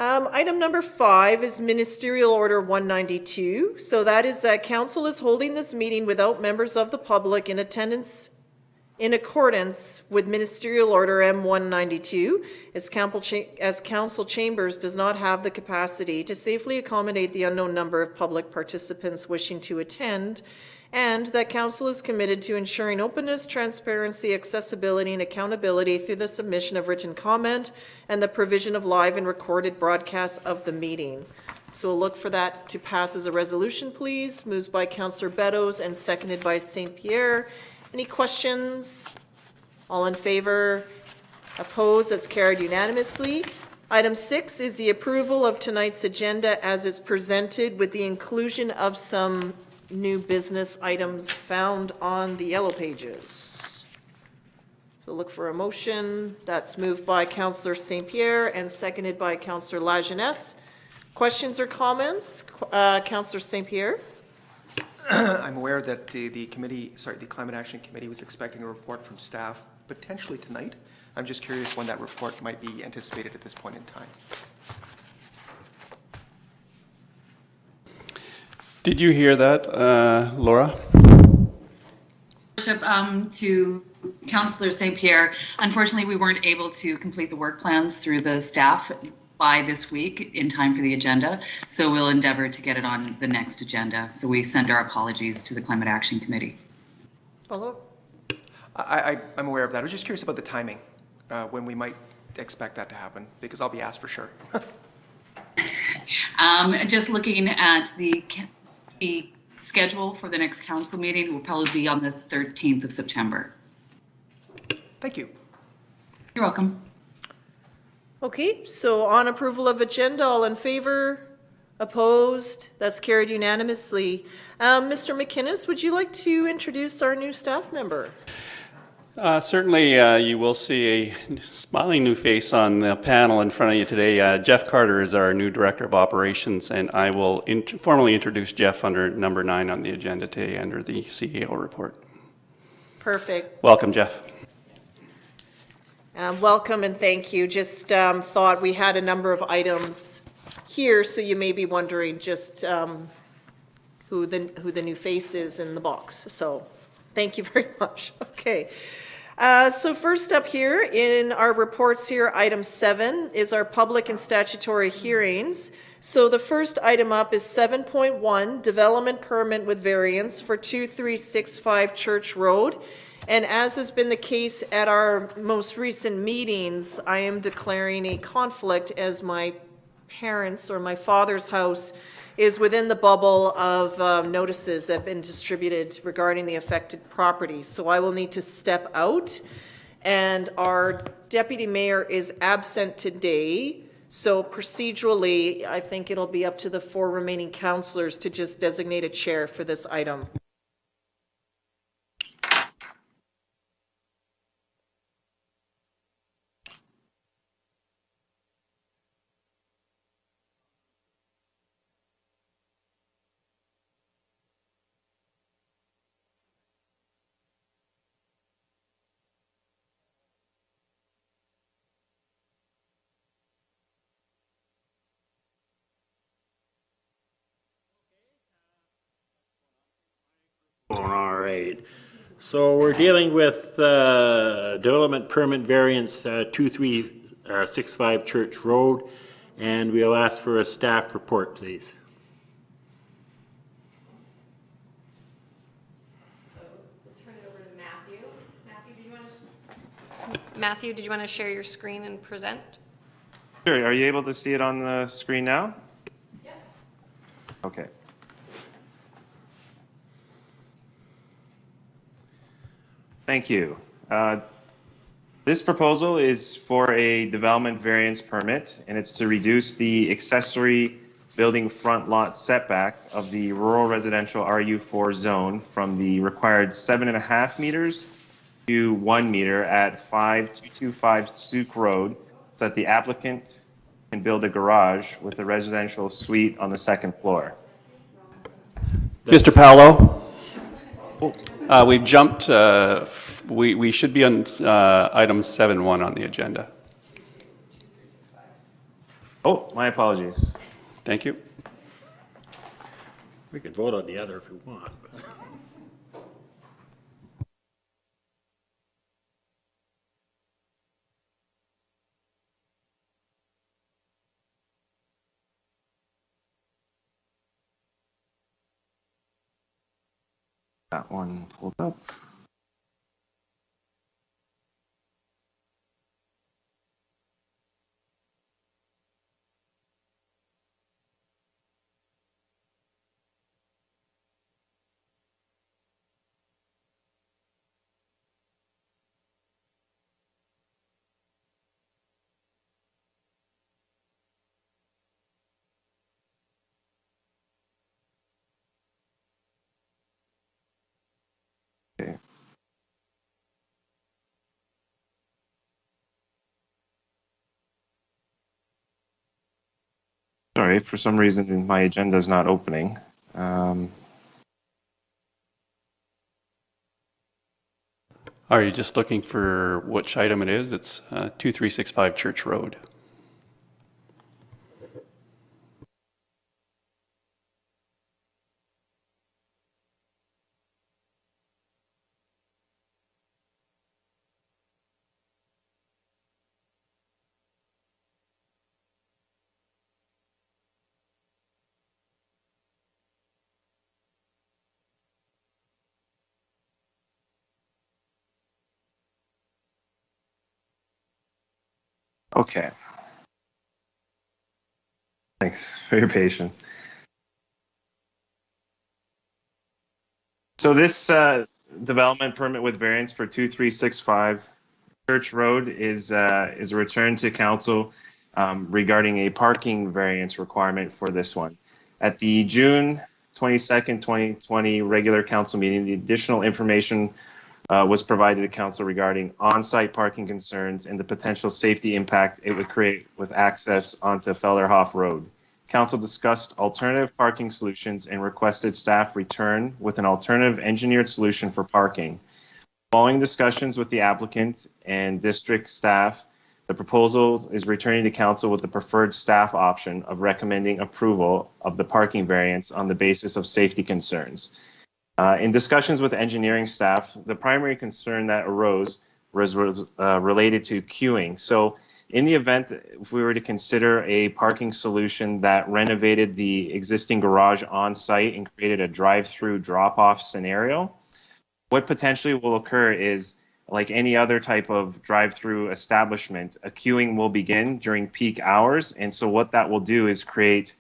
Item number 5 is Ministerial Order 192. So that is that council is holding this meeting without members of the public in attendance in accordance with Ministerial Order M192, as council chambers does not have the capacity to safely accommodate the unknown number of public participants wishing to attend, and that council is committed to ensuring openness, transparency, accessibility, and accountability through the submission of written comment and the provision of live and recorded broadcasts of the meeting. So we'll look for that to pass as a resolution, please. Moved by Councillor Beddoes and seconded by St. Pierre. Any questions? All in favor? Opposed? That's carried unanimously. Item 6 is the approval of tonight's agenda as it's presented with the inclusion of some new business items found on the yellow pages. So look for a motion. That's moved by Councillor St. Pierre and seconded by Councillor Lajeunesse. Questions or comments? Councillor St. Pierre? I'm aware that the Climate Action Committee was expecting a report from staff potentially tonight. I'm just curious when that report might be anticipated at this point in time. Did you hear that, Laura? Worship, to Councillor St. Pierre, unfortunately we weren't able to complete the work plans through the staff by this week in time for the agenda, so we'll endeavor to get it on the next agenda. So we send our apologies to the Climate Action Committee. Follow? I'm aware of that. I was just curious about the timing, when we might expect that to happen, because I'll be asked for sure. Just looking at the schedule for the next council meeting will probably be on the 13th of September. Thank you. You're welcome. Okay, so on approval of agenda, all in favor? Opposed? That's carried unanimously. Mr. McInnes, would you like to introduce our new staff member? Certainly, you will see a smiling new face on the panel in front of you today. Jeff Carter is our new Director of Operations, and I will formally introduce Jeff under number 9 on the agenda today under the CEO report. Perfect. Welcome, Jeff. Welcome and thank you. Just thought we had a number of items here, so you may be wondering just who the new face is in the box. So thank you very much. Okay. So first up here in our reports here, item 7 is our public and statutory hearings. So the first item up is 7.1, development permit with variance for 2365 Church Road. And as has been the case at our most recent meetings, I am declaring a conflict as my parents' or my father's house is within the bubble of notices that have been distributed regarding the affected property. So I will need to step out, and our deputy mayor is absent today. So procedurally, I think it'll be up to the 4 remaining councillors to just designate a chair for this item. All right, so we're dealing with development permit variance 2365 Church Road, and we'll ask for a staff report, please. So we'll turn it over to Matthew. Matthew, did you want to share your screen and present? Sure. Are you able to see it on the screen now? Yeah. Okay. Thank you. This proposal is for a development variance permit, and it's to reduce the accessory building front lot setback of the rural residential RU4 zone from the required 7.5 meters to 1 meter at 5225 Sooke Road, so that the applicant can build a garage with a residential suite on the second floor. Mr. Paolo, we've jumped, we should be on item 7.1 on the agenda. Oh, my apologies. Thank you. We can vote on the other if we want. But that one pulled up. Okay. Sorry, for some reason my agenda is not opening. Are you just looking for which item it is? It's 2365 Church Road. Okay. Thanks for your patience. So this development permit with variance for 2365 Church Road is a return to council regarding a parking variance requirement for this one. At the June 22nd, 2020 regular council meeting, the additional information was provided to council regarding on-site parking concerns and the potential safety impact it would create with access onto Felderhof Road. Council discussed alternative parking solutions and requested staff return with an alternative engineered solution for parking. Following discussions with the applicant and district staff, the proposal is returning to council with the preferred staff option of recommending approval of the parking variance on the basis of safety concerns. In discussions with engineering staff, the primary concern that arose was related to queuing. So in the event, if we were to consider a parking solution that renovated the existing garage on site and created a drive-through drop-off scenario, what potentially will occur is, like any other type of drive-through establishment, a queuing will begin during peak hours. And so what that will do is create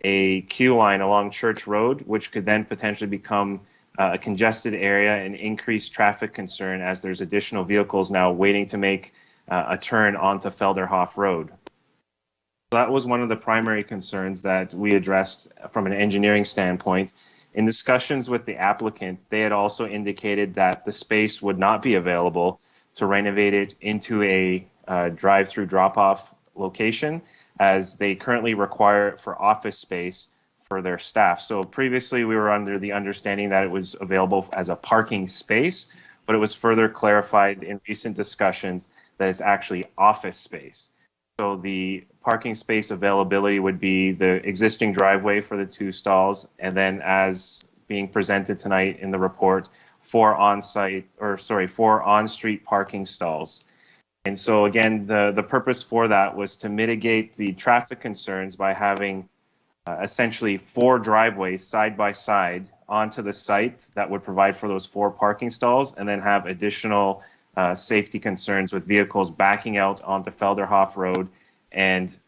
a queue line along Church Road, which could then potentially become a congested area and increased traffic concern as there's additional vehicles now waiting to make a turn onto Felderhof Road. That was one of the primary concerns that we addressed from an engineering standpoint. In discussions with the applicant, they had also indicated that the space would not be available to renovate it into a drive-through drop-off location, as they currently require it for office space for their staff. So previously we were under the understanding that it was available as a parking space, but it was further clarified in recent discussions that it's actually office space. So the parking space availability would be the existing driveway for the two stalls, and then as being presented tonight in the report, four on-street parking stalls. And so again, the purpose for that was to mitigate the traffic concerns by having essentially four driveways side by side onto the site that would provide for those four parking stalls, and then have additional safety concerns with vehicles backing out onto Felderhof Road and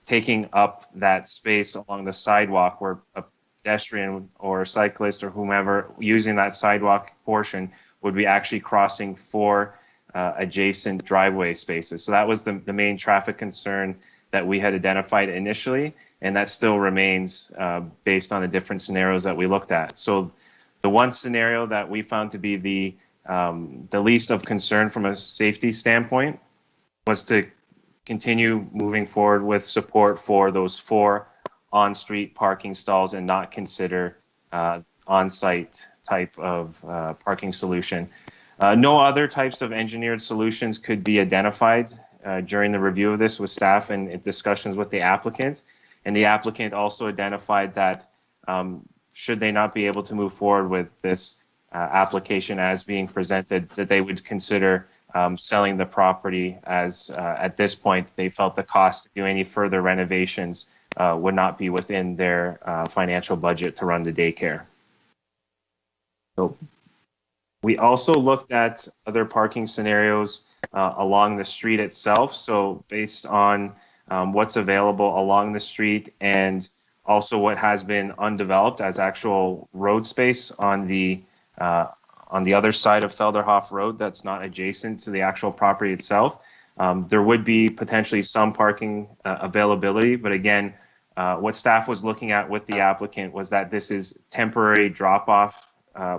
taking up that space along the sidewalk where a pedestrian or a cyclist or whomever using that sidewalk portion would be actually crossing four adjacent driveway spaces. So that was the main traffic concern that we had identified initially, and that still remains based on the different scenarios that we looked at. So the one scenario that we found to be the least of concern from a safety standpoint was to continue moving forward with support for those four on-street parking stalls and not consider on-site type of parking solution. No other types of engineered solutions could be identified during the review of this with staff and in discussions with the applicant. And the applicant also identified that should they not be able to move forward with this application as being presented, that they would consider selling the property as at this point they felt the cost to do any further renovations would not be within their financial budget to run the daycare. So we also looked at other parking scenarios along the street itself. So based on what's available along the street and also what has been undeveloped as actual road space on the other side of Felderhof Road that's not adjacent to the actual property itself, there would be potentially some parking availability. But again, what staff was looking at with the applicant was that this is temporary drop-off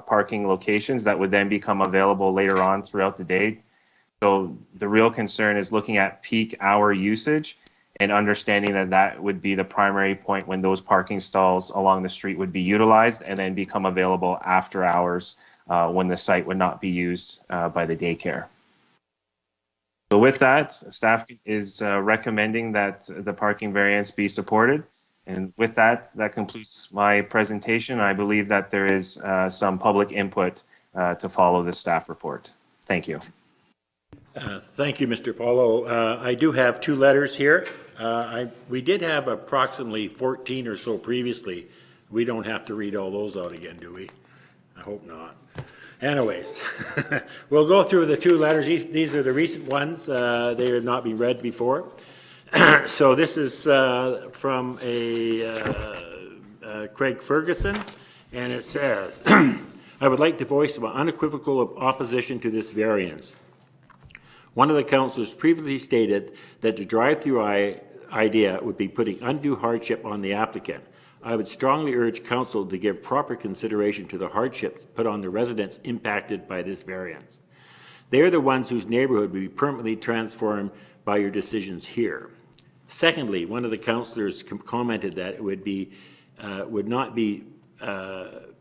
parking locations that would then become available later on throughout the day. So the real concern is looking at peak hour usage and understanding that that would be the primary point when those parking stalls along the street would be utilized and then become available after hours when the site would not be used by the daycare. So with that, staff is recommending that the parking variance be supported. And with that, that concludes my presentation. I believe that there is some public input to follow the staff report. Thank you. Thank you, Mr. Paulo. I do have two letters here. We did have approximately 14 or so previously. We don't have to read all those out again, do we? I hope not. Anyways, we'll go through the two letters. These are the recent ones. They have not been read before. So this is from Craig Ferguson, and it says, I would like to voice my unequivocal opposition to this variance. One of the councillors previously stated that the drive-through idea would be putting undue hardship on the applicant. I would strongly urge council to give proper consideration to the hardships put on the residents impacted by this variance. They are the ones whose neighborhood will be permanently transformed by your decisions here. Secondly, one of the councillors commented that it would not be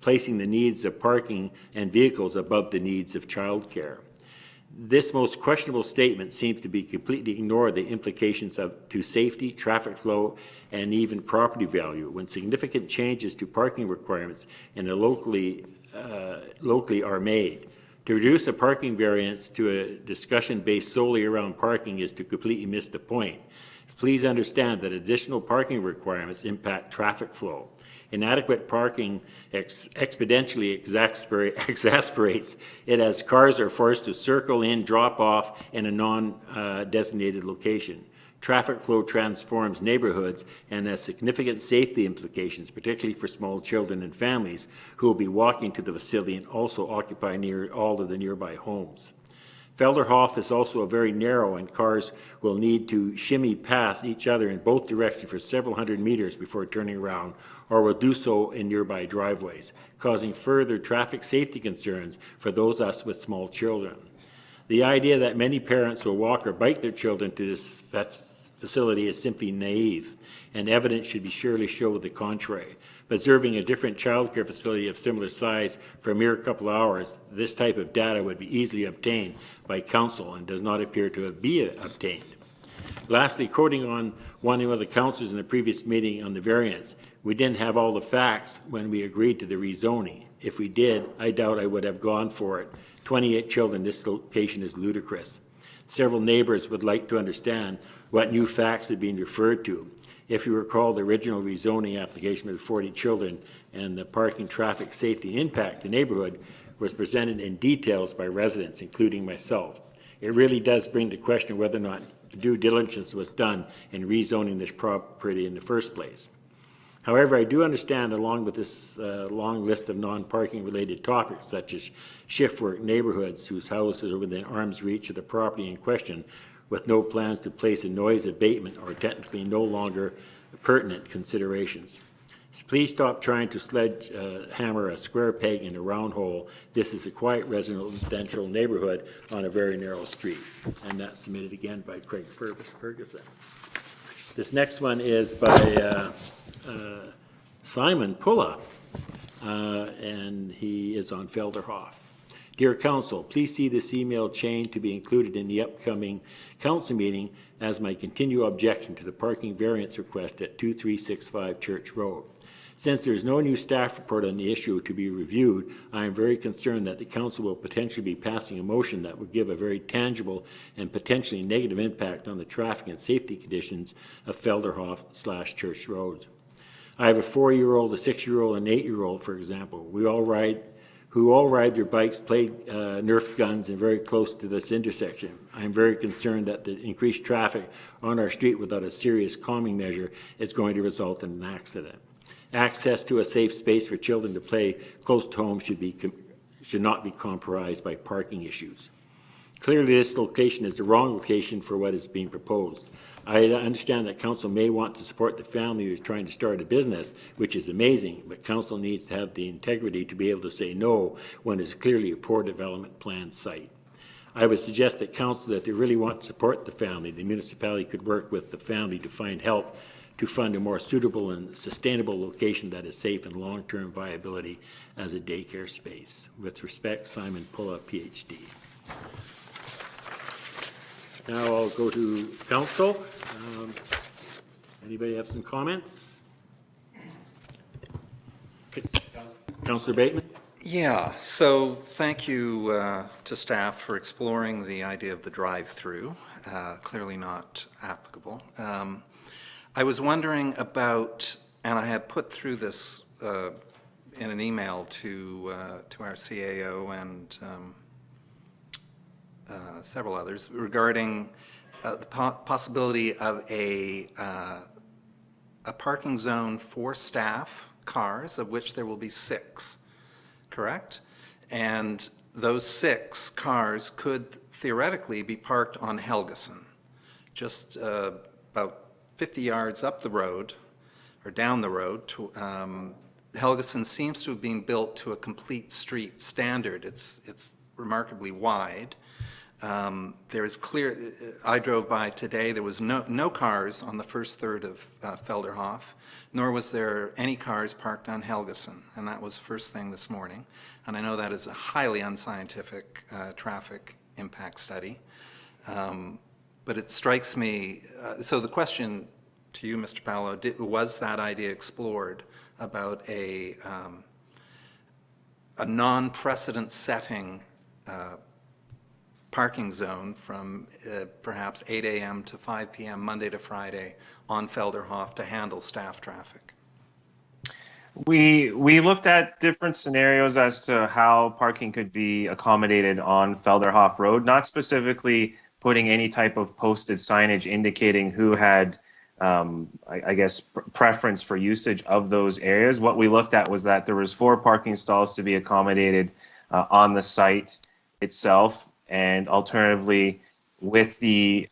placing the needs of parking and vehicles above the needs of childcare. This most questionable statement seems to be completely ignore the implications to safety, traffic flow, and even property value when significant changes to parking requirements in the locally are made. To reduce a parking variance to a discussion based solely around parking is to completely miss the point. Please understand that additional parking requirements impact traffic flow. Inadequate parking exponentially exasperates it as cars are forced to circle in, drop off in a non-designated location. Traffic flow transforms neighborhoods and has significant safety implications, particularly for small children and families who will be walking to the facility and also occupy near all of the nearby homes. Felderhof is also very narrow and cars will need to shimmy past each other in both directions for several hundred meters before turning around, or will do so in nearby driveways, causing further traffic safety concerns for those of us with small children. The idea that many parents will walk or bike their children to this facility is simply naive, and evidence should be surely show the contrary. Observing a different child care facility of similar size for a mere couple of hours, this type of data would be easily obtained by council and does not appear to be obtained. Lastly, quoting on one of the councillors in the previous meeting on the variance, we didn't have all the facts when we agreed to the rezoning. If we did, I doubt I would have gone for it. 28 children, this location is ludicrous. Several neighbors would like to understand what new facts are being referred to. If you recall, the original rezoning application with 40 children and the parking traffic safety impact the neighborhood was presented in details by residents, including myself. It really does bring to question whether or not due diligence was done in rezoning this property in the first place. However, I do understand, along with this long list of non-parking related topics, such as shift work neighborhoods whose houses are within arm's reach of the property in question, with no plans to place a noise abatement or technically no longer pertinent considerations. Please stop trying to sledgehammer a square peg in a round hole. This is a quiet residential neighborhood on a very narrow street. And that's submitted again by Craig Ferguson. This next one is by Simon Pulla, and he is on Felderhof. Dear Council, please see this email chain to be included in the upcoming council meeting as my continued objection to the parking variance request at 2365 Church Road. Since there is no new staff report on the issue to be reviewed, I am very concerned that the council will potentially be passing a motion that would give a very tangible and potentially negative impact on the traffic and safety conditions of Felderhof/Church Road. I have a 4-year-old, a 6-year-old, and an 8-year-old, for example, who all ride their bikes, play Nerf guns, and very close to this intersection. I am very concerned that the increased traffic on our street without a serious calming measure is going to result in an accident. Access to a safe space for children to play close to home should not be compromised by parking issues. Clearly, this location is the wrong location for what is being proposed. I understand that council may want to support the family who is trying to start a business, which is amazing, but council needs to have the integrity to be able to say no when it's clearly a poor development plan site. I would suggest that council, that they really want to support the family, the municipality could work with the family to find help to fund a more suitable and sustainable location that is safe and long-term viability as a daycare space. With respect, Simon Pulla, PhD. Now I'll go to council. Anybody have some comments? Councillor Bateman? Yeah, so thank you to staff for exploring the idea of the drive-through. Clearly not applicable. I was wondering about, and I had put through this in an email to our CAO and several others regarding the possibility of a parking zone for staff cars, of which there will be 6, correct? And those 6 cars could theoretically be parked on Helgeson, just about 50 yards up the road or down the road. Helgeson seems to have been built to a complete street standard. It's remarkably wide. There is clear, I drove by today, there was no cars on the first third of Felderhof, nor was there any cars parked on Helgeson, and that was first thing this morning. And I know that is a highly unscientific traffic impact study. But it strikes me, so the question to you, Mr. Paolo, was that idea explored about a non-precedent setting parking zone from perhaps 8 a.m. to 5 p.m. Monday to Friday on Felderhof to handle staff traffic? We looked at different scenarios as to how parking could be accommodated on Felderhof Road, not specifically putting any type of posted signage indicating who had, I guess, preference for usage of those areas. What we looked at was that there was 4 parking stalls to be accommodated on the site itself, and alternatively, with the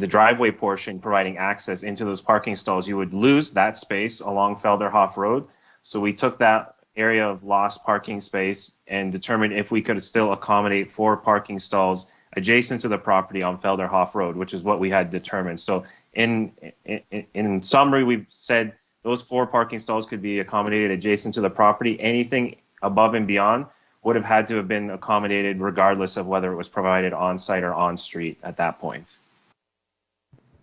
driveway portion providing access into those parking stalls, you would lose that space along Felderhof Road. So we took that area of lost parking space and determined if we could still accommodate 4 parking stalls adjacent to the property on Felderhof Road, which is what we had determined. So in summary, we've said those 4 parking stalls could be accommodated adjacent to the property. Anything above and beyond would have had to have been accommodated regardless of whether it was provided on-site or on-street at that point.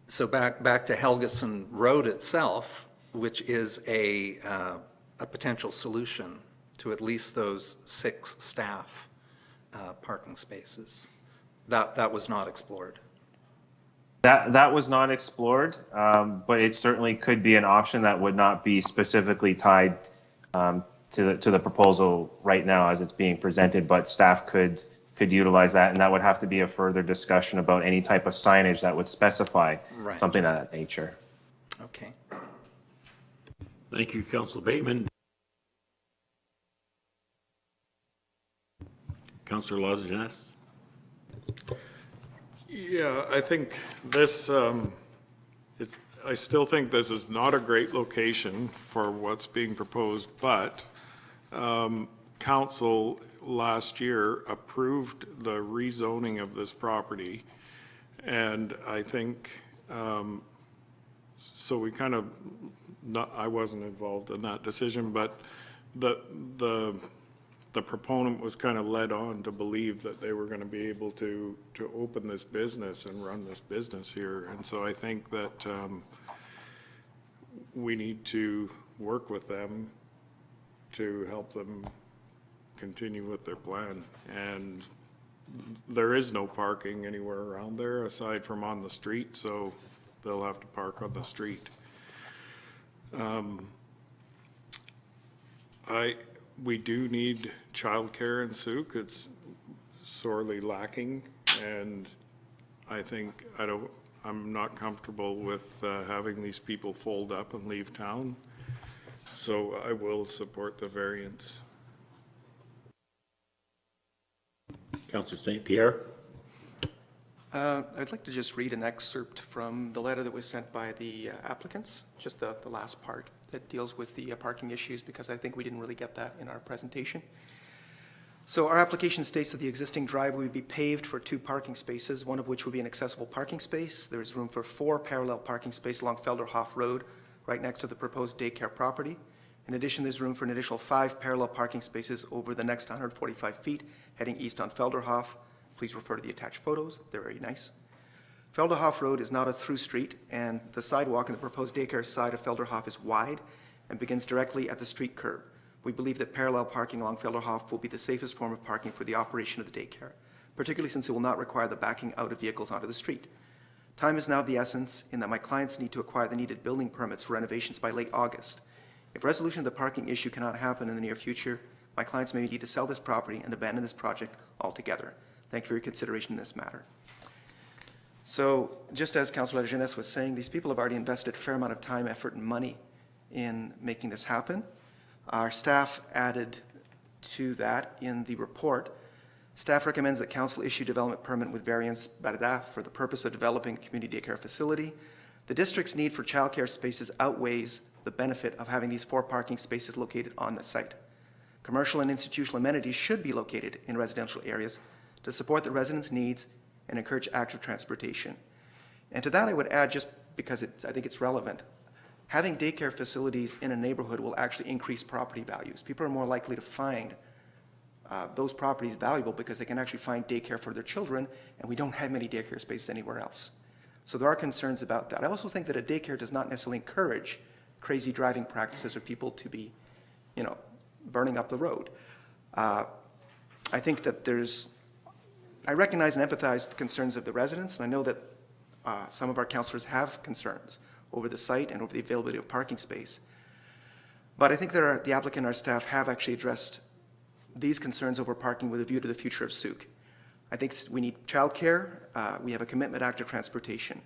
So back to Helgeson Road itself, which is a potential solution to at least those 6 staff parking spaces. That was not explored. That was not explored, but it certainly could be an option that would not be specifically tied to the proposal right now as it's being presented, but staff could utilize that, and that would have to be a further discussion about any type of signage that would specify something of that nature. Okay. Thank you, Councillor Bateman. Councillor Lazajas. Yeah, I think this, I still think this is not a great location for what's being proposed, but council last year approved the rezoning of this property, and I think, so we kind of, I wasn't involved in that decision, but the the proponent was kind of led on to believe that they were going to be able to open this business and run this business here. And so I think that we need to work with them to help them continue with their plan. And there is no parking anywhere around there aside from on the street, so they'll have to park on the street. We do need childcare in Sooke. It's sorely lacking, and I think I'm not comfortable with having these people fold up and leave town. So I will support the variance. Councillor St. Pierre? I'd like to just read an excerpt from the letter that was sent by the applicants, just the last part that deals with the parking issues, because I think we didn't really get that in our presentation. So our application states that the existing driveway would be paved for 2 parking spaces, one of which would be an accessible parking space. There is room for 4 parallel parking spaces along Felderhof Road, right next to the proposed daycare property. In addition, there's room for an additional 5 parallel parking spaces over the next 145 feet, heading east on Felderhof. Please refer to the attached photos. They're very nice. Felderhof Road is not a through street, and the sidewalk in the proposed daycare side of Felderhof is wide and begins directly at the street curb. We believe that parallel parking along Felderhof will be the safest form of parking for the operation of the daycare, particularly since it will not require the backing out of vehicles onto the street. Time is now of the essence in that my clients need to acquire the needed building permits for renovations by late August. If resolution of the parking issue cannot happen in the near future, my clients may need to sell this property and abandon this project altogether. Thank you for your consideration in this matter. So, just as Councillor Jeunesse was saying, these people have already invested a fair amount of time, effort, and money in making this happen. Our staff added to that in the report. Staff recommends that council issue development permit with variance for the purpose of developing a community daycare facility. The district's need for childcare spaces outweighs the benefit of having these 4 parking spaces located on the site. Commercial and institutional amenities should be located in residential areas to support the residents' needs and encourage active transportation. And to that I would add, just because I think it's relevant, having daycare facilities in a neighborhood will actually increase property values. People are more likely to find those properties valuable because they can actually find daycare for their children, and we don't have many daycare spaces anywhere else. So there are concerns about that. I also think that a daycare does not necessarily encourage crazy driving practices or people to be, burning up the road. I think that I recognize and empathize with the concerns of the residents, and I know that some of our councillors have concerns over the site and over the availability of parking space. But I think that the applicant and our staff have actually addressed these concerns over parking with a view to the future of Sooke. I think we need childcare. We have a commitment to active transportation.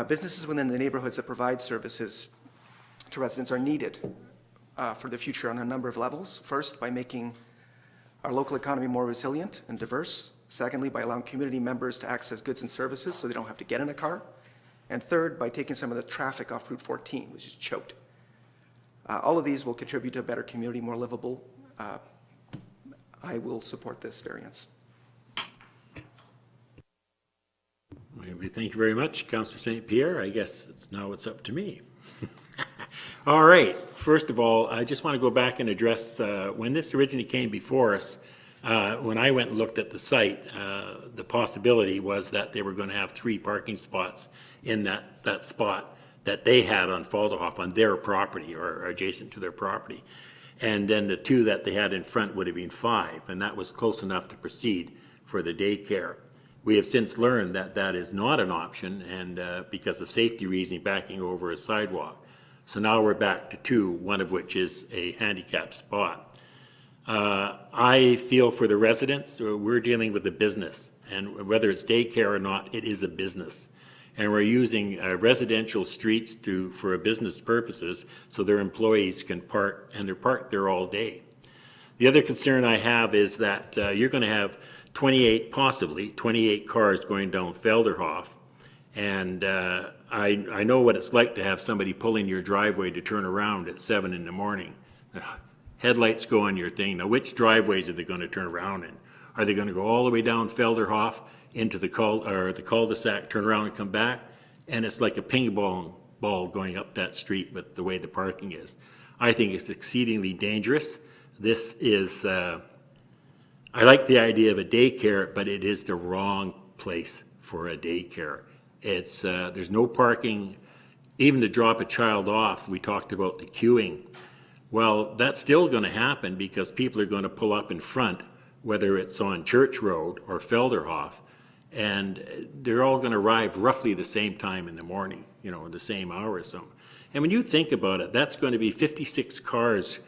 Businesses within the neighborhoods that provide services to residents are needed for the future on a number of levels. First, by making our local economy more resilient and diverse. Secondly, by allowing community members to access goods and services so they don't have to get in a car. And third, by taking some of the traffic off Route 14, which is choked. All of these will contribute to a better community, more livable. I will support this variance. Thank you very much, Councillor St. Pierre. I guess it's up to me. All right. First of all, I just want to go back and address when this originally came before us. When I went and looked at the site, the possibility was that they were going to have 3 parking spots in that spot that they had on Felderhof on their property or adjacent to their property. And then the 2 that they had in front would have been 5, and that was close enough to proceed for the daycare. We have since learned that that is not an option, and because of safety reasons, backing over a sidewalk. So now we're back to 2, one of which is a handicap spot. I feel for the residents, we're dealing with a business, and whether it's daycare or not, it is a business. And we're using residential streets for business purposes so their employees can park, and they're parked there all day. The other concern I have is that you're going to have possibly 28 cars going down Felderhof, and I know what it's like to have somebody pulling your driveway to turn around at 7 in the morning. Headlights go on your thing. Now, which driveways are they going to turn around in? Are they going to go all the way down Felderhof into the cul-de-sac, turn around and come back? And it's like a ping ball going up that street with the way the parking is. I think it's exceedingly dangerous. this is, I like the idea of a daycare, but it is the wrong place for a daycare. It's, there's no parking, even to drop a child off. We talked about the queuing. Well, that's still going to happen because people are going to pull up in front, whether it's on Church Road or Felderhof, and they're all going to arrive roughly the same time in the morning, you know, the same hour or something. And when you think about it, that's going to be 56 cars,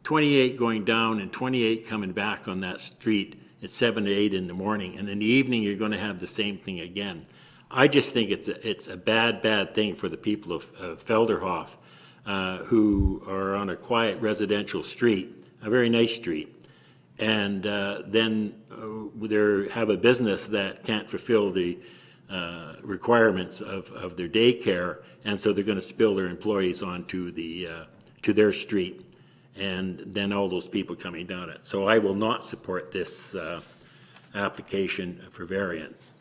28 going down and 28 coming back on that street at 7 to 8 in the morning. And in the evening, you're going to have the same thing again. I just think it's a bad thing for the people of Felderhof, who are on a quiet residential street, a very nice street, and then they have a business that can't fulfill the requirements of their daycare, and so they're going to spill their employees onto to their street, and then all those people coming down it. So I will not support this application for variance.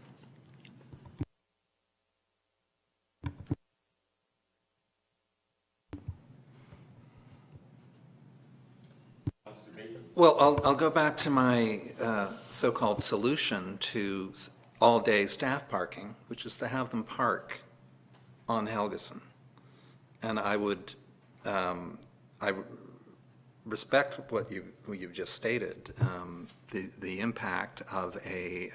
Well, I'll go back to my so-called solution to all-day staff parking, which is to have them park on Helgeson. And I would, I respect what you've just stated, the impact of a,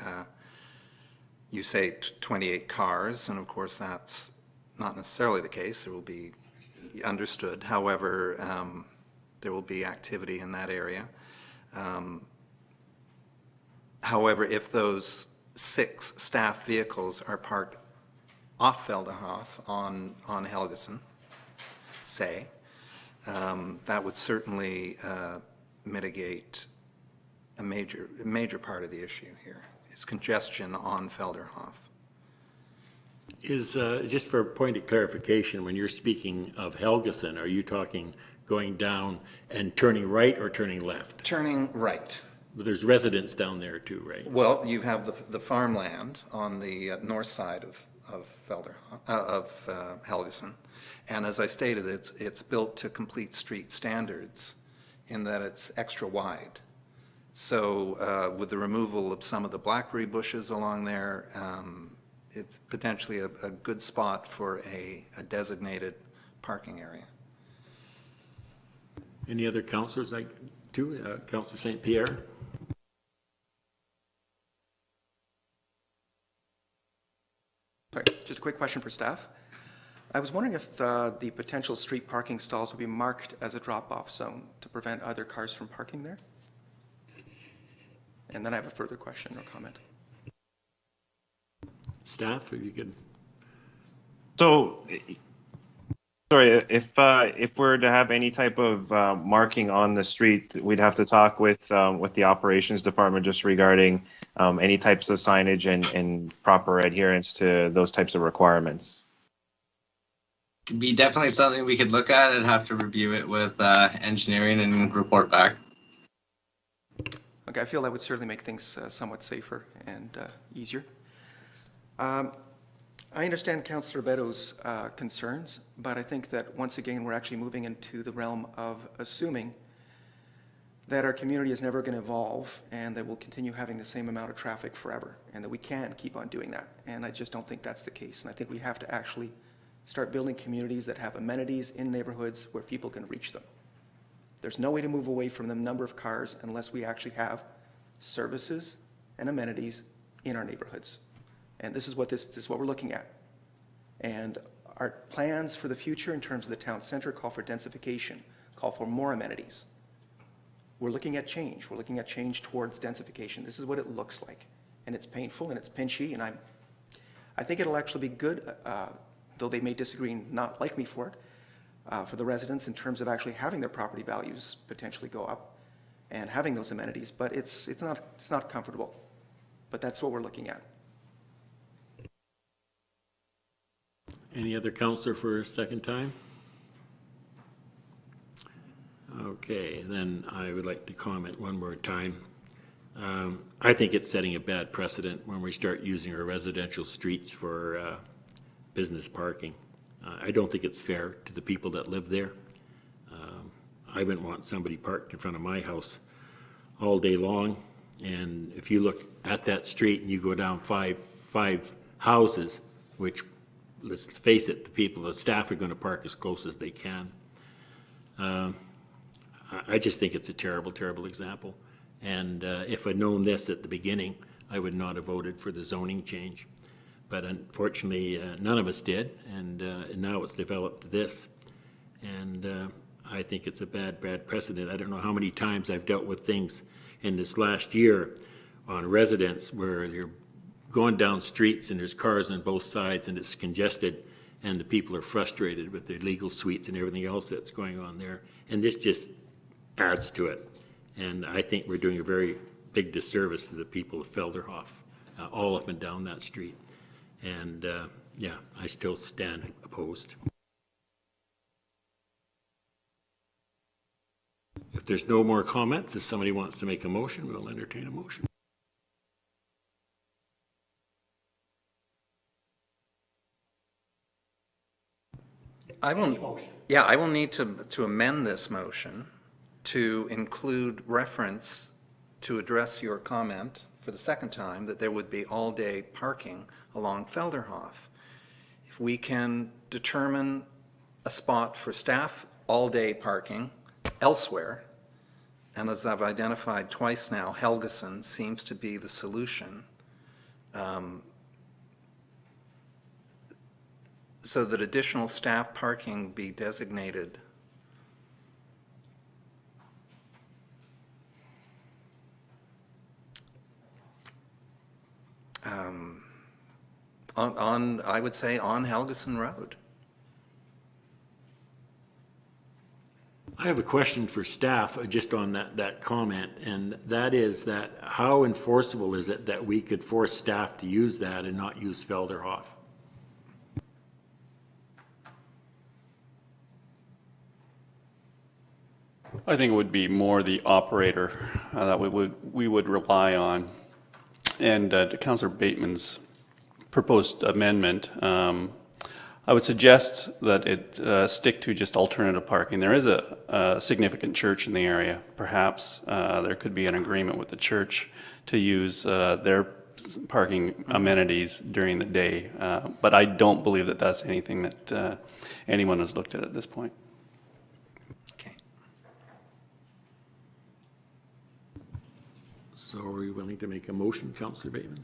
you say 28 cars, and of course that's not necessarily the case. There will be, understood. However, there will be activity in that area. However, if those 6 staff vehicles are parked off Felderhof on Helgeson, say, that would certainly mitigate a major part of the issue here, is congestion on Felderhof. Is, just for a point of clarification, when you're speaking of Helgeson, are you talking going down and turning right or turning left? Turning right. There's residents down there too, right? Well, you have the farmland on the north side of Helgeson, and as I stated, it's built to complete street standards in that it's extra wide. So with the removal of some of the blackberry bushes along there, it's potentially a good spot for a designated parking area. Any other councillors like to? Councillor St. Pierre? Sorry, just a quick question for staff. I was wondering if the potential street parking stalls will be marked as a drop-off zone to prevent other cars from parking there? And then I have a further question or comment. Staff, if you could. So, sorry, if we're to have any type of marking on the street, we'd have to talk with the operations department just regarding any types of signage and proper adherence to those types of requirements. It'd be definitely something we could look at and have to review it with engineering and report back. Okay, I feel that would certainly make things somewhat safer and easier. I understand Councillor Beto's concerns, but I think that once again, we're actually moving into the realm of assuming that our community is never going to evolve and that we'll continue having the same amount of traffic forever and that we can keep on doing that. And I just don't think that's the case. And I think we have to actually start building communities that have amenities in neighborhoods where people can reach them. There's no way to move away from the number of cars unless we actually have services and amenities in our neighborhoods. And this is what we're looking at. And our plans for the future in terms of the town center call for densification, call for more amenities. We're looking at change. We're looking at change towards densification. This is what it looks like. And it's painful and it's pinchy, and I think it'll actually be good, though they may disagree and not like me for it, for the residents in terms of actually having their property values potentially go up and having those amenities, but it's not comfortable. But that's what we're looking at. Any other councillor for a second time? Okay, then I would like to comment one more time. I think it's setting a bad precedent when we start using our residential streets for business parking. I don't think it's fair to the people that live there. I wouldn't want somebody parked in front of my house all day long. And if you look at that street and you go down five houses, which, let's face it, the staff are going to park as close as they can. I just think it's a terrible, terrible example. And if I'd known this at the beginning, I would not have voted for the zoning change. But unfortunately, none of us did, and now it's developed to this. And I think it's a bad, bad precedent. I don't know how many times I've dealt with things in this last year on residents where you're going down streets and there's cars on both sides and it's congested, and the people are frustrated with the illegal suites and everything else that's going on there. And this just adds to it. And I think we're doing a very big disservice to the people of Felderhof, all up and down that street. And yeah, I still stand opposed. If there's no more comments, if somebody wants to make a motion, we'll entertain a motion. I will need to amend this motion to include reference to address your comment for the second time that there would be all-day parking along Felderhof. If we can determine a spot for staff all-day parking elsewhere, and as I've identified twice now, Helgeson seems to be the solution, so that additional staff parking be designated on, I would say, on Helgeson Road. I have a question for staff just on that comment, and that is that how enforceable is it that we could force staff to use that and not use Felderhof? I think it would be more the operator that we would rely on. And to Councillor Bateman's proposed amendment, I would suggest that it stick to just alternative parking. There is a significant church in the area. Perhaps there could be an agreement with the church to use their parking amenities during the day. But I don't believe that that's anything that anyone has looked at this point. Okay. So are you willing to make a motion, Councillor Bateman?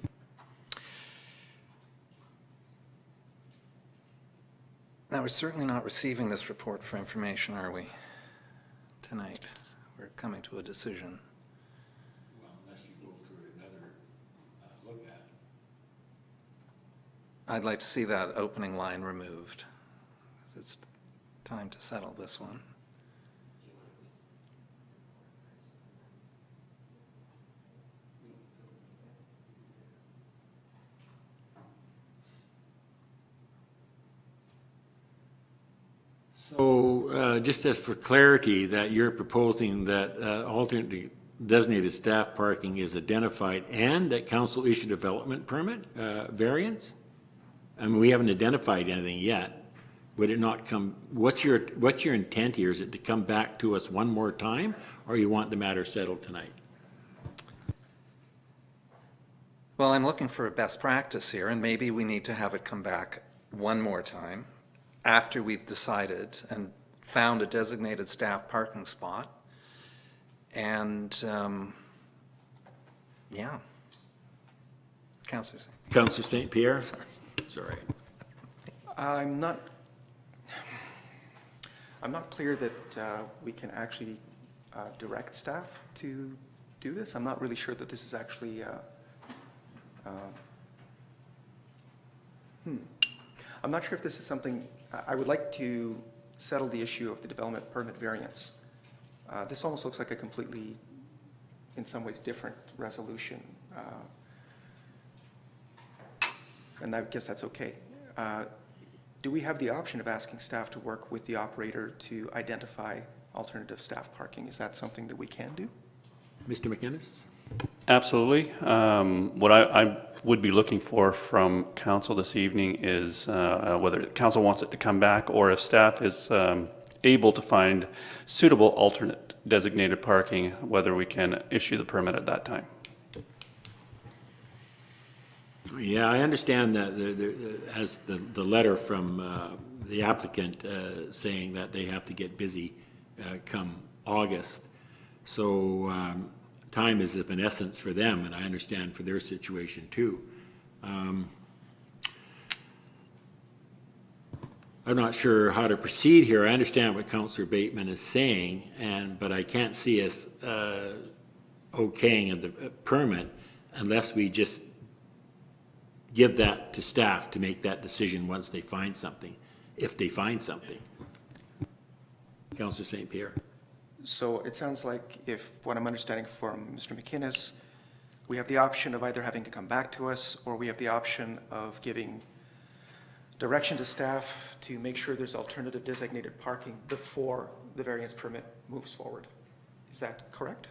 Now, we're certainly not receiving this report for information, are we, tonight? We're coming to a decision. Well, unless you go through another look at it. I'd like to see that opening line removed. It's time to settle this one. So just as for clarity, that you're proposing that alternate designated staff parking is identified and that council issue development permit variance? I mean, we haven't identified anything yet. Would it not come, what's your intent here? Is it to come back to us one more time, or you want the matter settled tonight? Well, I'm looking for a best practice here, and maybe we need to have it come back one more time after we've decided and found a designated staff parking spot. And, yeah. Councillor St. Councillor St. Pierre? Sorry. I'm not clear that we can actually direct staff to do this. I'm not really sure that this is actually I'm not sure if this is something, I would like to settle the issue of the development permit variance. This almost looks like a completely, in some ways, different resolution. And I guess that's okay. Do we have the option of asking staff to work with the operator to identify alternative staff parking? Is that something that we can do? Mr. McInnes? Absolutely. What I would be looking for from council this evening is whether council wants it to come back or if staff is able to find suitable alternate designated parking, whether we can issue the permit at that time. Yeah, I understand that as the letter from the applicant saying that they have to get busy come August. So time is of an essence for them, and I understand for their situation too. I'm not sure how to proceed here. I understand what Councillor Bateman is saying, but I can't see us okaying the permit unless we just give that to staff to make that decision once they find something, if they find something. Councillor St. Pierre. So it sounds like, if what I'm understanding from Mr. McInnes, we have the option of either having to come back to us, or we have the option of giving direction to staff to make sure there's alternative designated parking before the variance permit moves forward. Is that correct?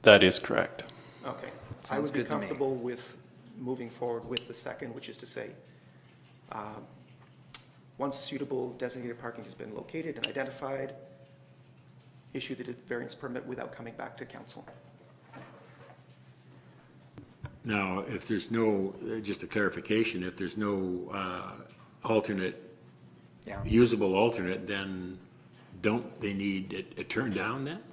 That is correct. Okay. I Sounds would be good to me. comfortable with moving forward with the second, which is to say, once suitable designated parking has been located and identified, issue the variance permit without coming back to council. Now, if there's no, just a clarification, if there's no alternate, Yeah. usable alternate, then don't they need it turned down then?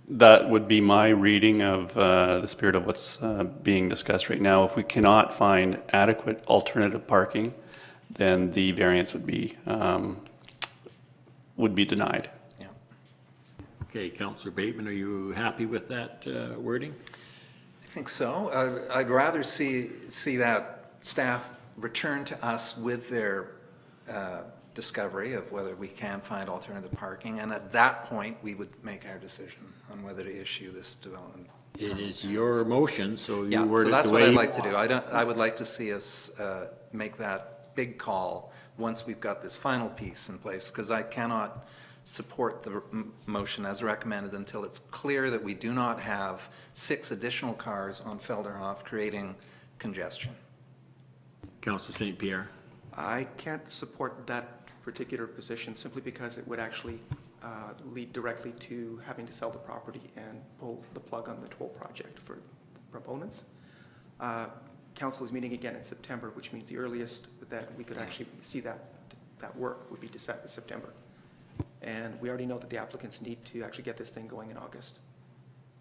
That would be my reading of the spirit of what's being discussed right now. If we cannot find adequate alternative parking, then the variance would be denied. Yeah. Okay, Councillor Bateman, are you happy with that wording? I think so. I'd rather see that staff return to us with their discovery of whether we can find alternative parking, and at that point, we would make our decision on whether to issue this development. It is your motion, so you Yeah, word so it that's the what way I'd you like to do. want. I would like to see us make that big call once we've got this final piece in place, because I cannot support the motion as recommended until it's clear that we do not have 6 additional cars on Felderhof creating congestion. Councillor St. Pierre. I can't support that particular position simply because it would actually lead directly to having to sell the property and pull the plug on the toll project for proponents. Council is meeting again in September, which means the earliest that we could actually see that work would be September. And we already know that the applicants need to actually get this thing going in August.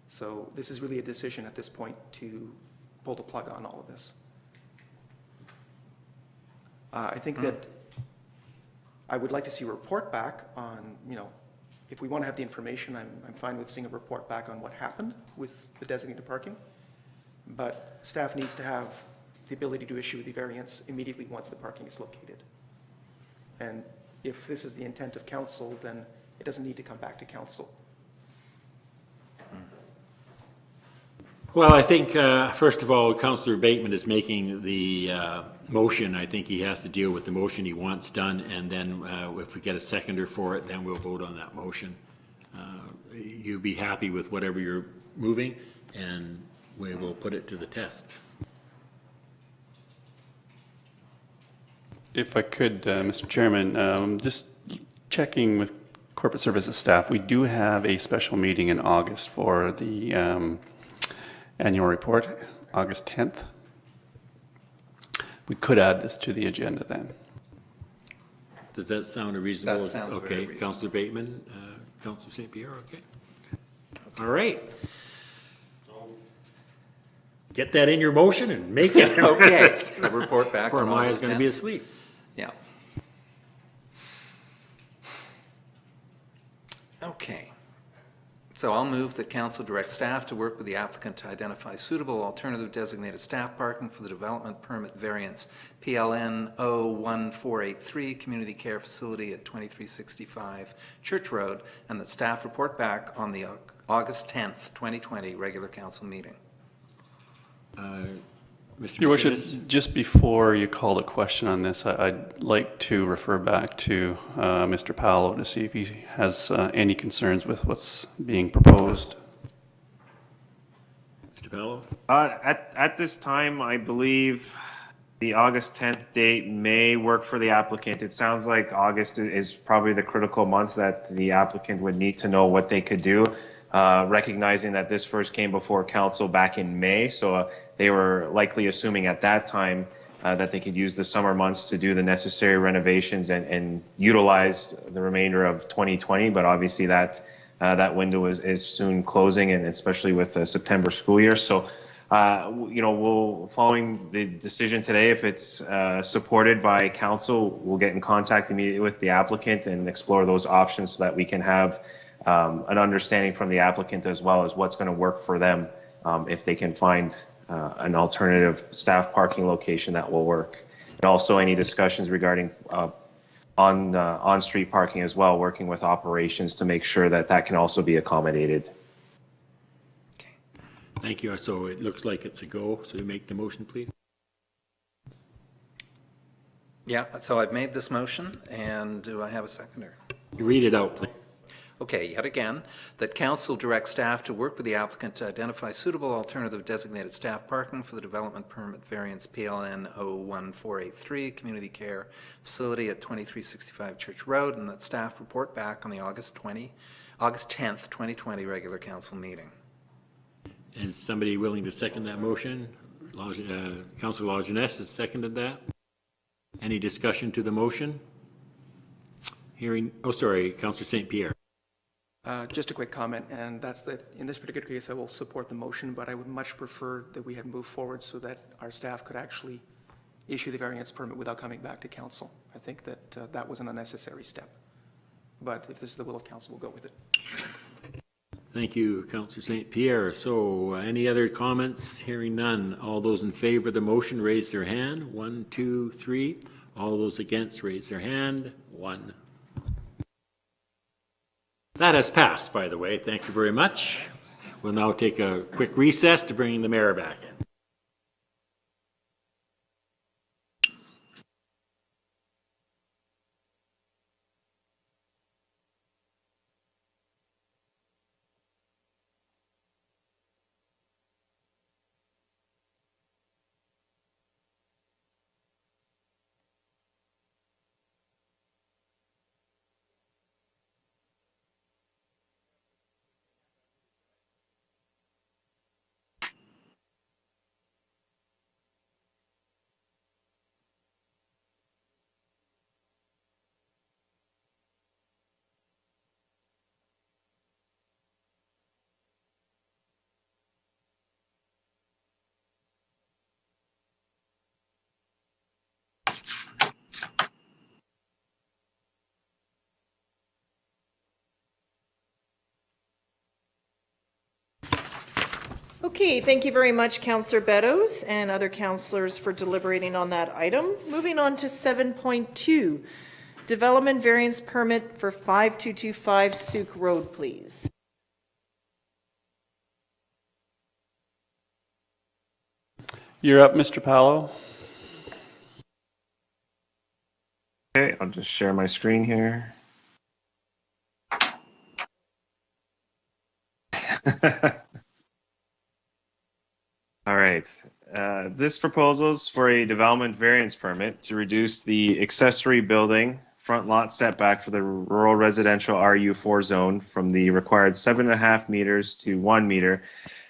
So this is really a decision at this point to pull the plug on all of this. I think that I would like to see a report back on, if we want to have the information, I'm fine with seeing a report back on what happened with the designated parking. But staff needs to have the ability to issue the variance immediately once the parking is located. And if this is the intent of council, then it doesn't need to come back to council. Well, I think, first of all, Councillor Bateman is making the motion. I think he has to deal with the motion he wants done, and then if we get a seconder for it, then we'll vote on that motion. You be happy with whatever you're moving, and we will put it to the test. If I could, Mr. Chairman, just checking with corporate services staff, we do have a special meeting in August for the annual report, August 10th. We could add this to the agenda then. Does that sound a reasonable? That sounds very Okay, reasonable. Councillor Bateman, Councillor St. Pierre, okay. All right. Get that in your motion and make it. Okay, the report back Poor on Maya's August going to 10th. be asleep. Yeah. Okay. So I'll move that council direct staff to work with the applicant to identify suitable alternative designated staff parking for the development permit variance PLN 01483 Community Care Facility at 2365 Church Road, and that staff report back on the August 10th, 2020 regular council meeting. Mr. Your worship, McInnes? just before you call the question on this, I'd like to refer back to Mr. Paolo to see if he has any concerns with what's being proposed. Mr. Bello? At this time, I believe The August 10th date may work for the applicant. It sounds like August is probably the critical month that the applicant would need to know what they could do, recognizing that this first came before council back in May. So they were likely assuming at that time that they could use the summer months to do the necessary renovations and utilize the remainder of 2020. But obviously that window is soon closing, and especially with the September school year. So following the decision today, if it's supported by council, we'll get in contact immediately with the applicant and explore those options so that we can have an understanding from the applicant as well as what's going to work for them if they can find an alternative staff parking location that will work. And also any discussions regarding on-street parking as well, working with operations to make sure that that can also be accommodated. Thank you. So it looks like it's a go. So you make the motion, please. Yeah, so I've made this motion, and do I have a seconder? You read it out, please. Okay, yet again, that council direct staff to work with the applicant to identify suitable alternative designated staff parking for the development permit variance PLN 01483 community care facility at 2365 Church Road, and that staff report back on the August 10th, 2020 regular council meeting. Is somebody willing to second that motion? Councillor Lajeunesse has seconded that. Any discussion to the motion? Councillor St. Pierre. Just a quick comment, and that's that in this particular case, I will support the motion, but I would much prefer that we had moved forward so that our staff could actually issue the variance permit without coming back to council. I think that that was an unnecessary step. But if this is the will of council, we'll go with it. Thank you, Councillor St. Pierre. So any other comments? Hearing none. All those in favor of the motion, raise their hand. 1, 2, 3. All those against, raise their hand. 1. That has passed, by the way. Thank you very much. We'll now take a quick recess to bring the mayor back in. Okay, thank you very much, Councillor Beddoes and other councillors for deliberating on that item. Moving on to 7.2, development variance permit for 5225 Sooke Road, please. You're up, Mr. Paolo. Okay, I'll just share my screen here. All right. This proposal is for a development variance permit to reduce the accessory building front lot setback for the rural residential RU4 zone from the required 7.5 meters to 1 meter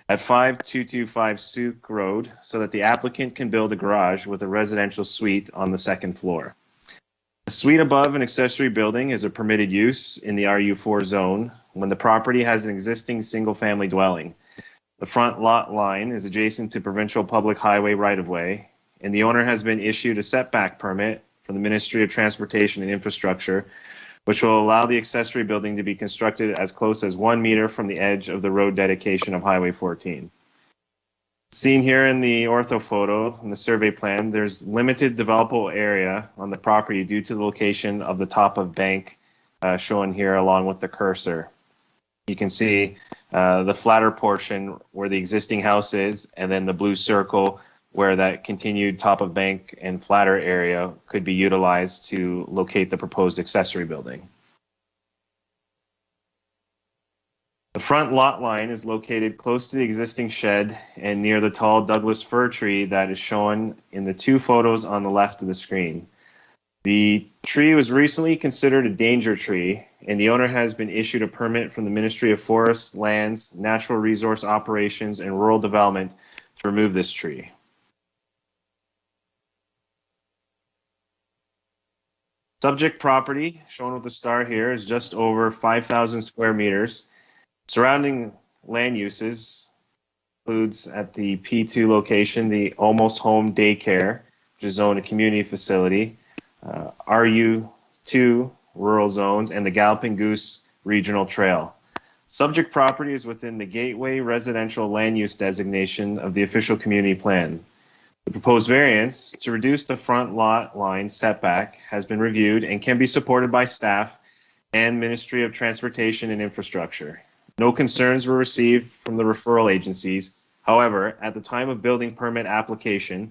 at 5225 Sooke Road so that the applicant can build a garage with a residential suite on the second floor. The suite above an accessory building is a permitted use in the RU4 zone when the property has an existing single-family dwelling. The front lot line is adjacent to provincial public highway right-of-way, and the owner has been issued a setback permit from the Ministry of Transportation and Infrastructure, which will allow the accessory building to be constructed as close as 1 meter from the edge of the road dedication of Highway 14. Seen here in the ortho photo in the survey plan, there's limited developable area on the property due to the location of the top of bank shown here along with the cursor. You can see the flatter portion where the existing house is, and then the blue circle where that continued top of bank and flatter area could be utilized to locate the proposed accessory building. The front lot line is located close to the existing shed and near the tall Douglas fir tree that is shown in the two photos on the left of the screen. The tree was recently considered a danger tree, and the owner has been issued a permit from the Ministry of Forests, Lands, Natural Resource Operations, and Rural Development to remove this tree. Subject property, shown with the star here, is just over 5,000 square meters. Surrounding land uses includes at the P2 location, the Almost Home Daycare, which is zoned a community facility, RU2 rural zones, and the Galloping Goose Regional Trail. Subject property is within the Gateway Residential Land Use designation of the official community plan. The proposed variance to reduce the front lot line setback has been reviewed and can be supported by staff and Ministry of Transportation and Infrastructure. No concerns were received from the referral agencies. However, at the time of building permit application,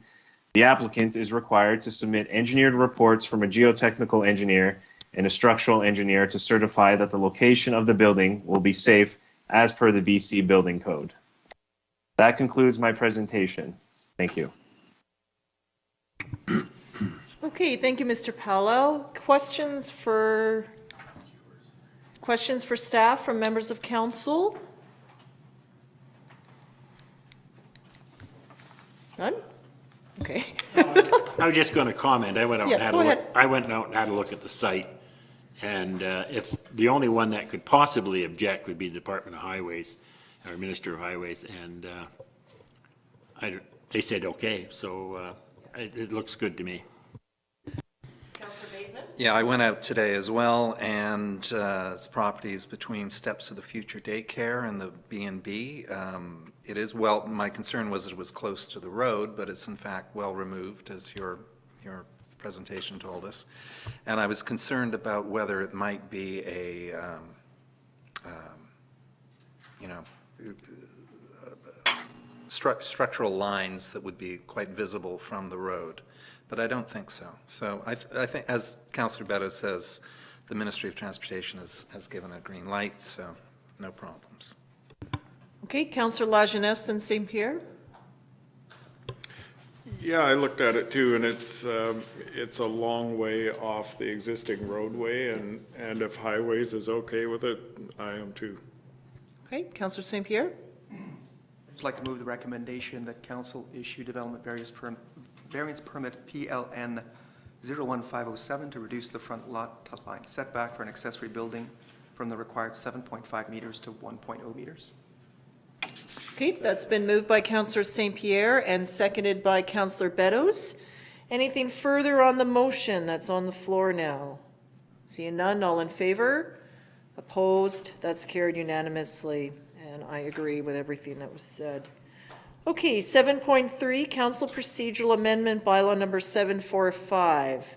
the applicant is required to submit engineered reports from a geotechnical engineer and a structural engineer to certify that the location of the building will be safe as per the BC Building Code. That concludes my presentation. Thank you. Okay, thank you, Mr. Powell. Questions for staff from members of council? None? Okay. I was just going to comment. I went out Yeah, and had go a look. ahead. I went out and had a look at the site, and if the only one that could possibly object would be the Department of Highways, or Minister of Highways, and they said okay. So it looks good to me. Councillor Bateman? Yeah, I went out today as well, and it's properties between Steps of the Future Daycare and the B&B. It is well, my concern was it was close to the road, but it's in fact well removed, as your presentation told us. And I was concerned about whether it might be a, structural lines that would be quite visible from the road. But I don't think so. So I think, as Councillor Beto says, the Ministry of Transportation has given a green light, so no problems. Okay, Councillor Lajeunesse and St. Pierre? Yeah, I looked at it too, and it's a long way off the existing roadway, and if Highways is okay with it, I am too. Okay, Councillor St. Pierre? I'd just like to move the recommendation that council issue development variance permit PLN 01507 to reduce the front lot line setback for an accessory building from the required 7.5 meters to 1.0 meters. Okay, that's been moved by Councillor St. Pierre and seconded by Councillor Beddoes. Anything further on the motion that's on the floor now? Seeing none, all in favor? Opposed? That's carried unanimously, and I agree with everything that was said. Okay, 7.3, Council Procedural Amendment, Bylaw number 745.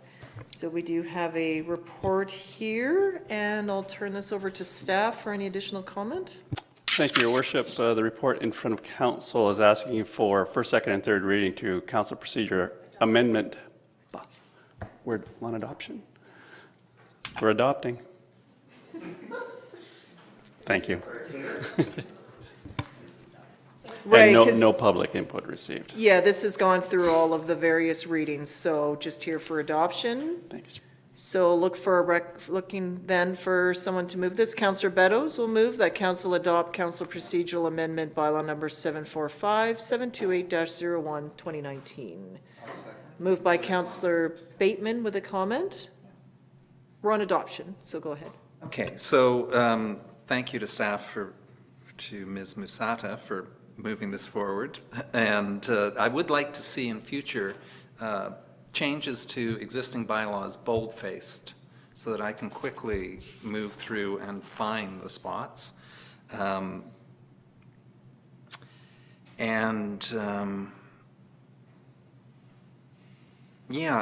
So we do have a report here, and I'll turn this over to staff for any additional comment. Thank you, Your Worship. The report in front of council is asking for first, second, and third reading to Council Procedure Amendment. Word on adoption. We're adopting. Thank you. Right, and 'cause- no public input received. Yeah, this has gone through all of the various readings, so just here for adoption. Thanks. So looking then for someone to move this. Councillor Beddoes will move that council adopt Council Procedural Amendment Bylaw number 745, 728-01, 2019. Moved by Councillor Bateman with a comment. We're on adoption, so go ahead. Okay, so thank you to staff to Ms. Musata for moving this forward. And I would like to see in future changes to existing bylaws bold-faced so that I can quickly move through and find the spots. Yeah,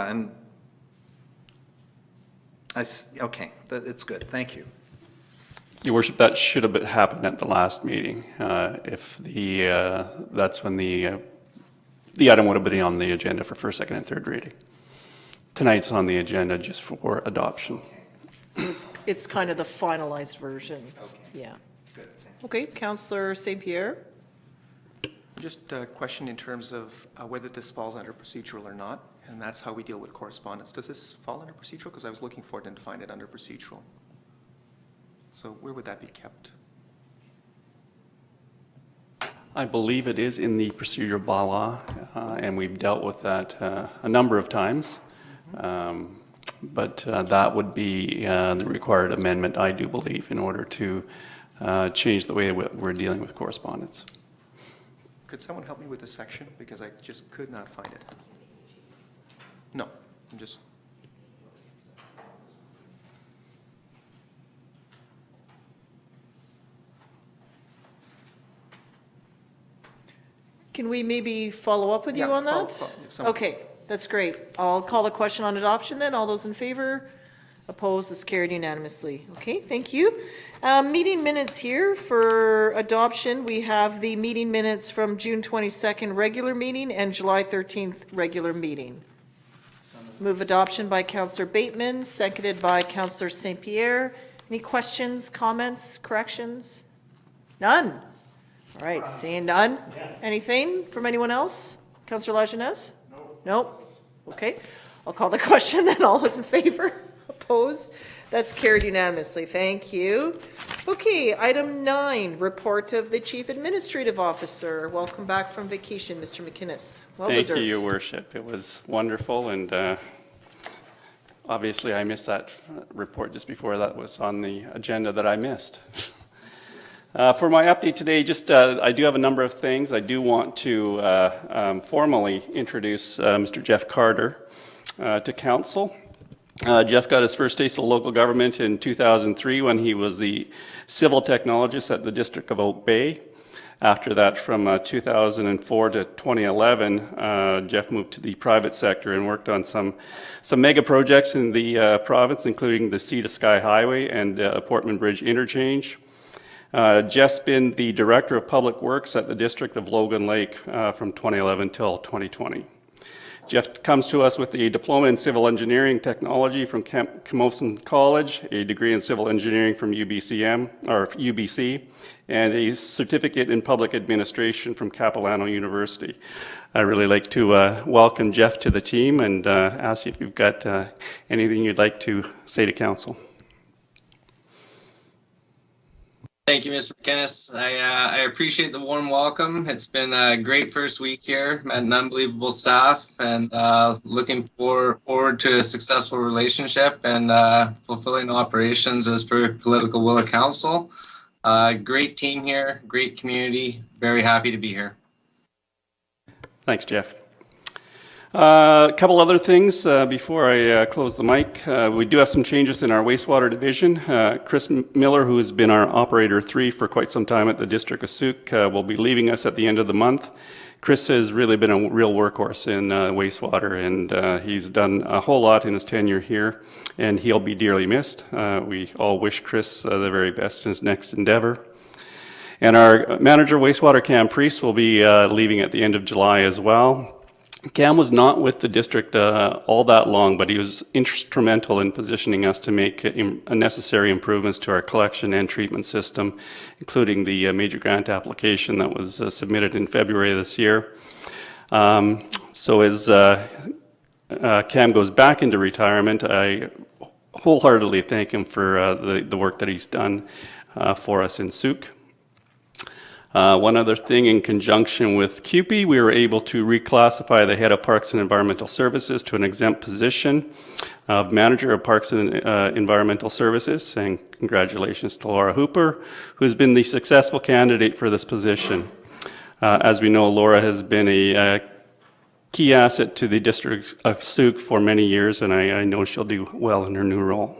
and okay, it's good, thank you. Your Worship, that should have happened at the last meeting. If that's when the item would have been on the agenda for first, second, and third reading. Tonight's on the agenda just for adoption. So it's kind of the finalized version. Okay. Yeah. Good, thank Okay, Councillor St. Pierre? Just a question in terms of whether this falls under procedural or not, and that's how we deal with correspondence. Does this fall under procedural? Because I was looking for it and to find it under procedural. So where would that be kept? I believe it is in the procedural bylaw, and we've dealt with that a number of times. But that would be the required amendment, I do believe, in order to change the way we're dealing with correspondence. Could someone help me with this section? Because I just could not find it. No, I'm just... Can we maybe follow up with you on that? if someone- Okay, that's great. I'll call the question on adoption then. All those in favor? Opposed? Is carried unanimously. Okay, thank you. Meeting minutes here for adoption. We have the meeting minutes from June 22nd regular meeting and July 13th regular meeting. Move adoption by Councillor Bateman, seconded by Councillor St. Pierre. Any questions, comments, corrections? None? All right, seeing none. Anything from anyone else? Councillor Lajeunesse? No. Nope. Okay, I'll call the question then. All those in favor? Opposed? That's carried unanimously. Thank you. Okay, item 9, report of the Chief Administrative Officer. Welcome back from vacation, Mr. McInnes. Well deserved. Thank you, Your Worship. It was wonderful, and obviously I missed that report just before that was on the agenda that I missed. For my update today, just I do have a number of things. I do want to formally introduce Mr. Jeff Carter to Council. Jeff got his first taste of local government in 2003 when he was the civil technologist at the District of Oak Bay. After that, from 2004 to 2011, Jeff moved to the private sector and worked on some mega projects in the province, including the Sea to Sky Highway and Portman Bridge Interchange. Jeff's been the Director of Public Works at the District of Logan Lake from 2011 till 2020. Jeff comes to us with a diploma in civil engineering technology from Camosun College, a degree in civil engineering from UBC, and a certificate in public administration from Capilano University. I'd really like to welcome Jeff to the team and ask you if you've got anything you'd like to say to Council. Thank you, Mr. McInnes. I appreciate the warm welcome. It's been a great first week here, met an unbelievable staff, and looking forward to a successful relationship and fulfilling operations as per political will of council. Great team here, great community, very happy to be here. Thanks, Jeff. A couple other things before I close the mic. We do have some changes in our wastewater division. Chris Miller, who has been our Operator 3 for quite some time at the District of Sooke, will be leaving us at the end of the month. Chris has really been a real workhorse in wastewater, and he's done a whole lot in his tenure here, and he'll be dearly missed. We all wish Chris the very best in his next endeavor. And our manager, wastewater, Cam Priest, will be leaving at the end of July as well. Cam was not with the district all that long, but he was instrumental in positioning us to make necessary improvements to our collection and treatment system, including the major grant application that was submitted in February of this year. So as Cam goes back into retirement, I wholeheartedly thank him for the work that he's done for us in Souq. One other thing, in conjunction with CUPE, we were able to reclassify the head of Parks and Environmental Services to an exempt position of Manager of Parks and Environmental Services, and congratulations to Laura Hooper, who's been the successful candidate for this position. As we know, Laura has been a key asset to the District of Souq for many years, and I know she'll do well in her new role.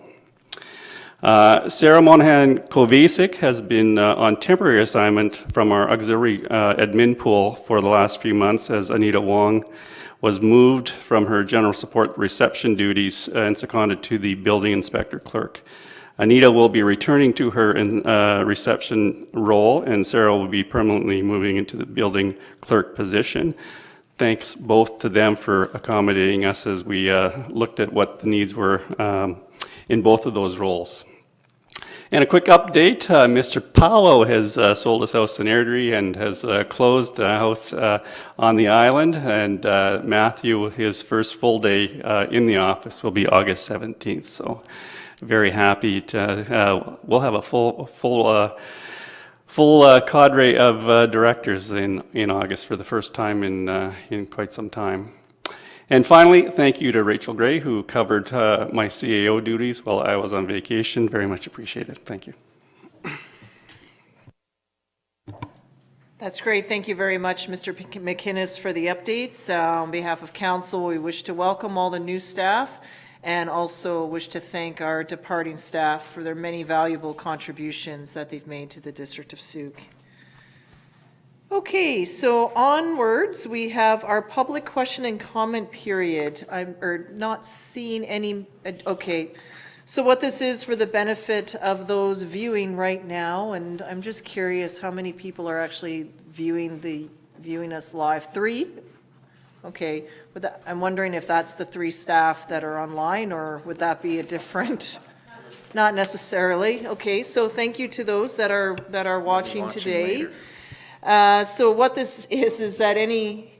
Sarah Monahan Kovacic has been on temporary assignment from our auxiliary admin pool for the last few months, as Anita Wong was moved from her general support reception duties and seconded to the building inspector clerk. Anita will be returning to her reception role, and Sarah will be permanently moving into the building clerk position. Thanks both to them for accommodating us as we looked at what the needs were in both of those roles. And a quick update, Mr. Paulo has sold his house in Airdrie and has closed a house on the island. And Matthew, his first full day in the office will be August 17th. So very happy to, we'll have a full cadre of directors in August for the first time in quite some time. And finally, thank you to Rachel Gray, who covered my CAO duties while I was on vacation. Very much appreciated. Thank you. That's great. Thank you very much, Mr. McInnes, for the updates. On behalf of council, we wish to welcome all the new staff and also wish to thank our departing staff for their many valuable contributions that they've made to the District of Sooke. Okay, so onwards, we have our public question and comment period. I'm not seeing any, okay. So what this is for the benefit of those viewing right now, and I'm just curious how many people are actually viewing us live. 3? Okay, I'm wondering if that's the 3 staff that are online, or would that be a different? Not necessarily. Okay, so thank you to those that are watching today. Later. So what this is that any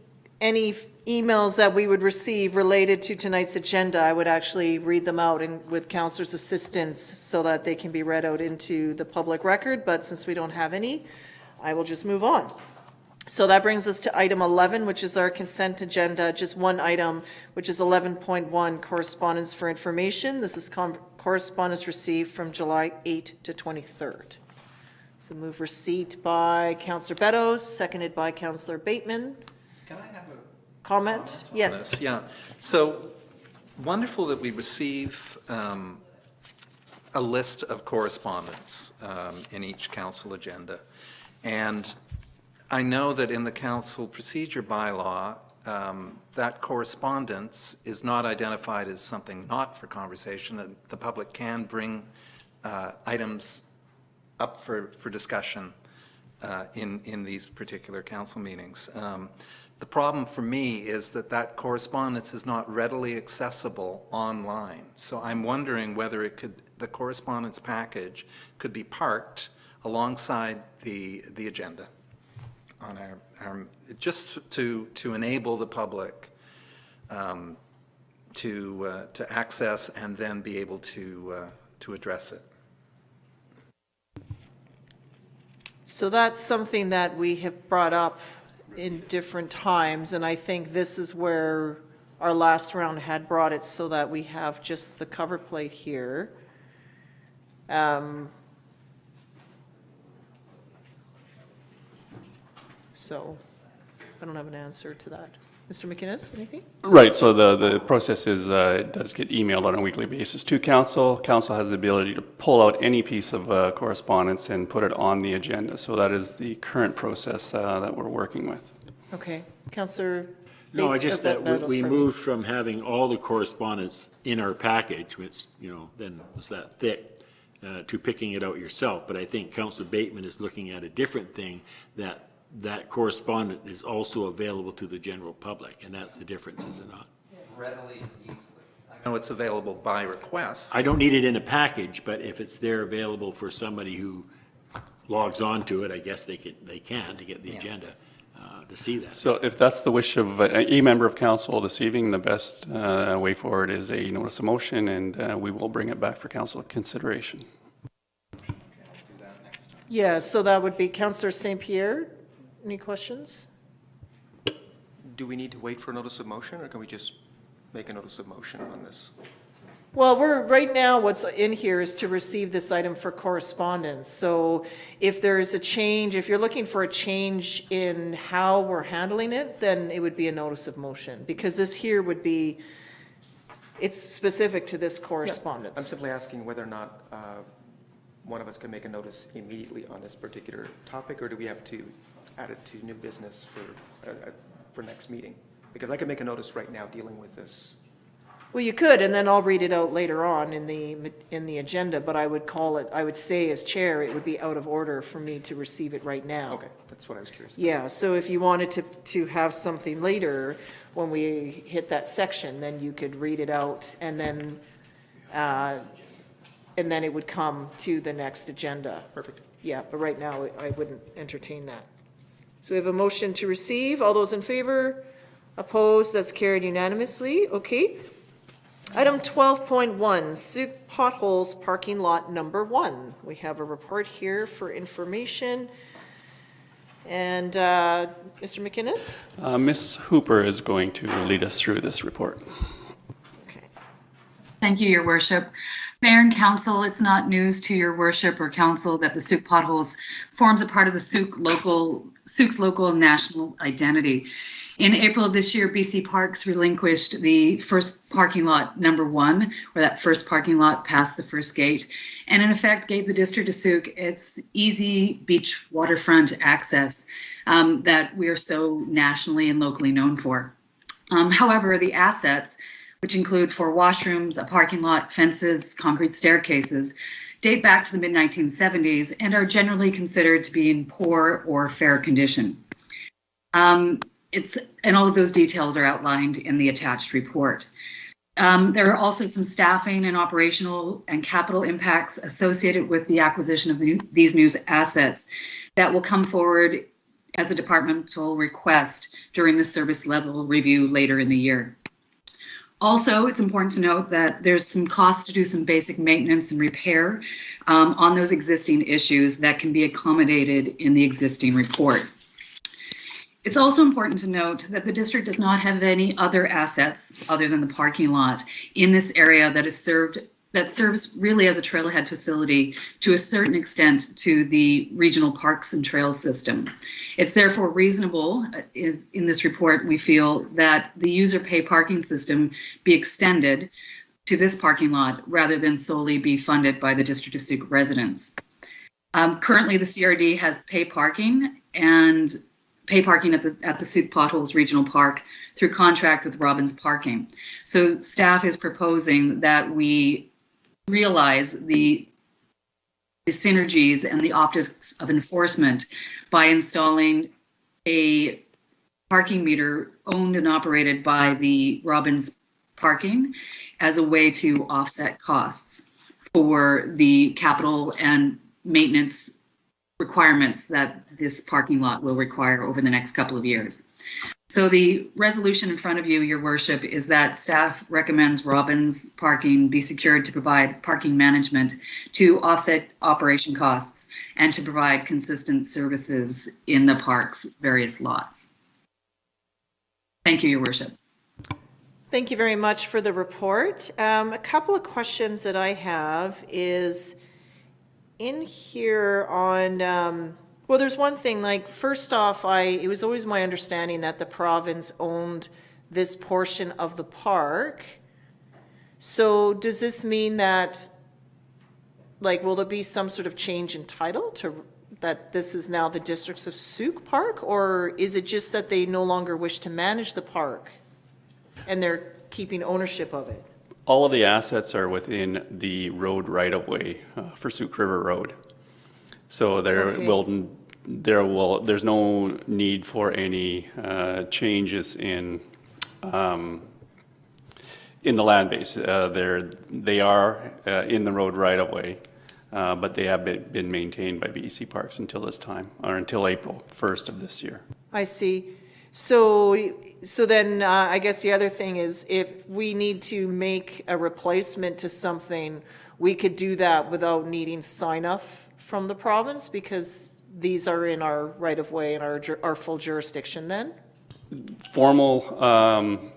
emails that we would receive related to tonight's agenda, I would actually read them out and with counselor's assistance so that they can be read out into the public record. But since we don't have any, I will just move on. So that brings us to item 11, which is our consent agenda. Just one item, which is 11.1, correspondence for information. This is correspondence received from July 8 to 23rd. So move receipt by Councillor Beddoes, seconded by Councillor Bateman. Can I have a Comment? on Yes. this? Yeah. So wonderful that we receive a list of correspondence in each council agenda. And I know that in the council procedure bylaw, that correspondence is not identified as something not for conversation. The public can bring items up for discussion in these particular council meetings. The problem for me is that correspondence is not readily accessible online. So I'm wondering whether the correspondence package could be parked alongside the agenda on our just to enable the public to access and then be able to address it. So that's something that we have brought up in different times, and I think this is where our last round had brought it so that we have just the cover plate here. So I don't have an answer to that. Mr. McInnes, anything? Right, so the process is, it does get emailed on a weekly basis to council. Council has the ability to pull out any piece of correspondence and put it on the agenda. So that is the current process that we're working with. Okay, Councillor. No, I just that Beddoes, we pardon me. moved from having all the correspondence in our package, which, then was that thick, to picking it out yourself. But I think Councillor Bateman is looking at a different thing, that correspondence is also available to the general public, and that's the difference, is it not? Readily and easily. I know it's available by request. I don't need it in a package, but if it's there available for somebody who logs on to it, I guess they can to get the agenda to see that. So if that's the wish of a member of council this evening, the best way forward is a notice of motion, and we will bring it back for council consideration. Yeah, so that would be Councillor St. Pierre. Any questions? Do we need to wait for a notice of motion, or can we just make a notice of motion on this? Well, right now, what's in here is to receive this item for correspondence. So if there's a change, if you're looking for a change in how we're handling it, then it would be a notice of motion, because this here would be, it's specific to this correspondence. I'm simply asking whether or not one of us can make a notice immediately on this particular topic, or do we have to add it to new business for next meeting? Because I can make a notice right now dealing with this. Well, you could, and then I'll read it out later on in the agenda, but I would say as chair, it would be out of order for me to receive it right now. Okay, that's what I was curious about. Yeah, so if you wanted to have something later, when we hit that section, then you could read it out, and then, and then it would come to the next agenda. Perfect. Yeah, but right now, I wouldn't entertain that. So we have a motion to receive. All those in favor? Opposed? That's carried unanimously. Okay. Item 12.1, Sooke potholes parking lot number 1. We have a report here for information. And Mr. McInnes? Ms. Hooper is going to lead us through this report. Okay. Thank you, Your Worship. Mayor and Council, it's not news to Your Worship or Council that the Sooke potholes forms a part of the Sooke's local and national identity. In April of this year, BC Parks relinquished the first parking lot number 1, where that first parking lot past the first gate, and in effect gave the district of Sooke its easy beach waterfront access that we are so nationally and locally known for. However, the assets, which include 4 washrooms, a parking lot, fences, concrete staircases, date back to the mid-1970s and are generally considered to be in poor or fair condition. And all of those details are outlined in the attached report. There are also some staffing and operational and capital impacts associated with the acquisition of these new assets that will come forward as a departmental request during the service level review later in the year. Also, it's important to note that there's some cost to do some basic maintenance and repair on those existing issues that can be accommodated in the existing report. It's also important to note that the district does not have any other assets other than the parking lot in this area that serves really as a trailhead facility to a certain extent to the regional parks and trails system. It's therefore reasonable, in this report, we feel that the user pay parking system be extended to this parking lot rather than solely be funded by the District of Sooke residents. Currently, the CRD has pay parking at the Sooke Potholes Regional Park through contract with Robbins Parking. So staff is proposing that we realize the synergies and the optics of enforcement by installing a parking meter owned and operated by the Robbins Parking as a way to offset costs for the capital and maintenance requirements that this parking lot will require over the next couple of years. So the resolution in front of you, Your Worship, is that staff recommends Robbins Parking be secured to provide parking management to offset operation costs and to provide consistent services in the park's various lots. Thank you, Your Worship. Thank you very much for the report. A couple of questions that I have is in here on, well, there's one thing, like, first off, it was always my understanding that the province owned this portion of the park. So does this mean that, like, will there be some sort of change in title to that this is now the Districts of Sooke Park? Or is it just that they no longer wish to manage the park and they're keeping ownership of it? All of the assets are within the road right-of-way for Sooke River Road. So there's no need for any changes in the land base. They are in the road right-of-way, but they have been maintained by BC Parks until this time, or until April 1st of this year. I see. So then I guess the other thing is if we need to make a replacement to something, we could do that without needing sign-off from the province because these are in our right-of-way and our full jurisdiction then? Formal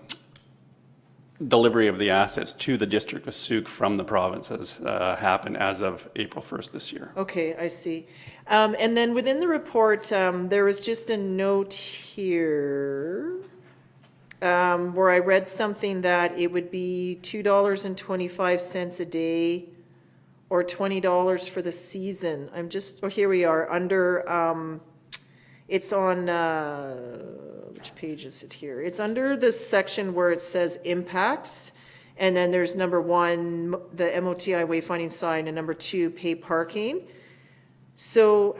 delivery of the assets to the District of Sooke from the province has happened as of April 1st this year. Okay, I see. And then within the report, there was just a note here where I read something that it would be $2.25 a day or $20 for the season. Here we are, under, it's on, which page is it here? It's under the section where it says impacts, and then there's number 1, the MOTI wayfinding sign, and number 2, pay parking. So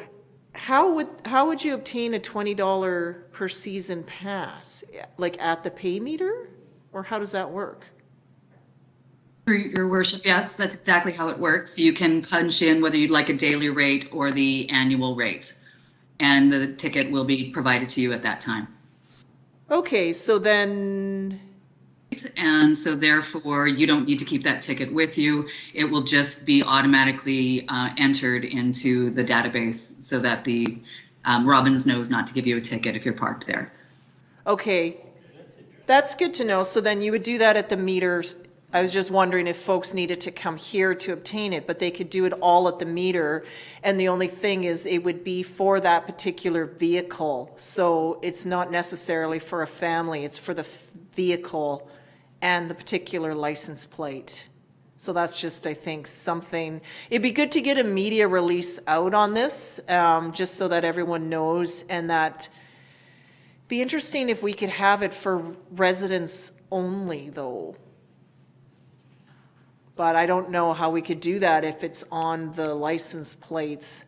how would you obtain a $20 per season pass? Like at the pay meter? Or how does that work? For your worship, yes, that's exactly how it works. You can punch in whether you'd like a daily rate or the annual rate, and the ticket will be provided to you at that time. Okay, so then, And so therefore, you don't need to keep that ticket with you. It will just be automatically entered into the database so that the Robbins knows not to give you a ticket if you're parked there. okay, that's good to know. So then you would do that at the meters. I was just wondering if folks needed to come here to obtain it, but they could do it all at the meter. And the only thing is it would be for that particular vehicle. So it's not necessarily for a family, it's for the vehicle and the particular license plate. So that's just, I think, something, it'd be good to get a media release out on this, just so that everyone knows, and that, be interesting if we could have it for residents only, though. But I don't know how we could do that if it's on the license plates,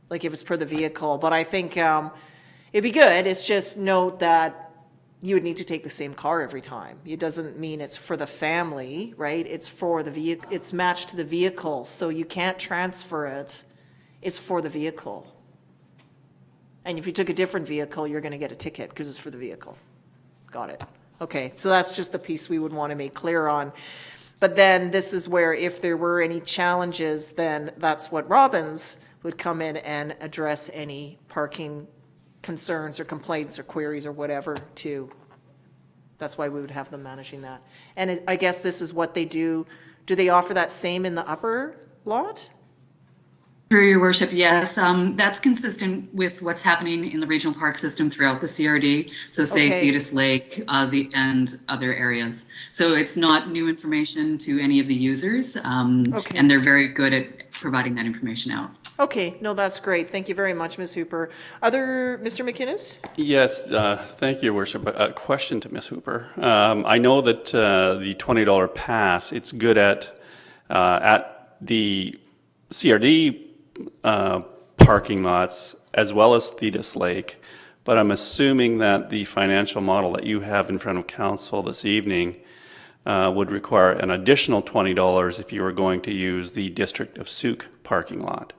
like if it's per the vehicle. But I think it'd be good. It's just note that you would need to take the same car every time. It doesn't mean it's for the family, right? It's for the vehicle. It's matched to the vehicle, so you can't transfer it. It's for the vehicle. And if you took a different vehicle, you're going to get a ticket because it's for the vehicle. Got it. Okay, so that's just the piece we would want to make clear on. But then this is where if there were any challenges, then that's what Robbins would come in and address any parking concerns or complaints or queries or whatever too. That's why we would have them managing that. And I guess this is what they do. Do they offer that same in the upper lot? Through your worship, yes. That's consistent with what's happening in the regional park system throughout the CRD. So say Okay. Thetis Lake and other areas. So it's not new information to any of the users. Okay. And they're very good at providing that information out. Okay, no, that's great. Thank you very much, Ms. Hooper. Mr. McInnes? Yes, thank you, Your Worship. A question to Ms. Hooper. I know that the $20 pass, it's good at the CRD parking lots as well as Thetis Lake, but I'm assuming that the financial model that you have in front of council this evening would require an additional $20 if you were going to use the District of Sooke parking lot.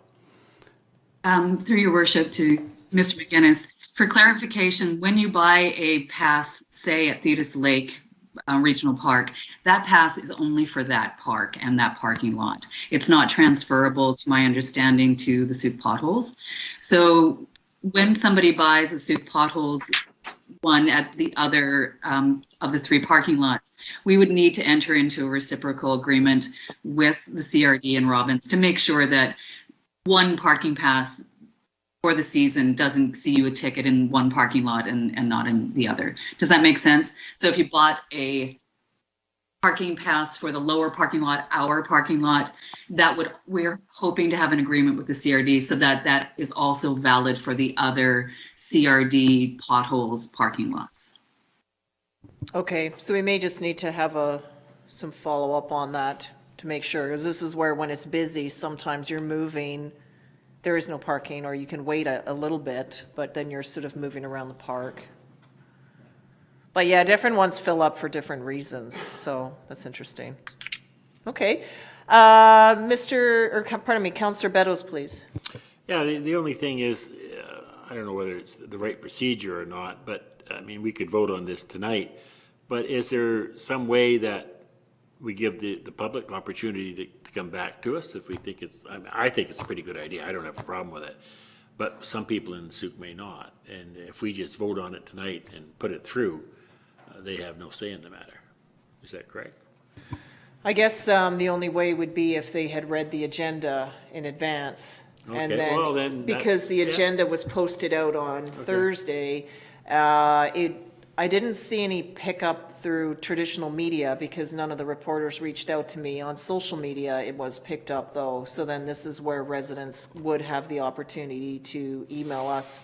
Through your worship to Mr. McGinnis, for clarification, when you buy a pass, say at Thetis Lake Regional Park, that pass is only for that park and that parking lot. It's not transferable, to my understanding, to the Sooke potholes. So when somebody buys a Sooke potholes one at the other of the three parking lots, we would need to enter into a reciprocal agreement with the CRD and Robbins to make sure that one parking pass for the season doesn't see you a ticket in one parking lot and not in the other. Does that make sense? So if you bought a parking pass for the lower parking lot, our parking lot, we're hoping to have an agreement with the CRD so that that is also valid for the other CRD potholes parking lots. Okay, so we may just need to have some follow-up on that to make sure, because this is where when it's busy, sometimes you're moving, there is no parking, or you can wait a little bit, but then you're sort of moving around the park. But yeah, different ones fill up for different reasons, so that's interesting. Okay. Councillor Beddoes, please. Yeah, the only thing is, I don't know whether it's the right procedure or not, but, I mean, we could vote on this tonight, but is there some way that we give the public an opportunity to come back to us if we think I think it's a pretty good idea. I don't have a problem with it. But some people in Sooke may not. And if we just vote on it tonight and put it through, they have no say in the matter. Is that correct? I guess the only way would be if they had read the agenda in advance. And Okay, well, then because the yeah. agenda was posted out on Thursday, I didn't see any pickup through traditional media because none of the reporters reached out to me. On social media, it was picked up though. So then this is where residents would have the opportunity to email us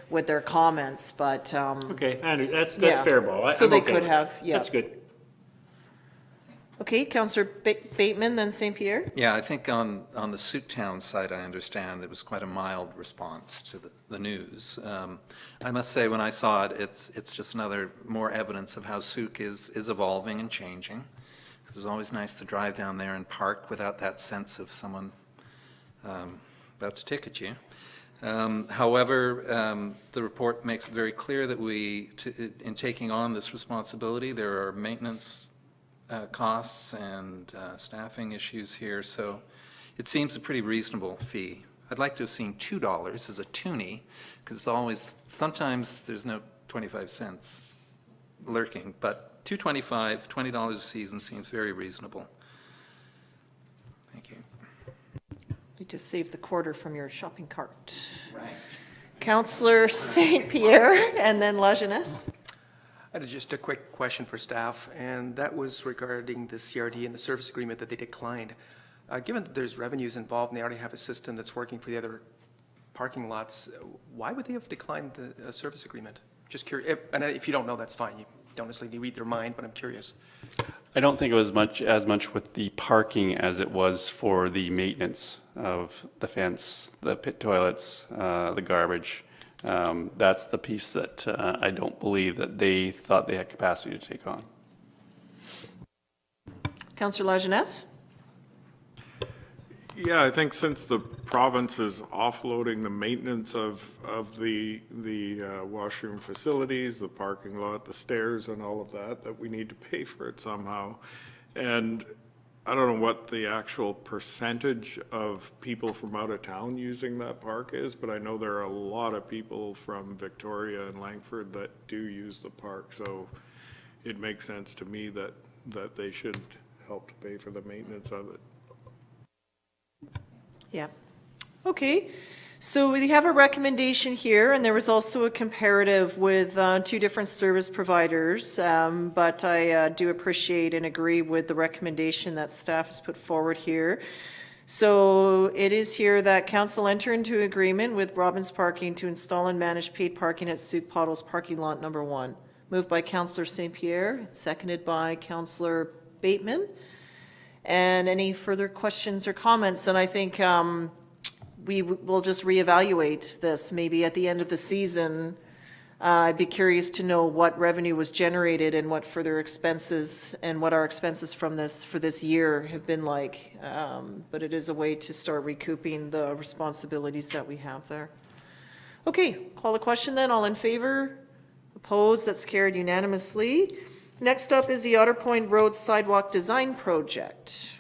with their comments, but. Okay, that's yeah. fair ball. So I'm they okay could with have, that. yeah. That's good. Okay, Councillor Bateman, then St. Pierre. Yeah, I think on the Sooke Town side, I understand it was quite a mild response to the news. I must say, when I saw it, it's just more evidence of how Sooke is evolving and changing. because it's always nice to drive down there and park without that sense of someone about to ticket you. However, the report makes it very clear that in taking on this responsibility, there are maintenance costs and staffing issues here, so it seems a pretty reasonable fee. I'd like to have seen $2 as a toonie, because it's always, sometimes there's no 25 cents lurking, but $2.25, $20 a season seems very reasonable. Thank you. You just saved the quarter from your shopping cart. Right. Councillor St. Pierre, and then La Jeunesse. I had just a quick question for staff, and that was regarding the CRD and the service agreement that they declined. Given that there's revenues involved and they already have a system that's working for the other parking lots, why would they have declined the service agreement? Just curious, and if you don't know, that's fine. You don't necessarily read their mind, but I'm curious. I don't think it was as much with the parking as it was for the maintenance of the fence, the pit toilets, the garbage. That's the piece that I don't believe that they thought they had capacity to take on. Councillor La Jeunesse. Yeah, I think since the province is offloading the maintenance of the washroom facilities, the parking lot, the stairs and all of that, that we need to pay for it somehow. And I don't know what the actual percentage of people from out of town using that park is, but I know there are a lot of people from Victoria and Langford that do use the park. So it makes sense to me that they should help to pay for the maintenance of it. Yeah. Okay. So we have a recommendation here, and there was also a comparative with two different service providers, but I do appreciate and agree with the recommendation that staff has put forward here. So it is here that council enter into agreement with Robbins Parking to install and manage paid parking at Sooke Pottles Parking Lot Number 1. Moved by Councillor St. Pierre, seconded by Councillor Bateman. And any further questions or comments? And I think we will just reevaluate this maybe at the end of the season. I'd be curious to know what revenue was generated and what further expenses and what our expenses from this for this year have been like. But it is a way to start recouping the responsibilities that we have there. Okay, call the question then. All in favor? Opposed? That's carried unanimously. Next up is the Otter Point Road Sidewalk Design Project,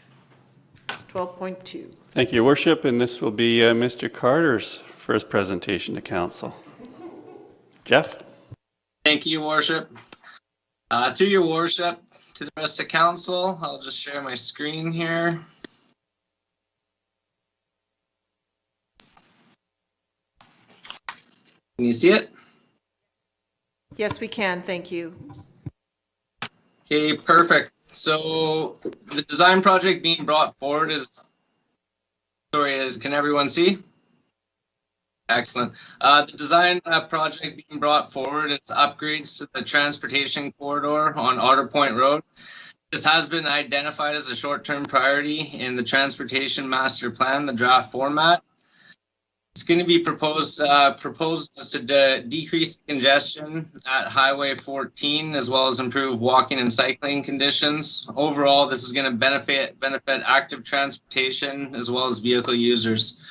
12.2. Thank you, Your Worship, and this will be Mr. Carter's first presentation to council. Jeff? Thank you, Your Worship. Through Your Worship, to the rest of council, I'll just share my screen here. Can you see it? Yes, we can. Thank you. Okay, perfect. So the design project being brought forward is, can everyone see? Excellent. The design project being brought forward is upgrades to the transportation corridor on Otter Point Road. This has been identified as a short-term priority in the transportation master plan, the draft format. It's going to be proposed to decrease congestion at Highway 14, as well as improve walking and cycling conditions. Overall, this is going to benefit active transportation as well as vehicle users.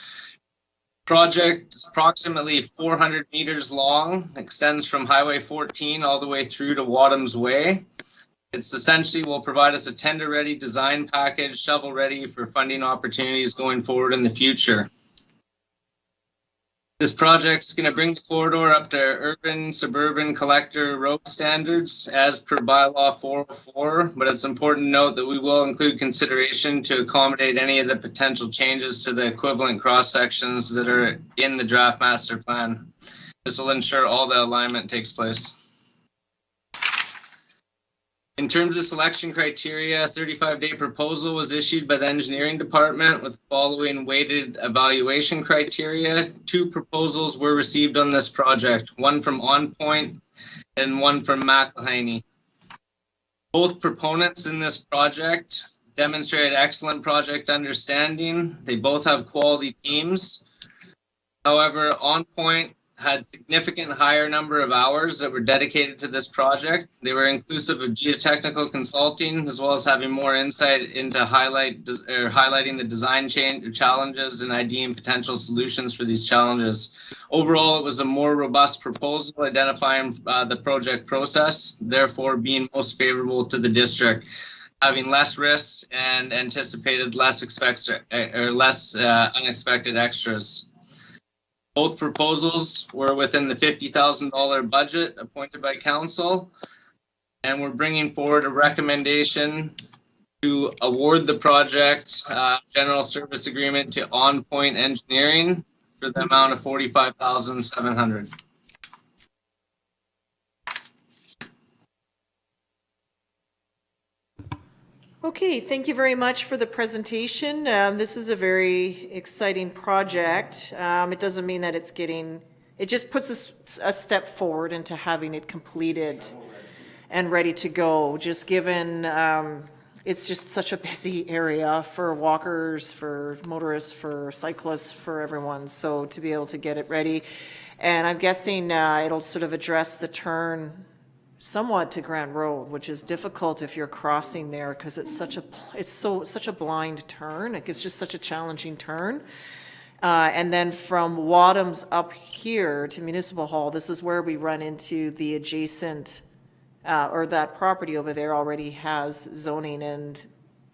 Project is approximately 400 meters long, extends from Highway 14 all the way through to Wadham's Way. It's essentially will provide us a tender-ready design package, shovel-ready for funding opportunities going forward in the future. This project is going to bring the corridor up to urban, suburban collector road standards as per Bylaw 404, but it's important to note that we will include consideration to accommodate any of the potential changes to the equivalent cross sections that are in the draft master plan. This will ensure all the alignment takes place. In terms of selection criteria, a 35-day proposal was issued by the engineering department with the following weighted evaluation criteria. 2 proposals were received on this project, one from On Point and one from McElhaney. Both proponents in this project demonstrated excellent project understanding. They both have quality teams. However, On Point had significant higher number of hours that were dedicated to this project. They were inclusive of geotechnical consulting, as well as having more insight into highlighting the design challenges and IDing potential solutions for these challenges. Overall, it was a more robust proposal identifying the project process, therefore being most favorable to the district, having less risks and anticipated less unexpected extras. Both proposals were within the $50,000 budget appointed by council, and we're bringing forward a recommendation to award the project general service agreement to On Point Engineering for the amount of $45,700. Okay, thank you very much for the presentation. This is a very exciting project. It doesn't mean that it just puts us a step forward into having it completed and ready to go, just given it's just such a busy area for walkers, for motorists, for cyclists, for everyone. So to be able to get it ready, and I'm guessing it'll sort of address the turn somewhat to Grant Road, which is difficult if you're crossing there because it's such a blind turn. It's just such a challenging turn. And then from Wadhams up here to Municipal Hall, this is where we run into the adjacent, or that property over there already has zoning, and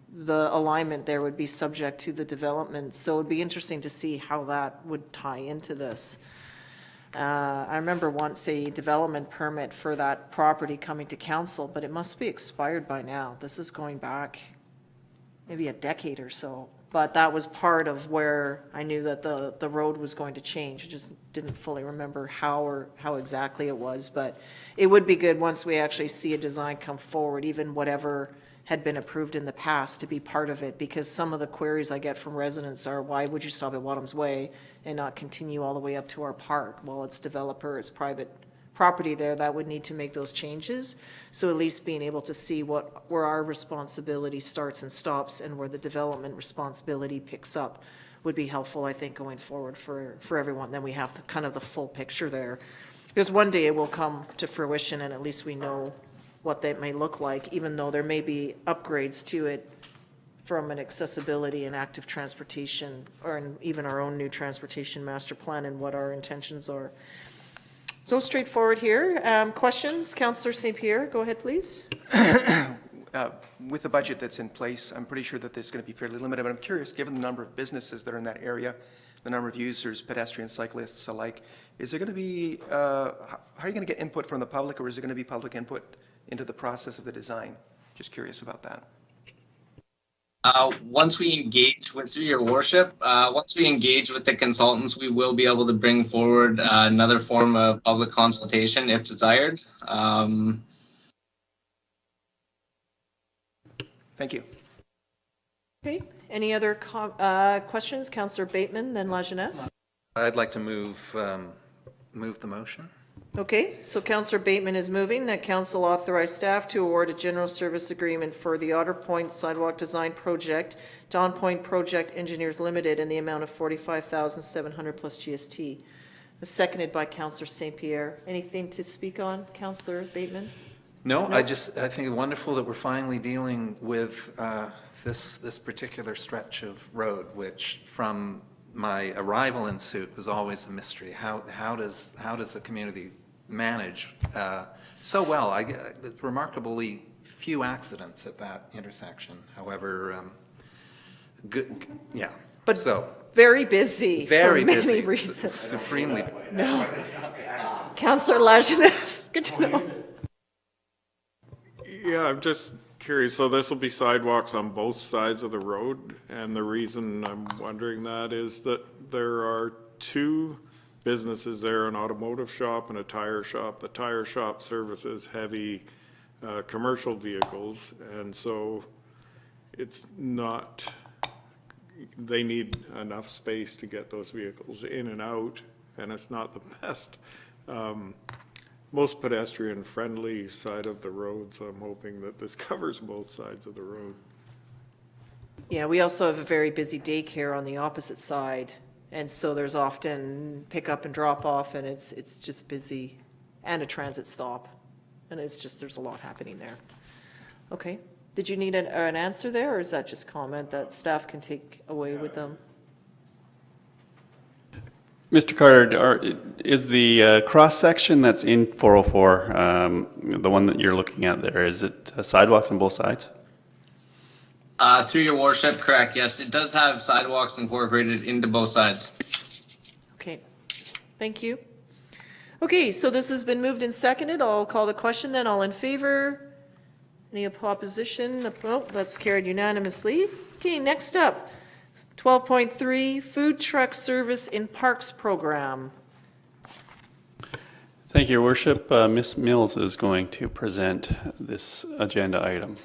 the alignment there would be subject to the development. So it'd be interesting to see how that would tie into this. I remember once a development permit for that property coming to council, but it must be expired by now. This is going back maybe a decade or so. But that was part of where I knew that the road was going to change. I just didn't fully remember how exactly it was. But it would be good once we actually see a design come forward, even whatever had been approved in the past, to be part of it, because some of the queries I get from residents are, why would you stop at Wadhams Way and not continue all the way up to our park? Well, it's developer, it's private property there that would need to make those changes. So at least being able to see where our responsibility starts and stops and where the development responsibility picks up would be helpful, I think, going forward for everyone. Then we have kind of the full picture there. Because one day it will come to fruition and at least we know what that may look like, even though there may be upgrades to it from an accessibility and active transportation, or even our own new transportation master plan and what our intentions are. So straightforward here. Questions? Councillor St. Pierre, go ahead, please. With the budget that's in place, I'm pretty sure that this is going to be fairly limited, but I'm curious, given the number of businesses that are in that area, the number of users, pedestrians, cyclists alike, is there going to be, how are you going to get input from the public, or is there going to be public input into the process of the design? Just curious about that. Once we engage with, through your worship, once we engage with the consultants, we will be able to bring forward another form of public consultation if desired. Thank you. Okay, any other questions? Councillor Bateman, then La Jeunesse. I'd like to move the motion. Okay, so Councillor Bateman is moving that council authorize staff to award a general service agreement for the Otter Point Sidewalk Design Project to On Point Project Engineers Limited in the amount of $45,700 plus GST. Seconded by Councillor St. Pierre. Anything to speak on, Councillor Bateman? No, I think it's wonderful that we're finally dealing with this particular stretch of road, which from my arrival in Sooke was always a mystery. How does a community manage so well? Remarkably few accidents at that intersection. However, good, yeah. But so very busy. Very for many busy. reasons. Supremely busy. No. Councillor La Jeunesse, good to know. Yeah, I'm just curious. So this will be sidewalks on both sides of the road, and the reason I'm wondering that is that there are two businesses there, an automotive shop and a tire shop. The tire shop services heavy commercial vehicles, and so it's not, they need enough space to get those vehicles in and out, and it's not the best most pedestrian-friendly side of the road, so I'm hoping that this covers both sides of the road. Yeah, we also have a very busy daycare on the opposite side, And so there's often pick up and drop off, and it's just busy, and a transit stop. And it's just, there's a lot happening there. Okay. Did you need an answer there, or is that just comment that staff can take away with them? Mr. Carter, is the cross-section that's in 404, the one that you're looking at there, is it sidewalks on both sides? Through your worship, correct, yes. It does have sidewalks incorporated into both sides. Okay, thank you. Okay, so this has been moved and seconded. I'll call the question then. All in favor? Any opposition? Oh, that's carried unanimously. Okay, next up, 12.3, Food Truck Service in Parks Program. Thank you, Your Worship. Ms. Mills is going to present this agenda item.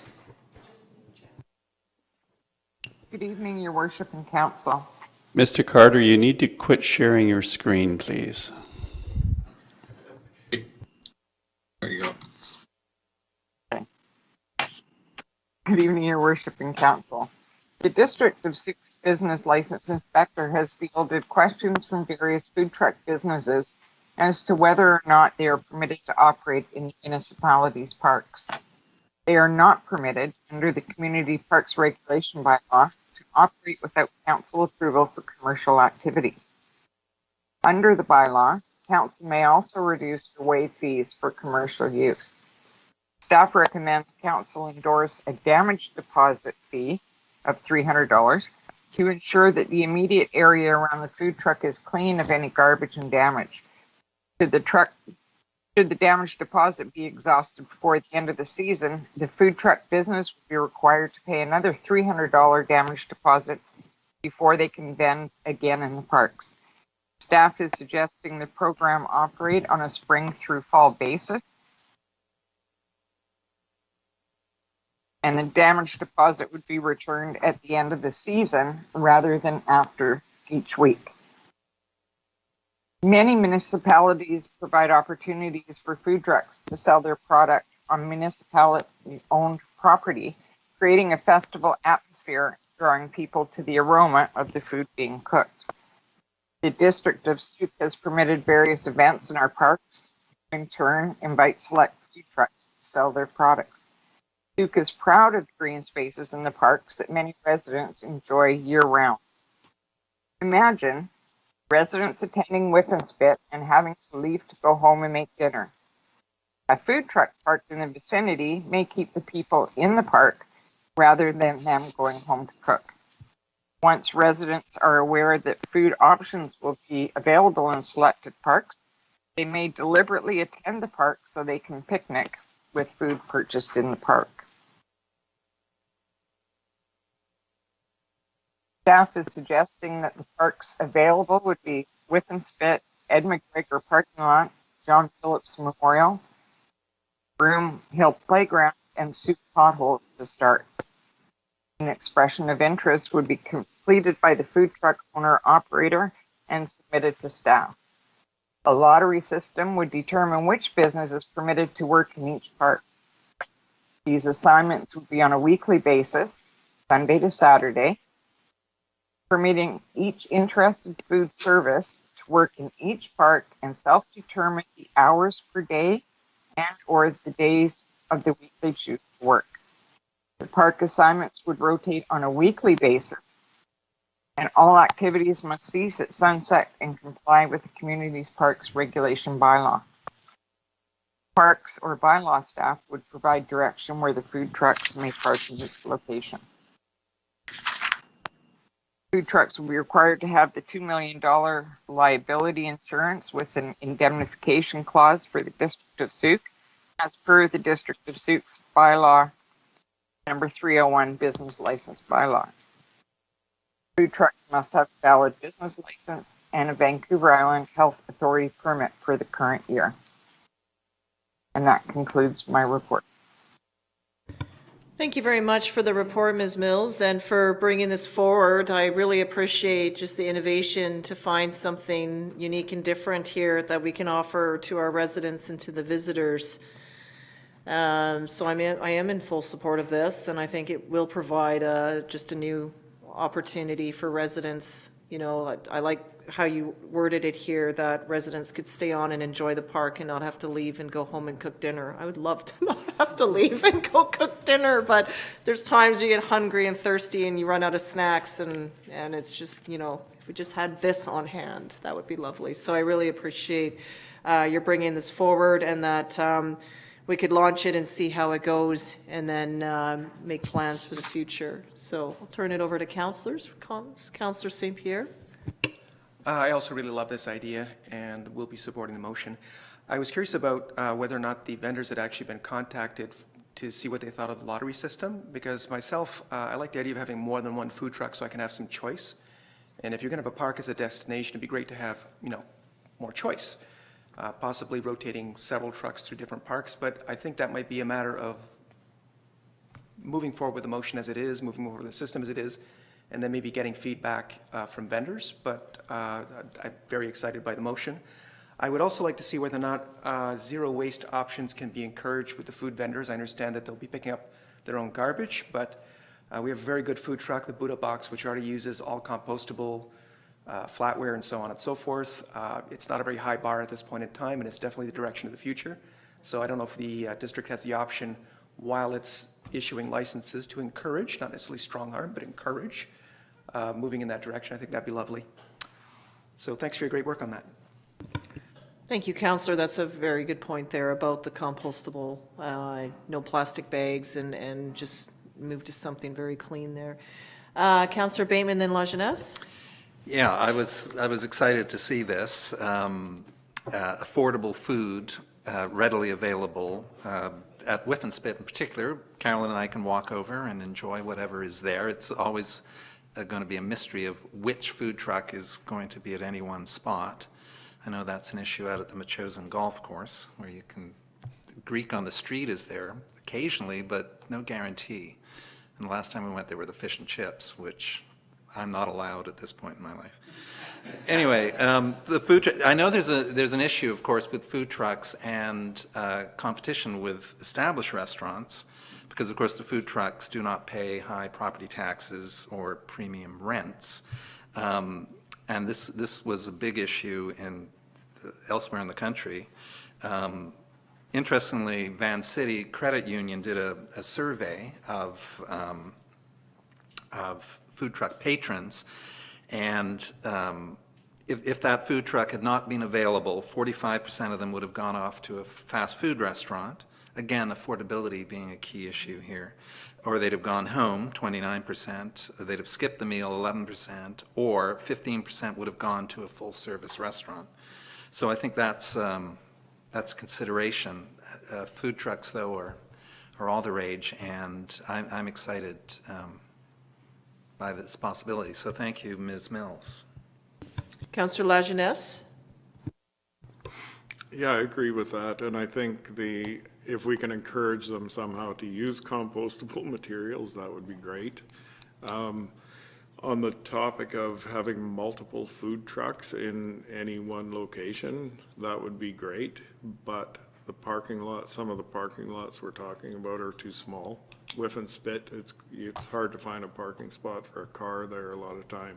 Good evening, Your Worship and Council. Mr. Carter, you need to quit sharing your screen, please. There you go. Good evening, Your Worship and Council. The District of Souq's Business License Inspector has fielded questions from various food truck businesses as to whether or not they are permitted to operate in the municipality's parks. They are not permitted under the Community Parks Regulation Bylaw to operate without council approval for commercial activities. Under the bylaw, council may also reduce or waive fees for commercial use. Staff recommends council endorse a damage deposit fee of $300 to ensure that the immediate area around the food truck is clean of any garbage and damage. Should the damage deposit be exhausted before the end of the season, the food truck business would be required to pay another $300 damage deposit before they can vend again in the parks. Staff is suggesting the program operate on a spring through fall basis, and the damage deposit would be returned at the end of the season rather than after each week. Many municipalities provide opportunities for food trucks to sell their product on municipality-owned property, creating a festival atmosphere, drawing people to the aroma of the food being cooked. The District of Sooke has permitted various events in our parks, in turn invite select food trucks to sell their products. Sooke is proud of the green spaces in the parks that many residents enjoy year-round. Imagine residents attending Whip and Spit and having to leave to go home and make dinner. A food truck parked in the vicinity may keep the people in the park rather than them going home to cook. Once residents are aware that food options will be available in selected parks, they may deliberately attend the park so they can picnic with food purchased in the park. Staff is suggesting that the parks available would be Whip and Spit, Ed McGregor Parking Lot, John Phillips Memorial, Broom Hill Playground, and Souq Potholes to start. An expression of interest would be completed by the food truck owner-operator and submitted to staff. A lottery system would determine which business is permitted to work in each park. These assignments would be on a weekly basis, Sunday to Saturday, permitting each interested food service to work in each park and self-determine the hours per day and or the days of the week they choose to work. The park assignments would rotate on a weekly basis, and all activities must cease at sunset and comply with the Communities Parks Regulation Bylaw. Parks or bylaw staff would provide direction where the food trucks may park in each location. Food trucks will be required to have the $2 million liability insurance with an indemnification clause for the District of Souq, as per the District of Souq's bylaw number 301 business license bylaw. Food trucks must have a valid business license and a Vancouver Island Health Authority permit for the current year. And that concludes my report. Thank you very much for the report, Ms. Mills, and for bringing this forward. I really appreciate just the innovation to find something unique and different here that we can offer to our residents and to the visitors. So I am in full support of this, and I think it will provide just a new opportunity for residents You know, I like how you worded it here, that residents could stay on and enjoy the park and not have to leave and go home and cook dinner. I would love to not have to leave and go cook dinner, but there's times you get hungry and thirsty and you run out of snacks, and it's just, you know, if we just had this on hand, that would be lovely. So I really appreciate your bringing this forward, and that we could launch it and see how it goes, and then make plans for the future. So I'll turn it over to councillors. Councillor St. Pierre. I also really love this idea and will be supporting the motion. I was curious about whether or not the vendors had actually been contacted to see what they thought of the lottery system, because myself, I like the idea of having more than one food truck so I can have some choice. And if you're going to have a park as a destination, it'd be great to have, you know, more choice, possibly rotating several trucks through different parks. But I think that might be a matter of moving forward with the motion as it is, moving forward with the system as it is, and then maybe getting feedback from vendors. But I'm very excited by the motion. I would also like to see whether or not zero waste options can be encouraged with the food vendors. I understand that they'll be picking up their own garbage, but we have a very good food truck, the Buddha Box, which already uses all compostable flatware and so on and so forth. It's not a very high bar at this point in time, and it's definitely the direction of the future. So I don't know if the district has the option, while it's issuing licenses, to encourage, not necessarily strong arm, but encourage moving in that direction. I think that'd be lovely. So thanks for your great work on that. Thank you, Councillor. That's a very good point there about the compostable, no plastic bags, and just move to something very clean there. Councillor Bateman, then La Jeunesse. Yeah, I was excited to see this. Affordable food, readily available. At Whiff and Spit in particular, Carolyn and I can walk over and enjoy whatever is there. It's always going to be a mystery of which food truck is going to be at any one spot. I know that's an issue out at the Machosen Golf Course, where you can, Greek on the street is there occasionally, but no guarantee. And the last time we went, there were the fish and chips, which I'm not allowed at this point in my life. Anyway, the food. I know there's an issue, of course, with food trucks and competition with established restaurants, because of course the food trucks do not pay high property taxes or premium rents, and this was a big issue elsewhere in the country. Interestingly, Van City Credit Union did a survey of food truck patrons, and if that food truck had not been available, 45% of them would have gone off to a fast food restaurant. Again, affordability being a key issue here. Or they'd have gone home, 29%, they'd have skipped the meal, 11%, or 15% would have gone to a full-service restaurant. So I think that's consideration. Food trucks, though, are all the rage, and I'm excited by this possibility. So thank you, Ms. Mills. Councillor La Jeunesse. Yeah, I agree with that, and I think if we can encourage them somehow to use compostable materials, that would be great. On the topic of having multiple food trucks in any one location, that would be great, but the parking lot, some of the parking lots we're talking about are too small. Whiff and Spit, it's hard to find a parking spot for a car there a lot of time.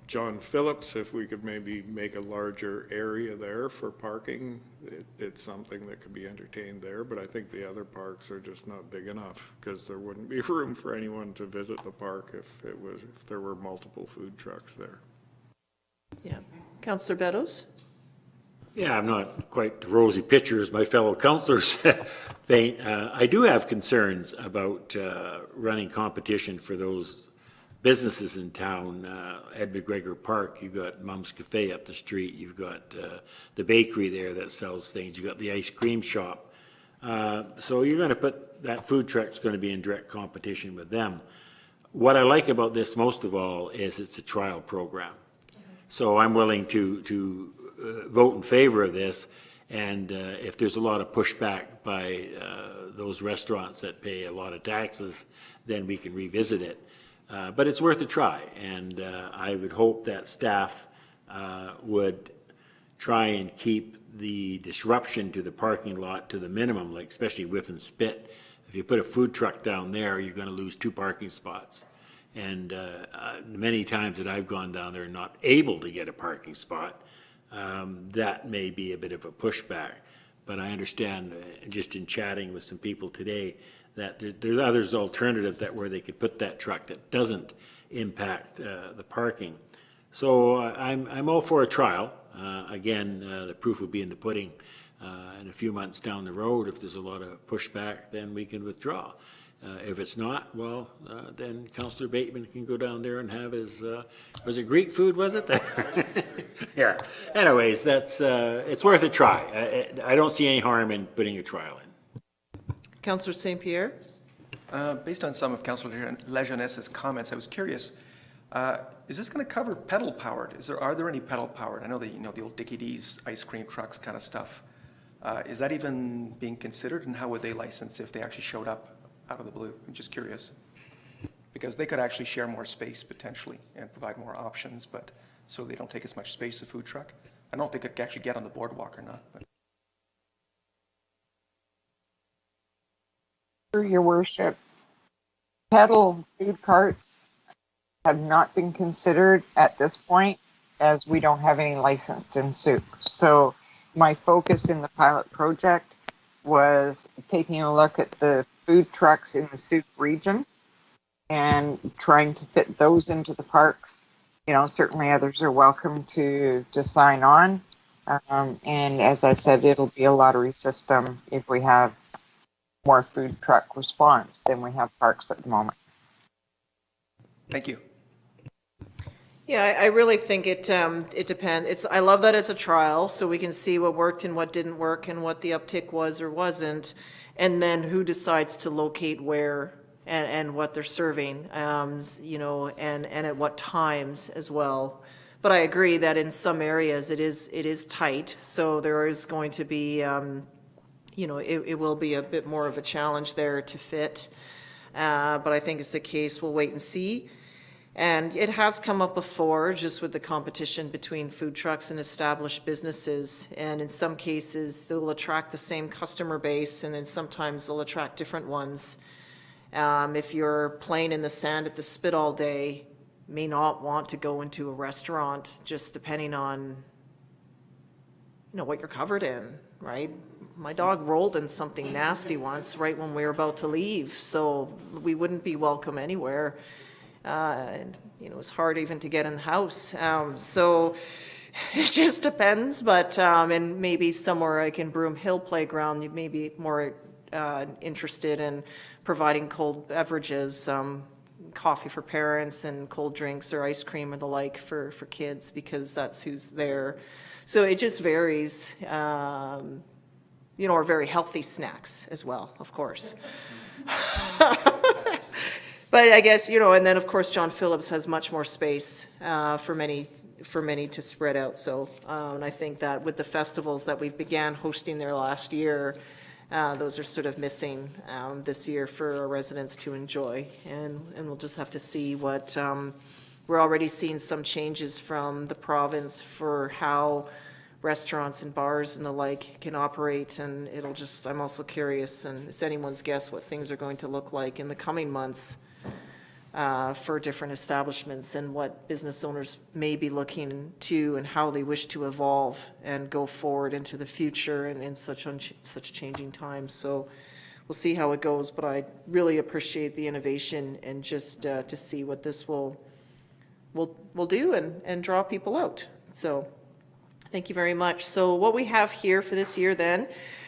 John Phillips, if we could maybe make a larger area there for parking, it's something that could be entertained there, but I think the other parks are just not big enough, because there wouldn't be room for anyone to visit the park if there were multiple food trucks there. Yeah. Councillor Beddoes. Yeah, I'm not quite the rosy picture as my fellow councillors paint. I do have concerns about running competition for those businesses in town. Ed McGregor Park, you've got Mum's Cafe up the street, you've got the bakery there that sells things, you've got the ice cream shop. So you're going to put, that food truck's going to be in direct competition with them. What I like about this most of all is it's a trial program. So I'm willing to vote in favor of this, and if there's a lot of pushback by those restaurants that pay a lot of taxes, then we can revisit it. But it's worth a try, and I would hope that staff would try and keep the disruption to the parking lot to the minimum, like especially Whiff and Spit. If you put a food truck down there, you're going to lose 2 parking spots. And many times that I've gone down there and not able to get a parking spot, that may be a bit of a pushback. But I understand, just in chatting with some people today, that there's others alternative that where they could put that truck that doesn't impact the parking. So I'm all for a trial. Again, the proof will be in the pudding. In a few months down the road, if there's a lot of pushback, then we can withdraw. If it's not, well, then Councillor Bateman can go down there and have his, was it Greek food, was it? Yeah. Anyways, that's, it's worth a try. I don't see any harm in putting a trial in. Councillor St. Pierre? Based on some of Councillor Legionnesse's comments, I was curious, is this going to cover pedal powered? Are there any pedal powered? I know the old Dickie D's ice cream trucks kind of stuff. Is that even being considered, and how would they license if they actually showed up out of the blue? I'm just curious, because they could actually share more space potentially and provide more options, but so they don't take as much space as a food truck. I don't know if they could actually get on the boardwalk or not. But. Your worship, pedal food carts have not been considered at this point, as we don't have any licensed in Sooke. So my focus in the pilot project was taking a look at the food trucks in the Sooke region and trying to fit those into the parks. You know, certainly others are welcome to sign on. And as I said, it'll be a lottery system if we have more food truck response than we have parks at the moment. Thank you. Yeah, I really think it depends. I love that it's a trial, so we can see what worked and what didn't work and what the uptick was or wasn't, and then who decides to locate where and what they're serving, you know, and at what times as well. But I agree that in some areas it is tight, so there is going to be, you know, it will be a bit more of a challenge there to fit. But I think it's the case. We'll wait and see. And it has come up before, just with the competition between food trucks and established businesses. And in some cases, they'll attract the same customer base, and then sometimes they'll attract different ones. If you're playing in the sand at the spit all day, may not want to go into a restaurant, just depending on, you know, what you're covered in, right? My dog rolled in something nasty once right when we were about to leave, so we wouldn't be welcome anywhere. And, you know, it's hard even to get in the house. So it just depends, but, and maybe somewhere like in Broom Hill Playground, you may be more interested in providing cold beverages, coffee for parents and cold drinks or ice cream and the like for kids, because that's who's there. So it just varies, you know, or very healthy snacks as well, of course. But I guess, you know, and then of course John Phillips has much more space for many to spread out. So, and I think that with the festivals that we've began hosting there last year, those are sort of missing this year for our residents to enjoy. And we'll just have to see what, we're already seeing some changes from the province for how restaurants and bars and the like can operate, and it'll just, I'm also curious, and it's anyone's guess what things are going to look like in the coming months for different establishments and what business owners may be looking to and how they wish to evolve and go forward into the future and in such changing times. So we'll see how it goes, but I really appreciate the innovation and just to see what this will do and draw people out. So thank you very much. So what we have here for this year then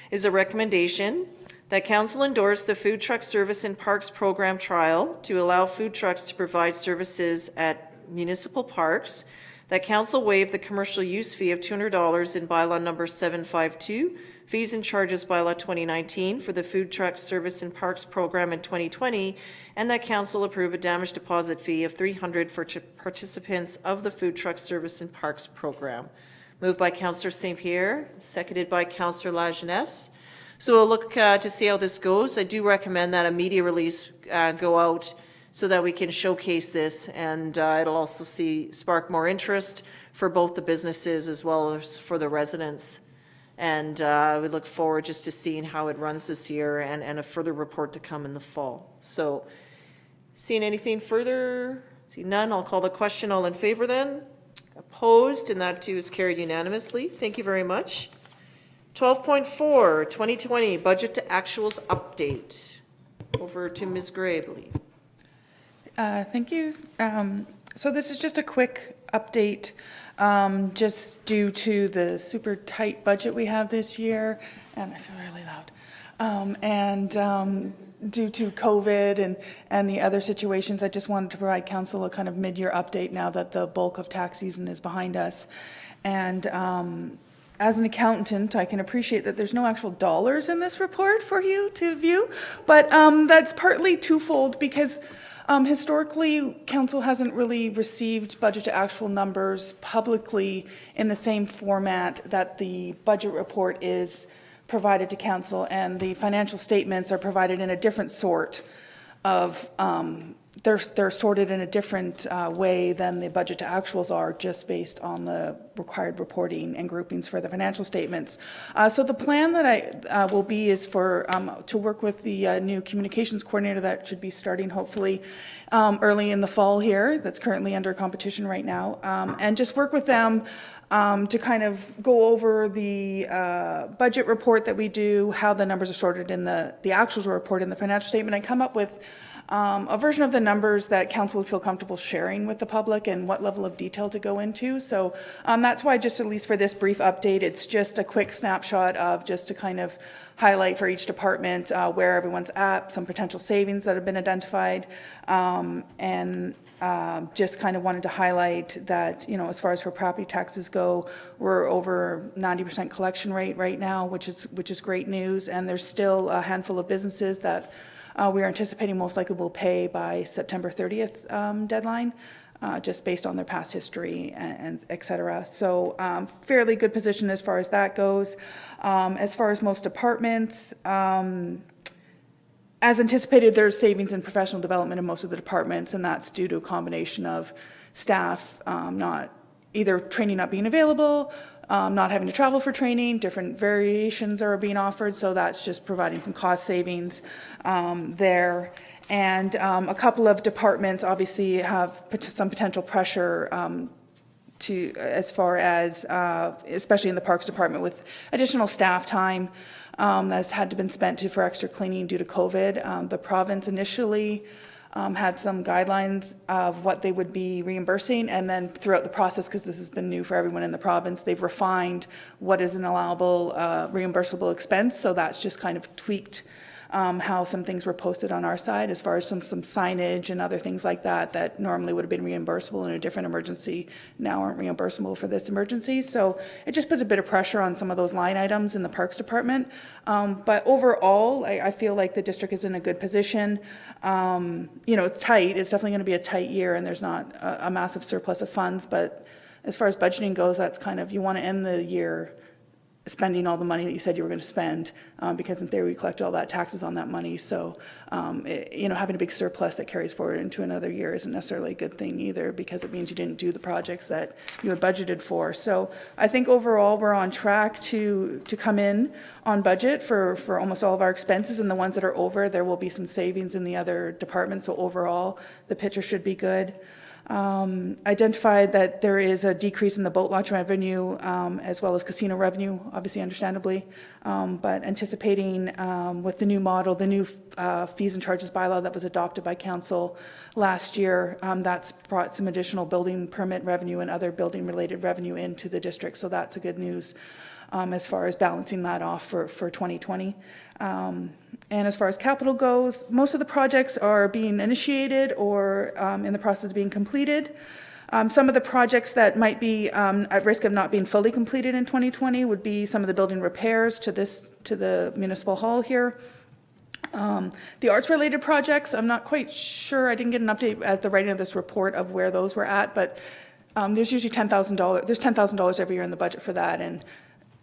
is a recommendation that council endorse the food truck service in parks program trial to allow food trucks to provide services at municipal parks, that council waive the commercial use fee of $200 in bylaw number 752, fees and charges bylaw 2019 for the food truck service in parks program in 2020, and that council approve a damage deposit fee of $300 for participants of the food truck service in parks program. Moved by Councillor St. Pierre, seconded by Councillor Lajeunesse. So we'll look to see how this goes. I do recommend that a media release go out so that we can showcase this, and it'll also spark more interest for both the businesses as well as for the residents. And we look forward just to seeing how it runs this year and a further report to come in the fall. So Seeing anything further? See none, I'll call the question. All in favor then? Opposed, and that too is carried unanimously. Thank you very much. 12.4, 2020 Budget to Actuals Update. Over to Ms. Gray, I believe. Thank you. So this is just a quick update, just due to the super tight budget we have this year, and I feel really loud, and due to COVID and the other situations, I just wanted to provide council a kind of mid-year update now that the bulk of tax season is behind us. And as an accountant, I can appreciate that there's no actual dollars in this report for you to view, but that's partly twofold because historically, council hasn't really received budget to actual numbers publicly in the same format that the budget report is provided to council, and the financial statements are provided in a different sort of, they're sorted in a different way than the budget to actuals are, just based on the required reporting and groupings for the financial statements. So the plan that I will be is for to work with the new communications coordinator that should be starting hopefully early in the fall here, that's currently under competition right now, and just work with them to kind of go over the budget report that we do, how the numbers are sorted in the actuals report in the financial statement, and come up with a version of the numbers that council would feel comfortable sharing with the public and what level of detail to go into. So that's why, just at least for this brief update, it's just a quick snapshot of just to kind of highlight for each department where everyone's at, some potential savings that have been identified, and just kind of wanted to highlight that, you know, as far as for property taxes go, we're over 90% collection rate right now, which is great news, and there's still a handful of businesses that we are anticipating most likely will pay by September 30th deadline, just based on their past history and et cetera. So fairly good position as far as that goes. As far as most departments, as anticipated, there's savings in professional development in most of the departments, and that's due to a combination of staff not either training not being available, not having to travel for training, different variations are being offered, so that's just providing some cost savings there. And a couple of departments obviously have some potential pressure to, as far as, especially in the Parks Department, with additional staff time that's had to been spent for extra cleaning due to COVID. The province initially had some guidelines of what they would be reimbursing, and then throughout the process, because this has been new for everyone in the province, they've refined what is an allowable reimbursable expense. So that's just kind of tweaked how some things were posted on our side, as far as some signage and other things like that that normally would have been reimbursable in a different emergency now aren't reimbursable for this emergency. So it just puts a bit of pressure on some of those line items in the Parks Department. But overall, I feel like the district is in a good position. You know, it's tight. It's definitely going to be a tight year, and there's not a massive surplus of funds. But as far as budgeting goes, that's kind of, you want to end the year spending all the money that you said you were going to spend, because in theory we collect all that taxes on that money. So, you know, having a big surplus that carries forward into another year isn't necessarily a good thing either, because it means you didn't do the projects that you had budgeted for. So I think overall we're on track to come in on budget for almost all of our expenses, and the ones that are over, there will be some savings in the other departments. So overall, the picture should be good. Identified that there is a decrease in the boat launch revenue, as well as casino revenue, obviously understandably, but anticipating with the new model, the new fees and charges bylaw that was adopted by council last year, that's brought some additional building permit revenue and other building related revenue into the district. So that's a good news as far as balancing that off for 2020. And as far as capital goes, most of the projects are being initiated or in the process of being completed. Some of the projects that might be at risk of not being fully completed in 2020 would be some of the building repairs to the municipal hall here. The arts-related projects, I'm not quite sure. I didn't get an update at the writing of this report of where those were at, but there's usually $10,000. There's $10,000 every year in the budget for that, and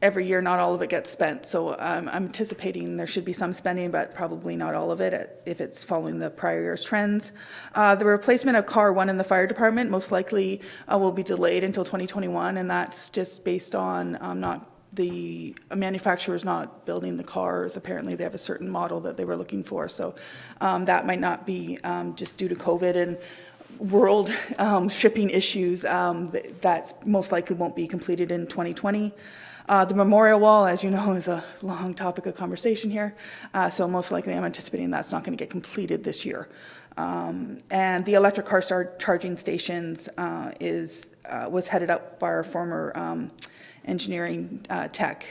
every year, not all of it gets spent. So I'm anticipating there should be some spending, but probably not all of it if it's following the prior year's trends. The replacement of car 1 in the fire department most likely will be delayed until 2021, and that's just based on not the manufacturer's not building the cars. Apparently, they have a certain model that they were looking for. So that might not be just due to COVID and world shipping issues. That most likely won't be completed in 2020. The memorial wall, as you know, is a long topic of conversation here. So most likely I'm anticipating that's not going to get completed this year. And the electric car charging stations was headed up by our former engineering tech.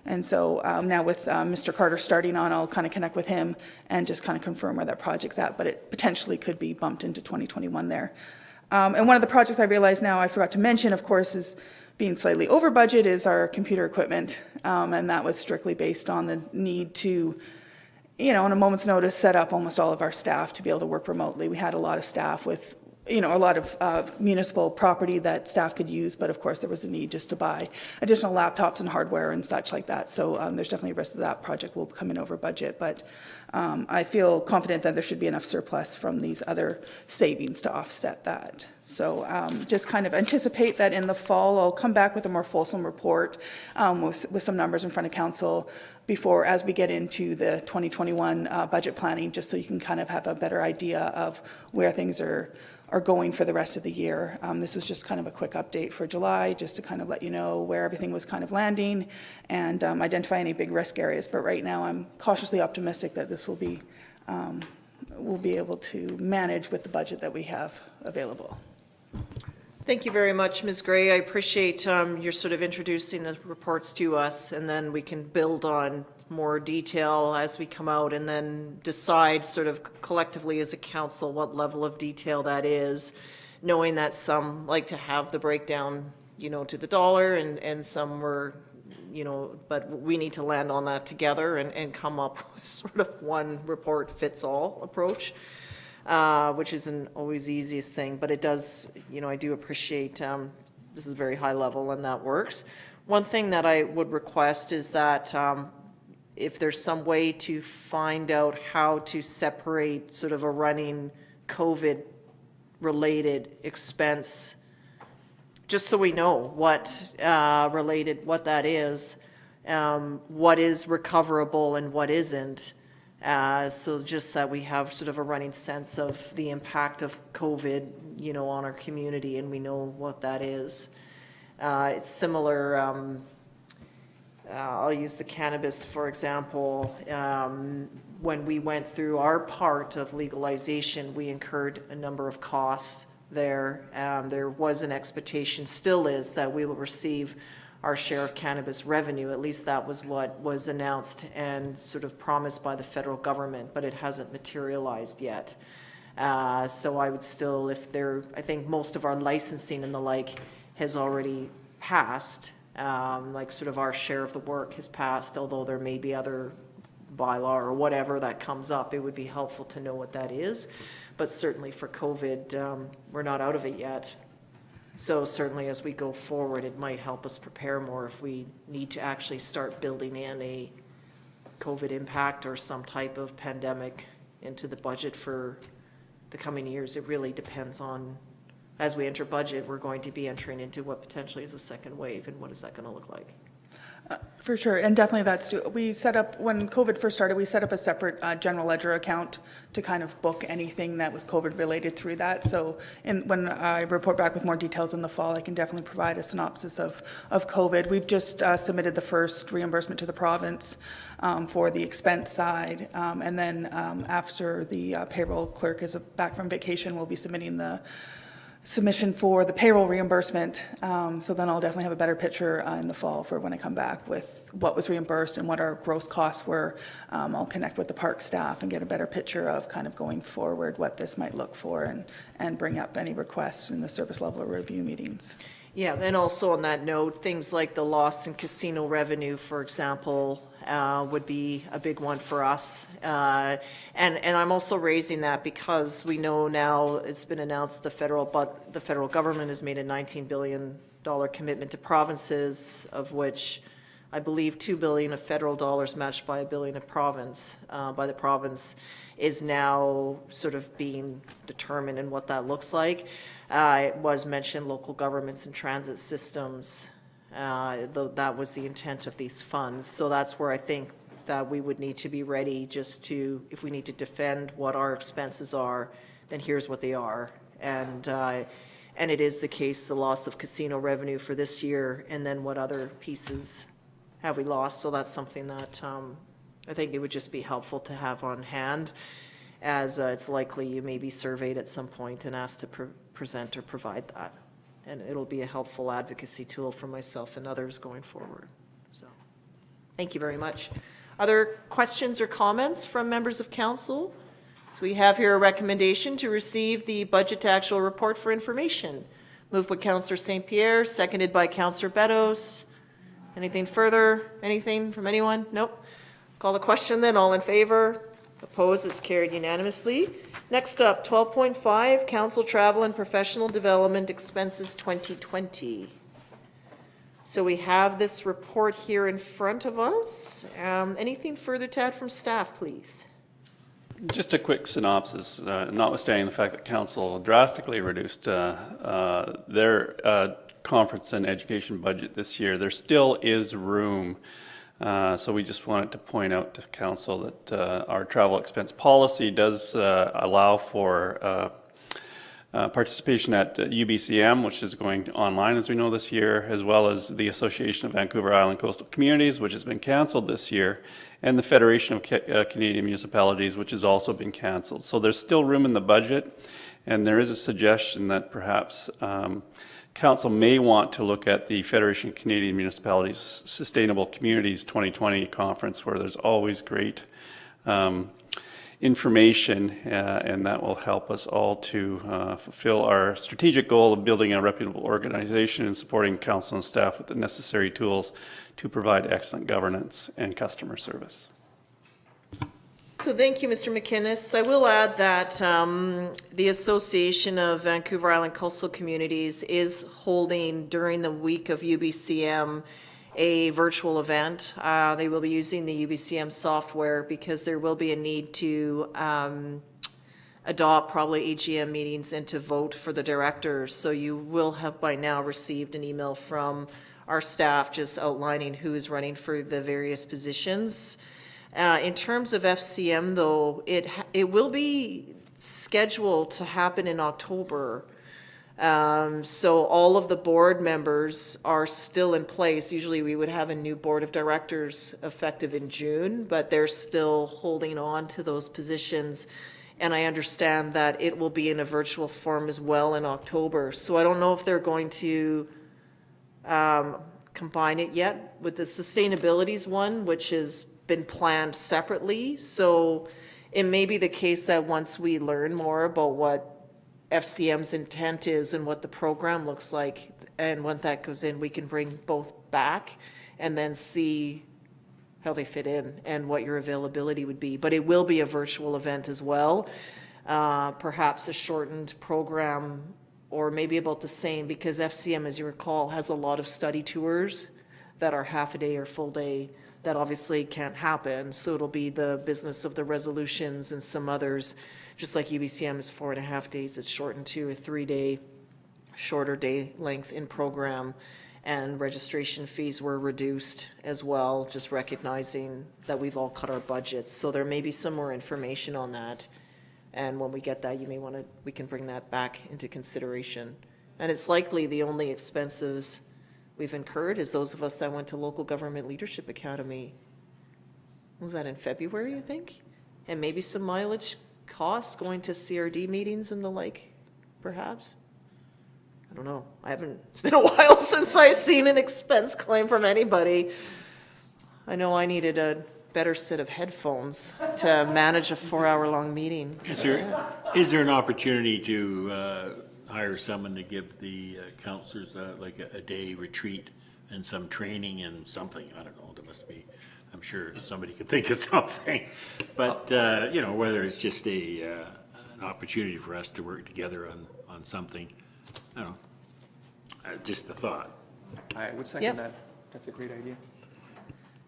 And so now with Mr. Carter starting on, I'll kind of connect with him and just kind of confirm where that project's at, but it potentially could be bumped into 2021 there. And one of the projects I realize now I forgot to mention, of course, is being slightly over budget is our computer equipment. And that was strictly based on the need to, on a moment's notice, set up almost all of our staff to be able to work remotely. We had a lot of staff with a lot of municipal property that staff could use, but of course there was a need just to buy additional laptops and hardware and such like that. So there's definitely a risk that that project will come in over budget, but I feel confident that there should be enough surplus from these other savings to offset that. So just kind of anticipate that in the fall I'll come back with a more fulsome report with some numbers in front of council as we get into the 2021 budget planning, just so you can kind of have a better idea of where things are going for the rest of the year. This was just kind of a quick update for July, just to kind of let you know where everything was kind of landing and identify any big risk areas. But right now, I'm cautiously optimistic that this will be, we'll be able to manage with the budget that we have available. Thank you very much, Ms. Gray. I appreciate your sort of introducing the reports to us, and then we can build on more detail as we come out and then decide sort of collectively as a council what level of detail that is, knowing that some like to have the breakdown, to the dollar and some were, but we need to land on that together and come up with sort of one report fits all approach. Which isn't always the easiest thing, but it does, I do appreciate this is very high level and that works. One thing that I would request is that if there's some way to find out how to separate sort of a running COVID related expense, just so we know what that is, what is recoverable and what isn't. So just that we have sort of a running sense of the impact of COVID, on our community, and we know what that is. It's similar, I'll use the cannabis, for example. When we went through our part of legalization, we incurred a number of costs there. There was an expectation, still is, that we will receive our share of cannabis revenue. At least that was what was announced and sort of promised by the federal government, but it hasn't materialized yet. So I would still, I think most of our licensing and the like has already passed, like sort of our share of the work has passed, although there may be other bylaw or whatever that comes up, it would be helpful to know what that is. But certainly for COVID, we're not out of it yet. So certainly as we go forward, it might help us prepare more if we need to actually start building in a COVID impact or some type of pandemic into the budget for the coming years. It really depends on, as we enter budget, we're going to be entering into what potentially is a second wave, and what is that going to look like? For sure, and definitely we set up, when COVID first started, we set up a separate general ledger account to kind of book anything that was COVID related through that. So when I report back with more details in the fall, I can definitely provide a synopsis of COVID. We've just submitted the first reimbursement to the province for the expense side. And then after the payroll clerk is back from vacation, we'll be submitting the submission for the payroll reimbursement. So then I'll definitely have a better picture in the fall for when I come back with what was reimbursed and what our gross costs were. I'll connect with the park staff and get a better picture of kind of going forward what this might look for, and bring up any requests in the service level review meetings. Yeah, And also on that note, things like the loss in casino revenue, for example, would be a big one for us. And I'm also raising that because we know now it's been announced the federal government has made a $19 billion commitment to provinces, of which I believe $2 billion of federal dollars matched by $1 billion of by the province is now sort of being determined and what that looks like. It was mentioned local governments and transit systems That was the intent of these funds. So that's where I think that we would need to be ready just to, if we need to defend what our expenses are, then here's what they are. And it is the case, the loss of casino revenue for this year, and then what other pieces have we lost? So that's something that I think it would just be helpful to have on hand, as it's likely you may be surveyed at some point and asked to present or provide that. And it'll be a helpful advocacy tool for myself and others going forward. So, thank you very much. Other questions or comments from members of council? So we have here a recommendation to receive the budget to actual report for information. Moved by Councillor St. Pierre, seconded by Councillor Beddoes. Anything further? Anything from anyone? Nope. Call the question then. All in favor? Opposed? It's carried unanimously. Next up, 12.5, Council Travel and Professional Development Expenses 2020. So we have this report here in front of us. Anything further to add from staff, please? Just a quick synopsis, notwithstanding the fact that council drastically reduced their conference and education budget this year, there still is room. So we just wanted to point out to council that our travel expense policy does allow for participation at UBCM, which is going online, as we know, this year, as well as the Association of Vancouver Island Coastal Communities, which has been canceled this year, and the Federation of Canadian Municipalities, which has also been canceled. So there's still room in the budget, and there is a suggestion that perhaps council may want to look at the Federation of Canadian Municipalities Sustainable Communities 2020 conference, where there's always great information, and that will help us all to fulfill our strategic goal of building a reputable organization and supporting council and staff with the necessary tools to provide excellent governance and customer service. So thank you, Mr. McInnes. I will add that the Association of Vancouver Island Coastal Communities is holding during the week of UBCM a virtual event. They will be using the UBCM software because there will be a need to adopt probably AGM meetings and to vote for the directors. So you will have by now received an email from our staff just outlining who is running for the various positions. In terms of FCM, though, it will be scheduled to happen in October. So all of the board members are still in place. Usually we would have a new board of directors effective in June, but they're still holding on to those positions. And I understand that it will be in a virtual form as well in October. So I don't know if they're going to combine it yet with the sustainabilities one, which has been planned separately. So it may be the case that once we learn more about what FCM's intent is and what the program looks like, and when that goes in, we can bring both back and then see how they fit in and what your availability would be. But it will be a virtual event as well, perhaps a shortened program, or maybe about the same, because FCM, as you recall, has a lot of study tours that are half a day or full day that obviously can't happen. So it'll be the business of the resolutions and some others. Just like UBCM is 4.5 days, it's shortened to a 3-day, shorter day length in program, and registration fees were reduced as well, just recognizing that we've all cut our budgets. So there may be some more information on that, and when we get that, you may want to, we can bring that back into consideration. And it's likely the only expenses we've incurred is those of us that went to Local Government Leadership Academy. Was that in February, I think? And maybe some mileage costs going to CRD meetings and the like, perhaps? I don't know. It's been a while since I've seen an expense claim from anybody. I know I needed a better set of headphones to manage a 4-hour-long meeting. Is there an opportunity to hire someone to give the councillors like a day retreat and some training and something? I don't know. There must be. I'm sure somebody could think of something, but you know, whether it's just an opportunity for us to work together on something, I don't know, just a thought. I would second Yep. that. That's a great idea.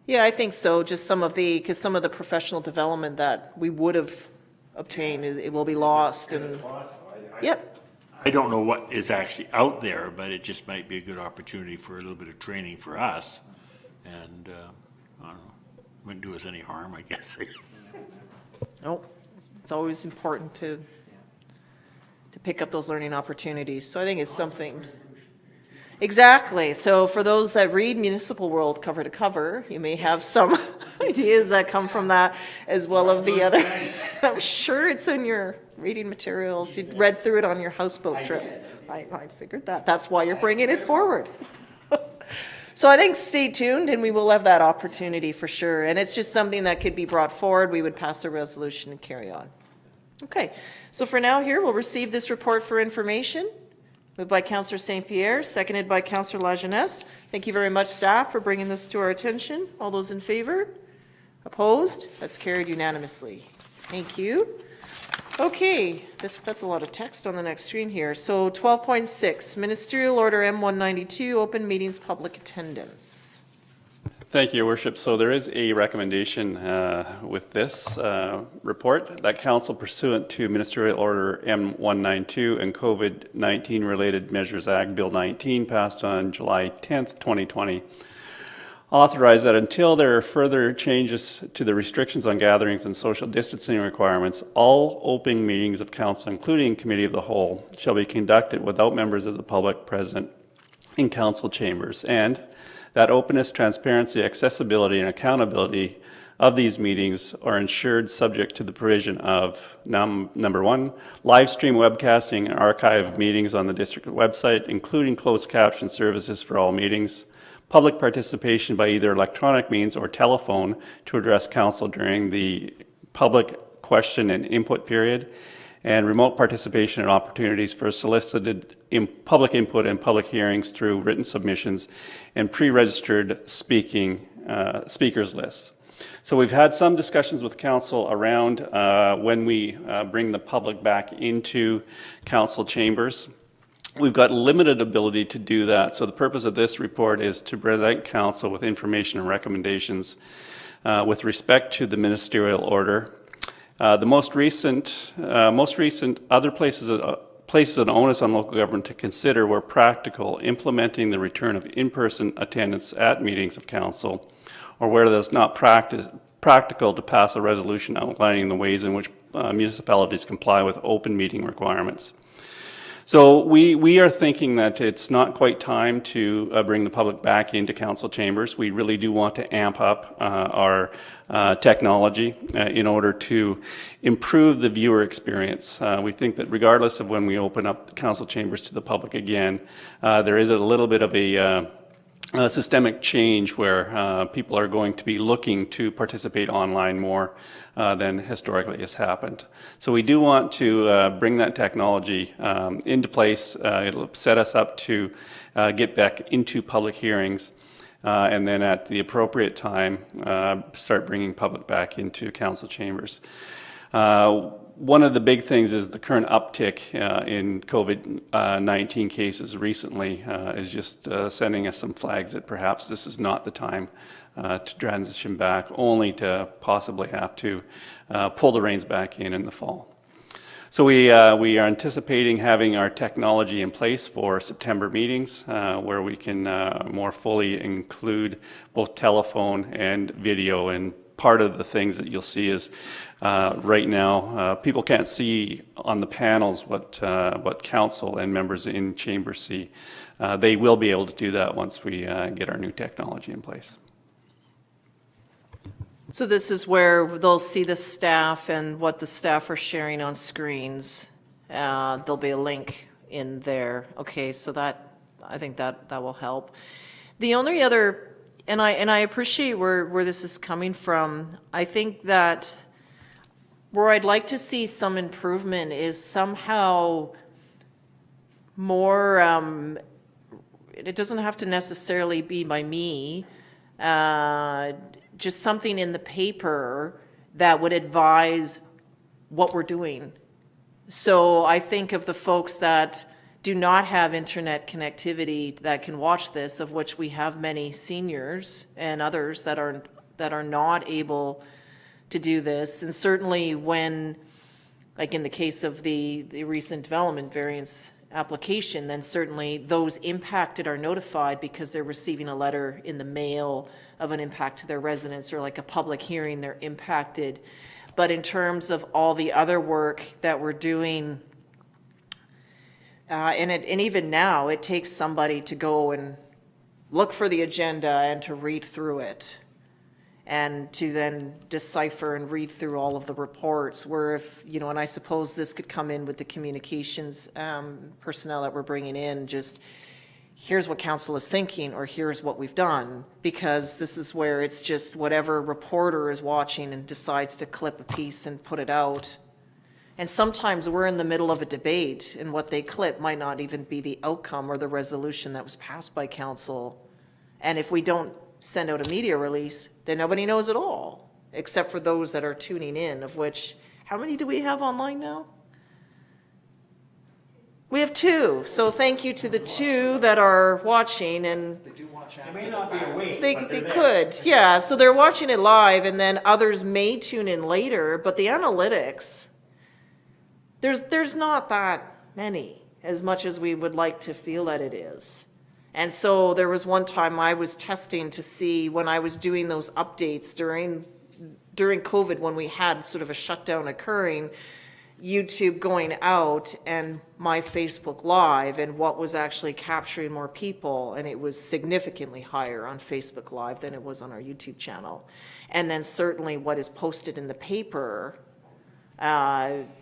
Yeah, I think so. Just because some of the professional development that we would have obtained, it will be lost. And yep, I don't know what is actually out there, but it just might be a good opportunity for a little bit of training for us. And, I don't know, wouldn't do us any harm, I guess. Nope, it's always important to pick up those learning opportunities. So I think it's something. Exactly. So for those that read Municipal World cover to cover, you may have some ideas that come from that as well as the other. I'm sure it's in your reading materials. You read through it on your houseboat trip. I figured that. That's why you're bringing it forward. So I think stay tuned and we will have that opportunity for sure. And it's just something that could be brought forward. We would pass a resolution and carry on. Okay. So for now here, we'll receive this report for information. Moved by Councillor St. Pierre, seconded by Councillor Lajeunesse. Thank you very much, staff, for bringing this to our attention. All those in favor? Opposed? That's carried unanimously. Thank you. Okay, that's a lot of text on the next screen here. So 12.6, Ministerial Order M192, open meetings, public attendance. Thank you, Your Worship. So there is a recommendation with this report that Council pursuant to Ministerial Order M192 and COVID-19 Related Measures Act Bill 19 passed on July 10th, 2020, authorize that until there are further changes to the restrictions on gatherings and social distancing requirements, all open meetings of Council, including Committee of the Whole, shall be conducted without members of the public present in Council chambers, and that openness, transparency, accessibility, and accountability of these meetings are ensured subject to the provision of number one, live stream webcasting and archive meetings on the district website, including closed caption services for all meetings, public participation by either electronic means or telephone to address Council during the public question and input period, and remote participation and opportunities for solicited public input and public hearings through written submissions and pre-registered speakers lists. So we've had some discussions with Council around when we bring the public back into Council chambers. We've got limited ability to do that. So the purpose of this report is to present Council with information and recommendations with respect to the Ministerial Order. The most recent other places of onus on local government to consider were practical, implementing the return of in-person attendance at meetings of Council, or where that's not practical to pass a resolution outlining the ways in which municipalities comply with open meeting requirements. So we are thinking that it's not quite time to bring the public back into Council chambers. We really do want to amp up our technology in order to improve the viewer experience. We think that regardless of when we open up Council chambers to the public again, there is a little bit of a systemic change where people are going to be looking to participate online more than historically has happened. So we do want to bring that technology into place. It'll set us up to get back into public hearings and then at the appropriate time start bringing public back into Council chambers. One of the big things is the current uptick in COVID-19 cases recently is just sending us some flags that perhaps this is not the time to transition back, only to possibly have to pull the reins back in the fall. So we are anticipating having our technology in place for September meetings where we can more fully include both telephone and video. And part of the things that you'll see is right now, people can't see on the panels what Council and members in chamber see. They will be able to do that once we get our new technology in place. So this is where they'll see the staff and what the staff are sharing on screens. There'll be a link in there. Okay, so that, I think that will help. The only other, and I appreciate where this is coming from. I think that where I'd like to see some improvement is somehow more, it doesn't have to necessarily be by me, just something in the paper that would advise what we're doing. So I think of the folks that do not have internet connectivity that can watch this, of which we have many seniors and others that are not able to do this. And certainly when, like in the case of the recent development variance application, then certainly those impacted are notified because they're receiving a letter in the mail of an impact to their residents, or like a public hearing, they're impacted. But in terms of all the other work that we're doing, and even now, it takes somebody to go and look for the agenda and to read through it, and to then decipher and read through all of the reports, where if, and I suppose this could come in with the communications personnel that we're bringing in, just here's what council is thinking, or here's what we've done, because this is where it's just whatever reporter is watching and decides to clip a piece and put it out. And sometimes we're in the middle of a debate, and what they clip might not even be the outcome or the resolution that was passed by council. And if we don't send out a media release, then nobody knows at all, except for those that are tuning in, of which, how many do we have online now? We have 2, so thank you to the 2 that are watching, and They may not be awake, they but they're there. could, yeah, so they're watching it live, and then others may tune in later, but the analytics, there's not that many, as much as we would like to feel that it is. And so there was one time I was testing to see, when I was doing those updates during COVID, when we had sort of a shutdown occurring, YouTube going out and my Facebook Live, and what was actually capturing more people, and it was significantly higher on Facebook Live than it was on our YouTube channel. And then certainly what is posted in the paper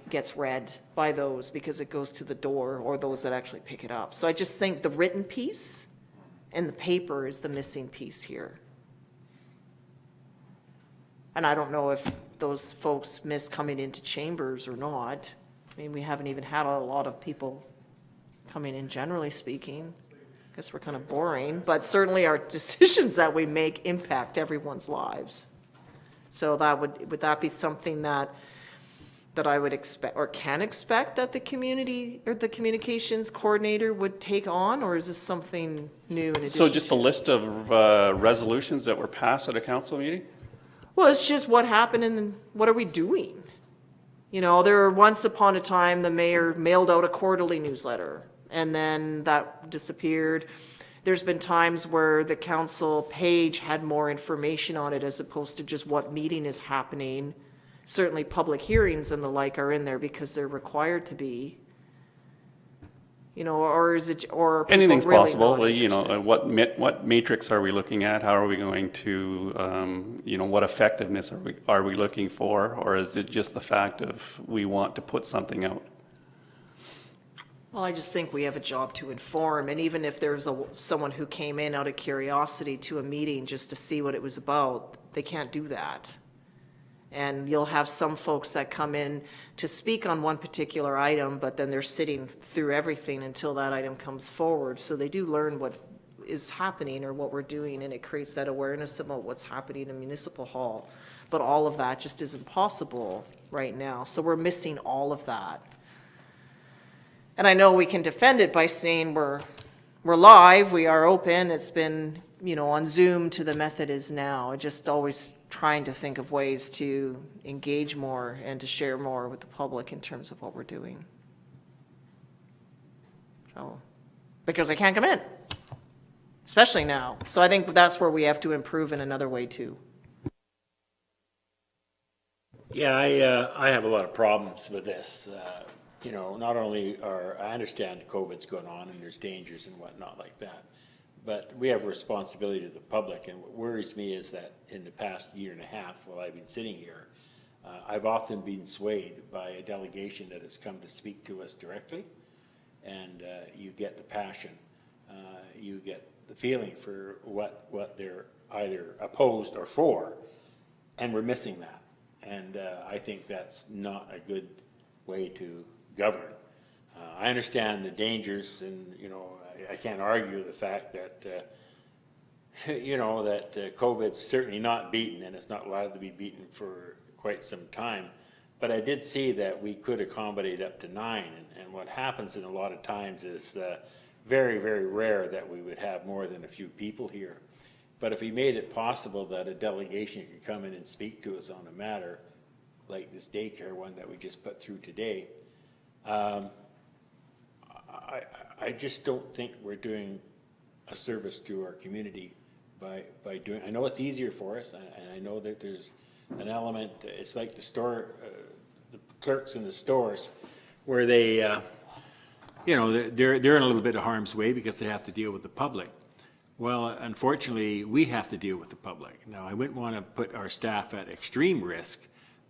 gets read by those, because it goes to the door, or those that actually pick it up. So I just think the written piece and the paper is the missing piece here. And I don't know if those folks miss coming into chambers or not. I mean, we haven't even had a lot of people coming in, generally speaking. I guess we're kind of boring, but certainly our decisions that we make impact everyone's lives. So that would that be something that I would expect, or can expect, that the community or the communications coordinator would take on, or is this something new in addition? So just a list of resolutions that were passed at a council meeting? Well, it's just what happened and what are we doing? There once upon a time, the mayor mailed out a quarterly newsletter, and then that disappeared. There's been times where the council page had more information on it as opposed to just what meeting is happening. Certainly public hearings and the like are in there because they're required to be. Or is it, or people Anything's really possible. not interested? What matrix are we looking at? How are we going to, what effectiveness are we looking for? Or is it just the fact of we want to put something out? Well, I just think we have a job to inform, and even if there's someone who came in out of curiosity to a meeting just to see what it was about, they can't do that. And you'll have some folks that come in to speak on one particular item, but then they're sitting through everything until that item comes forward. So they do learn what is happening or what we're doing, and it creates that awareness about what's happening in Municipal Hall. But all of that just isn't possible right now. So we're missing all of that. And I know we can defend it by saying we're live, we are open, it's been, on Zoom to the method is now. Just always trying to think of ways to engage more and to share more with the public in terms of what we're doing. So, because they can't come in, especially now. So I think that's where we have to improve in another way too. Yeah, I have a lot of problems with this. Not only I understand COVID's going on and there's dangers and whatnot like that, but we have a responsibility to the public, and what worries me is that in the past year and a half while I've been sitting here, I've often been swayed by a delegation that has come to speak to us directly, and you get the passion, you get the feeling for what they're either opposed or for, and we're missing that. And I think that's not a good way to govern. I understand the dangers, and I can't argue the fact that that COVID's certainly not beaten, and it's not allowed to be beaten for quite some time. But I did see that we could accommodate up to 9, and what happens in a lot of times is very, very rare that we would have more than a few people here. But if we made it possible that a delegation could come in and speak to us on a matter like this daycare one that we just put through today, I just don't think we're doing a service to our community by doing, I know it's easier for us, and I know that there's an element, it's like the store, the clerks in the stores, where they, you know, they're in a little bit of harm's way because they have to deal with the public. Well, unfortunately, we have to deal with the public. Now, I wouldn't want to put our staff at extreme risk,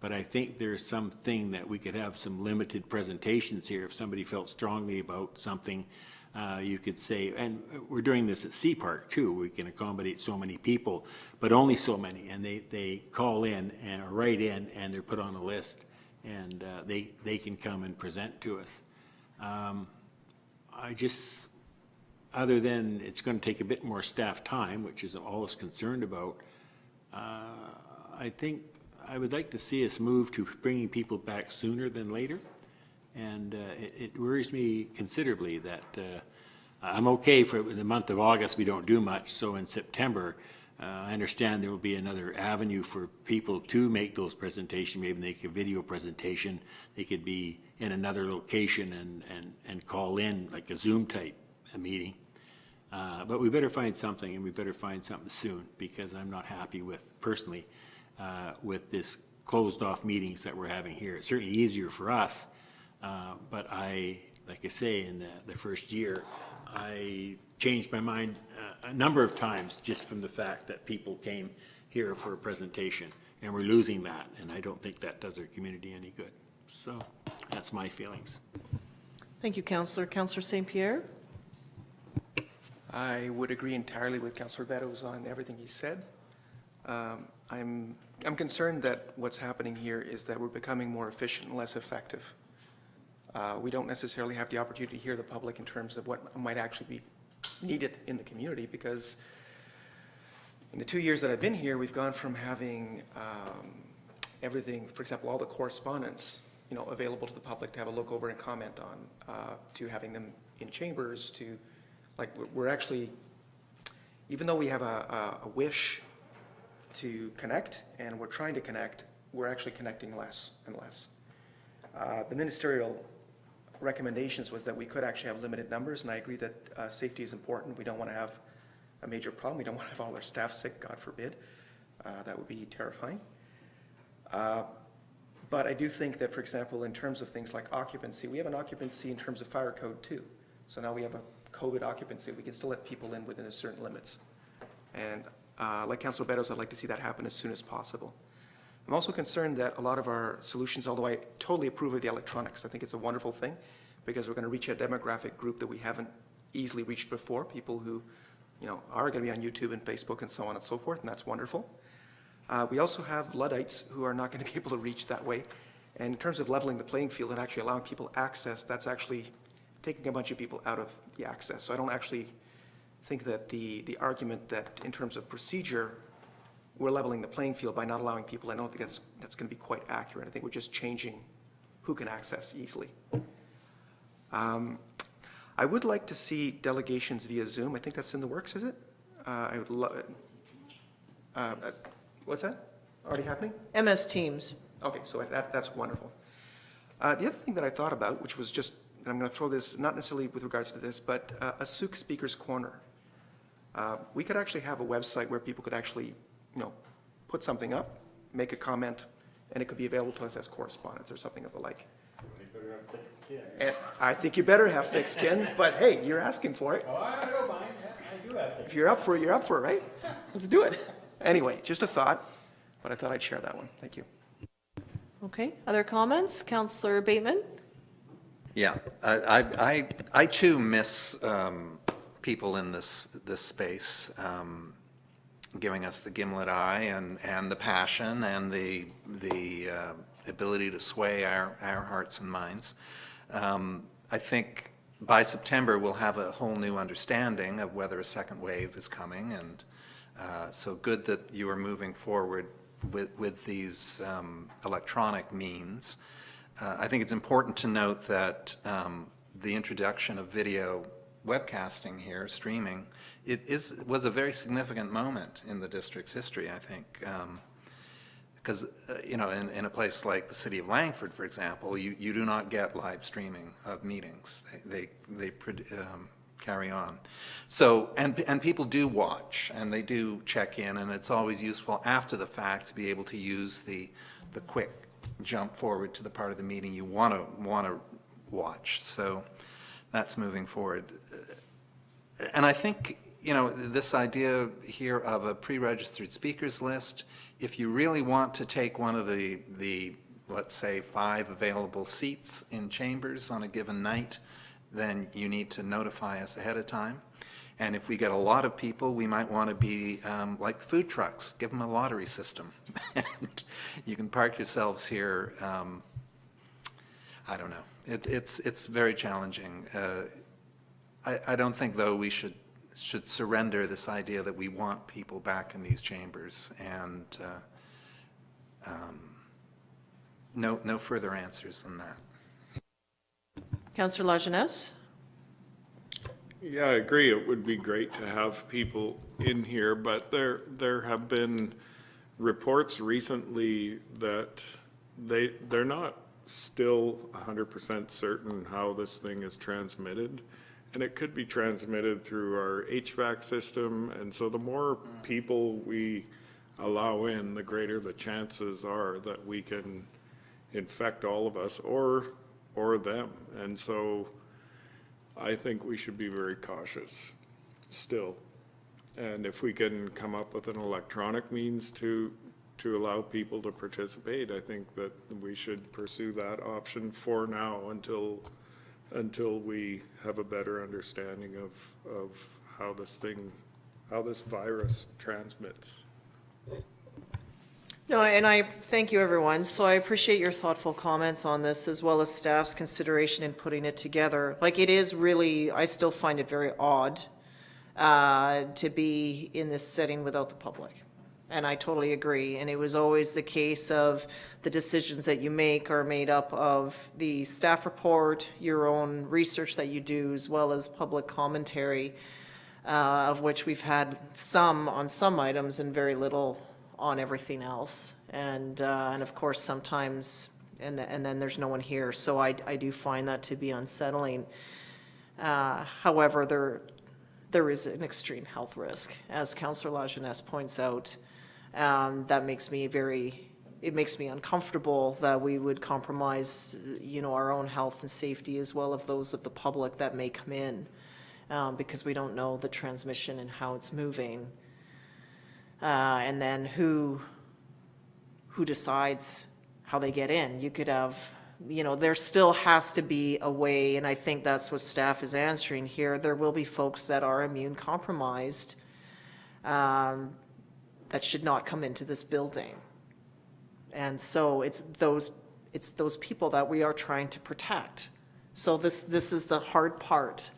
but I think there's something that we could have some limited presentations here. If somebody felt strongly about something, you could say, and we're doing this at Sea Park too, we can accommodate so many people, but only so many, and they call in and write in, and they're put on a list, and they can come and present to us. I just, other than it's going to take a bit more staff time, which is all I was concerned about, I think I would like to see us move to bringing people back sooner than later. And it worries me considerably that I'm okay for the month of August, we don't do much. So in September, I understand there will be another avenue for people to make those presentations, maybe make a video presentation. They could be in another location and call in like a Zoom type meeting. But we better find something, and we better find something soon, because I'm not happy with, personally, with this closed off meetings that we're having here. It's certainly easier for us, but like I say, in the first year, I changed my mind a number of times just from the fact that people came here for a presentation, and we're losing that, and I don't think that does our community any good. So that's my feelings. Thank you, Councillor. Councillor St. Pierre? I would agree entirely with Councillor Beddoes on everything he said. I'm concerned that what's happening here is that we're becoming more efficient and less effective. We don't necessarily have the opportunity to hear the public in terms of what might actually be needed in the community, because in the 2 years that I've been here, we've gone from having everything, for example, all the correspondence, you know, available to the public to have a look over and comment on, to having them in chambers, to, like, we're actually, even though we have a wish to connect, and we're trying to connect, we're actually connecting less and less. The ministerial recommendations was that we could actually have limited numbers, and I agree that safety is important. We don't want to have a major problem. We don't want to have all our staff sick, God forbid. That would be terrifying. But I do think that, for example, in terms of things like occupancy, we have an occupancy in terms of fire code too. So now we have a COVID occupancy. We can still let people in within a certain limits. And like Councillor Beddoes, I'd like to see that happen as soon as possible. I'm also concerned that a lot of our solutions, although I totally approve of the electronics, I think it's a wonderful thing, because we're going to reach a demographic group that we haven't easily reached before, people who, you know, are going to be on YouTube and Facebook and so on and so forth, and that's wonderful. We also have Luddites who are not going to be able to reach that way. And in terms of leveling the playing field and actually allowing people access, that's actually taking a bunch of people out of the access. So I don't actually think that the argument that in terms of procedure, we're leveling the playing field by not allowing people, I don't think that's going to be quite accurate. I think we're just changing who can access easily. I would like to see delegations via Zoom. I think that's in the works, is it? I would love it. What's that? Already happening? MS Teams. Okay, so that's wonderful. The other thing that I thought about, which was just, and I'm going to throw this, not necessarily with regards to this, but a Sooke Speaker's Corner. We could actually have a website where people could actually, you know, put something up, make a comment, and it could be available to us as correspondence or something of the like. And I think you better have thick skins, but hey, you're asking for it. Oh, I don't mind. I do have things. If you're up for it, you're up for it, right? Let's do it. Anyway, just a thought, but I thought I'd share that one. Thank you. Okay, other comments? Councillor Bateman? Yeah, I too miss people in this space, giving us the gimlet eye and the passion and the ability to sway our hearts and minds. I think by September we'll have a whole new understanding of whether a second wave is coming, and so good that you are moving forward with these electronic means. I think it's important to note that the introduction of video webcasting here, streaming, was a very significant moment in the district's history, I think. Because, in a place like the city of Langford, for example, you do not get live streaming of meetings. They carry on. So, and people do watch, and they do check in, and it's always useful after the fact to be able to use the quick jump forward to the part of the meeting you want to watch. So that's moving forward. And I think, this idea here of a pre-registered speakers list, if you really want to take one of the let's say 5 available seats in chambers on a given night, then you need to notify us ahead of time. And if we get a lot of people, we might want to be like food trucks, give them a lottery system. And you can park yourselves here. I don't know. It's very challenging. I don't think, though, we should surrender this idea that we want people back in these chambers. And no further answers than that. Councillor Lajeunesse? Yeah, I agree. It would be great to have people in here, but there have been reports recently that they're not still 100% certain how this thing is transmitted. And it could be transmitted through our HVAC system. And so the more people we allow in, the greater the chances are that we can infect all of us or them. And so I think we should be very cautious still. And if we can come up with an electronic means to allow people to participate, I think that we should pursue that option for now until we have a better understanding of how this virus transmits. No, and I thank you, everyone. So I appreciate your thoughtful comments on this, as well as staff's consideration in putting it together. Like, it is really, I still find it very odd to be in this setting without the public. And I totally agree. And it was always the case of the decisions that you make are made up of the staff report, your own research that you do, as well as public commentary, of which we've had some on some items and very little on everything else. And of course, sometimes, and then there's no one here. So I do find that to be unsettling. However, there is an extreme health risk, as Councillor Lajeunesse points out. That makes me it makes me uncomfortable that we would compromise, our own health and safety, as well as those of the public that may come in, because we don't know the transmission and how it's moving. And then who decides how they get in? You could have, there still has to be a way, and I think that's what staff is answering here. There will be folks that are immune compromised that should not come into this building. And so it's those people that we are trying to protect. So this is the hard part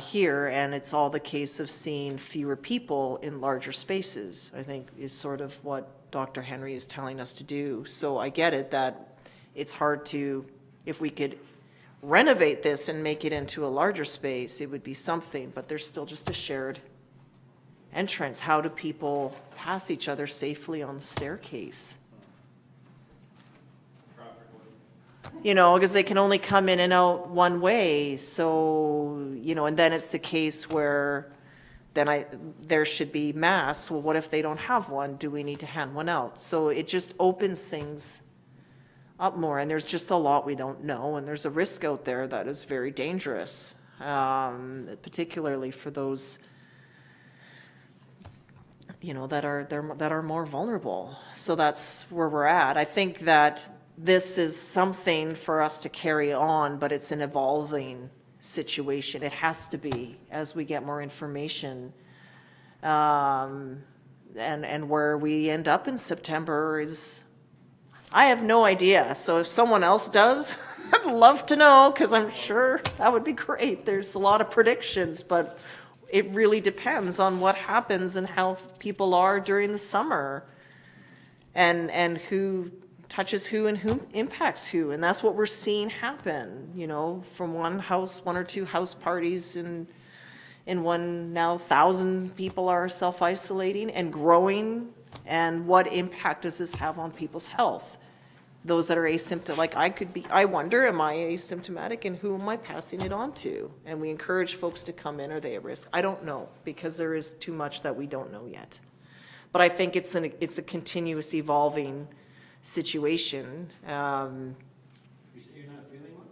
here, and it's all the case of seeing fewer people in larger spaces, I think, is sort of what Dr. Henry is telling us to do. So I get it that it's hard to, if we could renovate this and make it into a larger space, it would be something, but there's still just a shared entrance. How do people pass each other safely on the staircase? Because they can only come in and out one way. So, and then it's the case where then there should be masks. Well, what if they don't have one? Do we need to hand one out? So it just opens things up more, and there's just a lot we don't know, and there's a risk out there that is very dangerous, particularly for those that are more vulnerable. So that's where we're at. I think that this is something for us to carry on, but it's an evolving situation. It has to be as we get more information. And where we end up in September is, I have no idea. So if someone else does, I'd love to know, because I'm sure that would be great. There's a lot of predictions, but it really depends on what happens and how people are during the summer, and who touches who and who impacts who. And that's what we're seeing happen, from one or two house parties in one, now 1,000 people are self-isolating and growing And what impact does this have on people's health? Those that are asymptomatic, I wonder, am I asymptomatic and who am I passing it on to? And we encourage folks to come in, are they at risk? I don't know, because there is too much that we don't know yet. But I think it's a continuous evolving situation. You say you're not feeling well?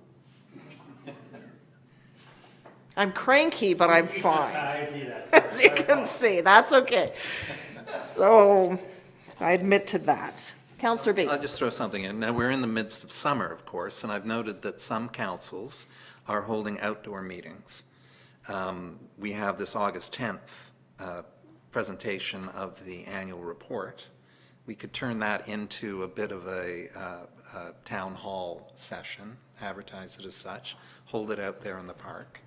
I'm cranky, but I'm fine. I see that. As you can see, that's okay. So I admit to that. Councillor Bates. I'll just throw something in. Now, we're in the midst of summer, of course, and I've noted that some councils are holding outdoor meetings. We have this August 10th presentation of the annual report. We could turn that into a bit of a town hall session, advertise it as such, hold it out there in the park,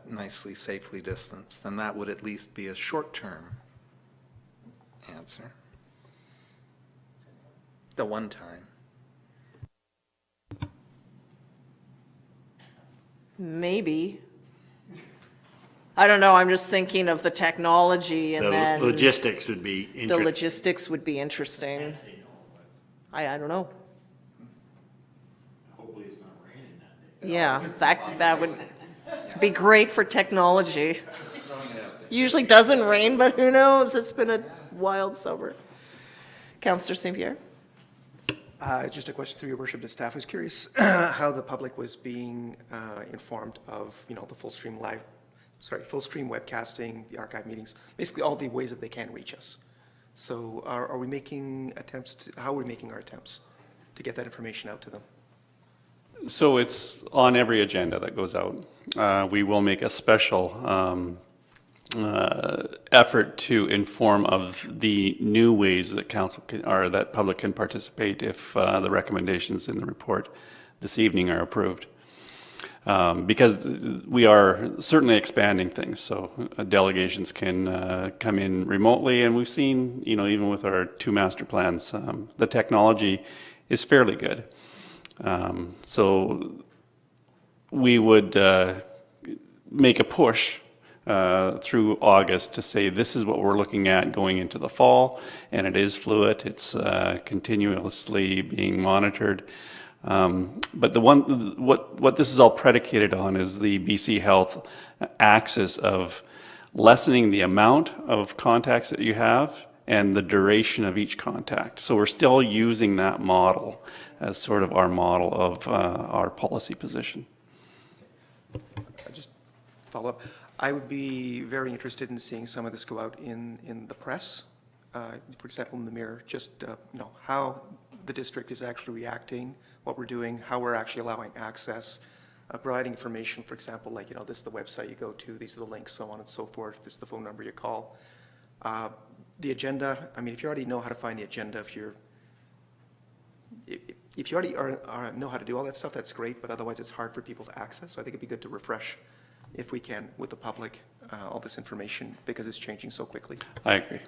nicely, safely distanced. Then that would at least be a short-term answer. The one time. Maybe. I don't know, I'm just thinking of the technology and The then. logistics would be The interesting. logistics would be interesting. I don't know. Hopefully it's not raining that day. Yeah, that would be great for technology. Usually doesn't rain, but who knows? It's been a wild summer. Councillor St. Pierre? Just a question through your worship to staff. I was curious how the public was being informed of, the full stream webcasting, the archive meetings, basically all the ways that they can reach us. So are we making attempts how are we making our attempts to get that information out to them? So it's on every agenda that goes out. We will make a special effort to inform of the new ways that council can, or that public can participate if the recommendations in the report this evening are approved. Because we are certainly expanding things, so delegations can come in remotely, and we've seen, even with our 2 master plans, the technology is fairly good. So we would make a push through August to say this is what we're looking at going into the fall, and it is fluid. It's continuously being monitored. But what this is all predicated on is the BC Health axis of lessening the amount of contacts that you have and the duration of each contact. So we're still using that model as sort of our model of our policy position. Just follow up. I would be very interested in seeing some of this go out in the press, for example, in the Mirror, just how the district is actually reacting, what we're doing, how we're actually allowing access, providing information, for example, like, this is the website you go to, these are the links, so on and so forth, this is the phone number you call. The agenda, if you already know how to find the agenda, if you already know how to do all that stuff, that's great, but otherwise it's hard for people to access, so I think it'd be good to refresh, if we can, with the public, all this information, because it's changing so quickly. I agree.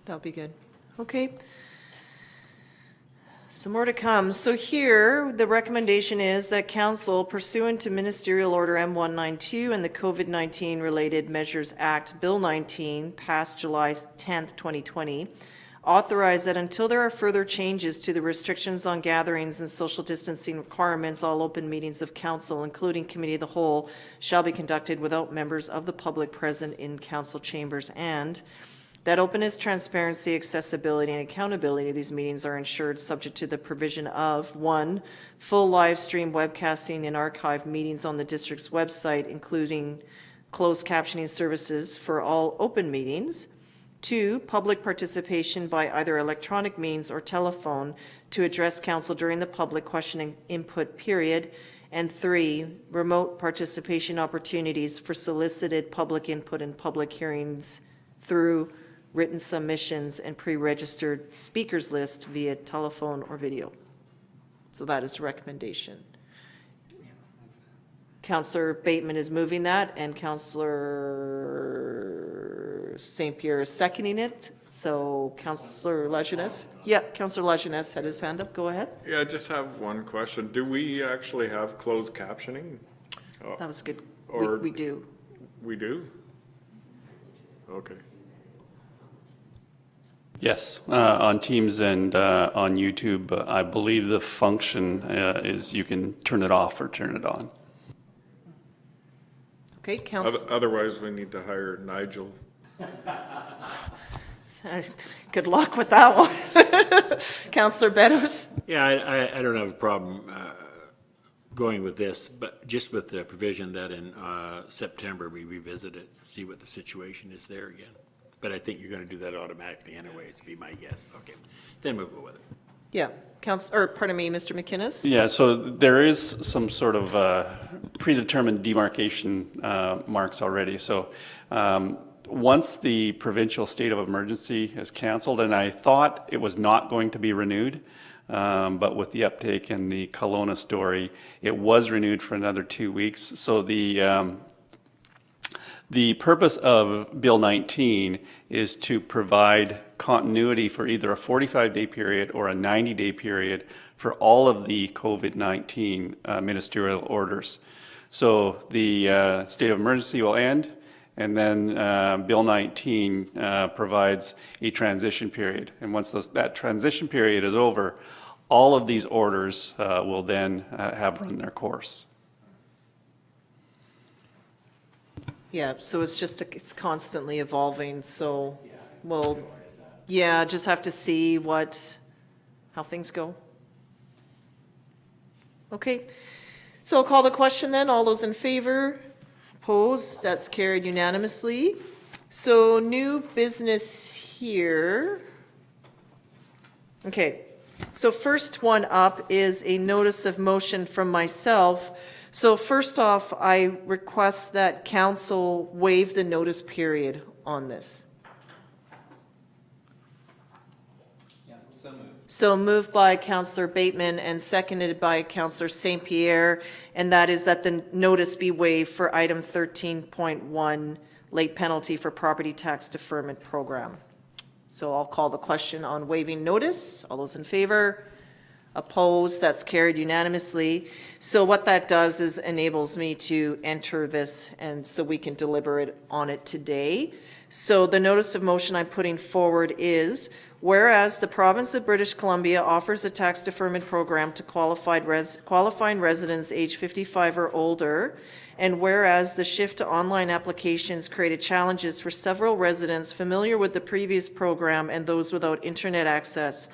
That'll be good. Okay. Some more to come. So here, the recommendation is that council, pursuant to Ministerial Order M192 and the COVID-19 Related Measures Act, Bill 19, passed July 10th, 2020, authorize that until there are further changes to the restrictions on gatherings and social distancing requirements, all open meetings of council, including committee of the whole, shall be conducted without members of the public present in council chambers, and that openness, transparency, accessibility, and accountability of these meetings are ensured subject to the provision of 1, full live stream webcasting and archive meetings on the district's website, including closed captioning services for all open meetings. 2, public participation by either electronic means or telephone to address council during the public question and input period. And 3, remote participation opportunities for solicited public input and public hearings through written submissions and pre-registered speakers list via telephone or video. So that is the recommendation. Councillor Bateman is moving that, and Councillor St. Pierre is seconding it. So Councillor Lajeunesse? Yeah, Councillor Lajeunesse had his hand up. Go ahead. Yeah, I just have one question. Do we actually have closed captioning? That was good. Or We do. We do? Okay. Yes, on Teams and on YouTube, I believe the function is you can turn it off or turn it on. Okay, Council. Otherwise, we need to hire Nigel. Good luck with that one. Councillor Beddoes? Yeah, I don't have a problem going with this, but just with the provision that in September we revisit it, see what the situation is there again. But I think you're going to do that automatically anyways, would be my guess. Okay, then we'll go with it. Yeah, Mr. McInnes? Yeah, so there is some sort of predetermined demarcation marks already. So once the provincial state of emergency is canceled, and I thought it was not going to be renewed, but with the uptake in the Kelowna story, it was renewed for another 2 weeks. So the purpose of Bill 19 is to provide continuity for either a 45-day period or a 90-day period for all of the COVID-19 ministerial orders. So the state of emergency will end, and then Bill 19 provides a transition period. And once that transition period is over, all of these orders will then have run their course. Yeah, so it's just, it's constantly evolving, so we'll, just have to see how things go. Okay, so I'll call the question then. All those in favor? Opposed? That's carried unanimously. So new business here. Okay, so first one up is a notice of motion from myself. So first off, I request that council waive the notice period on this. So moved by Councillor Bateman and seconded by Councillor St. Pierre, and that is that the notice be waived for item 13.1, late penalty for property tax deferment program. So I'll call the question on waiving notice. All those in favor? Opposed? That's carried unanimously. So what that does is enables me to enter this, and so we can deliberate on it today. So the notice of motion I'm putting forward is, whereas the province of British Columbia offers a tax deferment program to qualifying residents age 55 or older, and whereas the shift to online applications created challenges for several residents familiar with the previous program and those without internet access,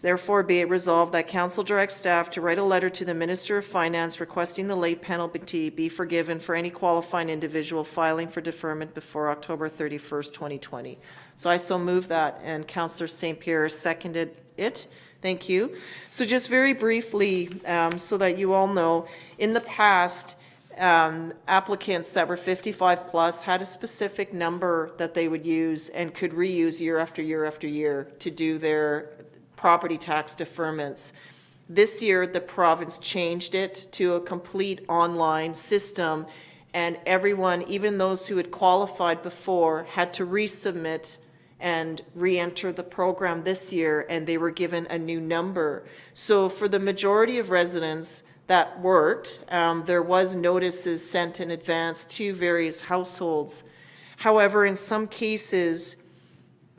therefore be it resolved that council directs staff to write a letter to the Minister of Finance requesting the late penalty be forgiven for any qualifying individual filing for deferment before October 31st, 2020. So I so move that, and Councillor St. Pierre seconded it. Thank you. So just very briefly, so that you all know, in the past, applicants that were 55 plus had a specific number that they would use and could reuse year after year after year to do their property tax deferments. This year, the province changed it to a complete online system, and everyone, even those who had qualified before, had to resubmit and re-enter the program this year, and they were given a new number. So for the majority of residents that worked, there was notices sent in advance to various households. However, in some cases,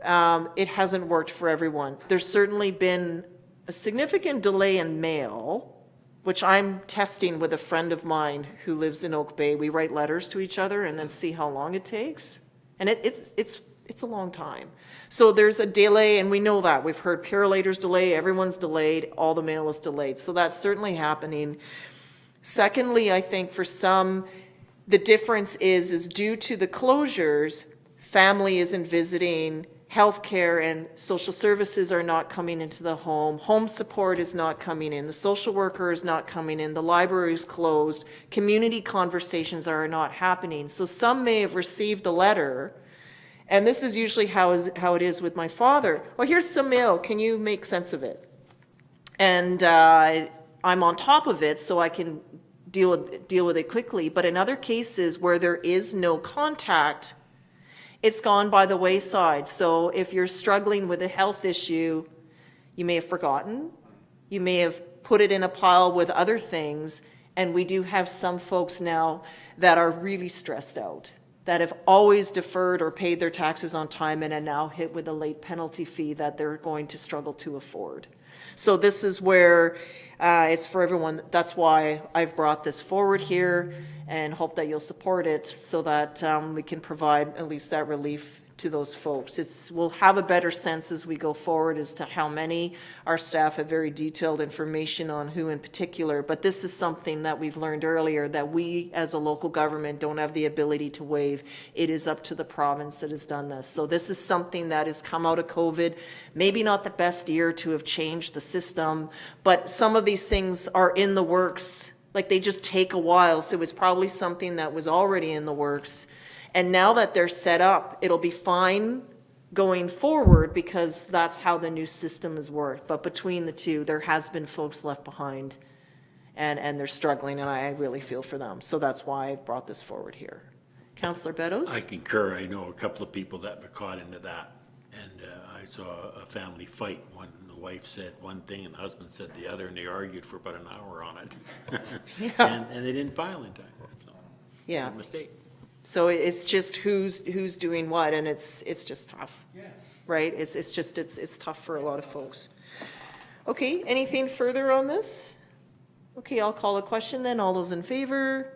it hasn't worked for everyone. There's certainly been a significant delay in mail, which I'm testing with a friend of mine who lives in Oak Bay. We write letters to each other and then see how long it takes. And it's a long time. So there's a delay, and we know that. We've heard Purolator's delay, everyone's delayed, all the mail is delayed. So that's certainly happening. Secondly, I think for some, the difference is due to the closures, family isn't visiting, healthcare and social services are not coming into the home, home support is not coming in, the social worker is not coming in, the library is closed, community conversations are not happening. So some may have received a letter, and this is usually how it is with my father. Well, here's some mail, can you make sense of it? And I'm on top of it so I can deal with it quickly. But in other cases where there is no contact, it's gone by the wayside. So if you're struggling with a health issue, you may have forgotten, you may have put it in a pile with other things, and we do have some folks now that are really stressed out, that have always deferred or paid their taxes on time and are now hit with a late penalty fee that they're going to struggle to afford. So this is where it's for everyone. That's why I've brought this forward here and hope that you'll support it so that we can provide at least that relief to those folks. We'll have a better sense as we go forward as to how many. Our staff have very detailed information on who in particular, but this is something that we've learned earlier that we as a local government don't have the ability to waive. It is up to the province that has done this. So this is something that has come out of COVID. Maybe not the best year to have changed the system, but some of these things are in the works. Like they just take a while. So it was probably something that was already in the works. And now that they're set up, it'll be fine going forward because that's how the new system has worked. But between the two, there has been folks left behind and they're struggling, and I really feel for them. So that's why I brought this forward here. Councillor Beddoes? I concur. I know a couple of people that were caught into that. And I saw a family fight when the wife said one thing and the husband said the other, and they argued for about an hour on it. Yeah. And they didn't file in time. So, Yeah. mistake. So it's just who's doing what, and it's just tough. Yeah. Right? It's tough for a lot of folks. Okay, anything further on this? Okay, I'll call a question then. All those in favor?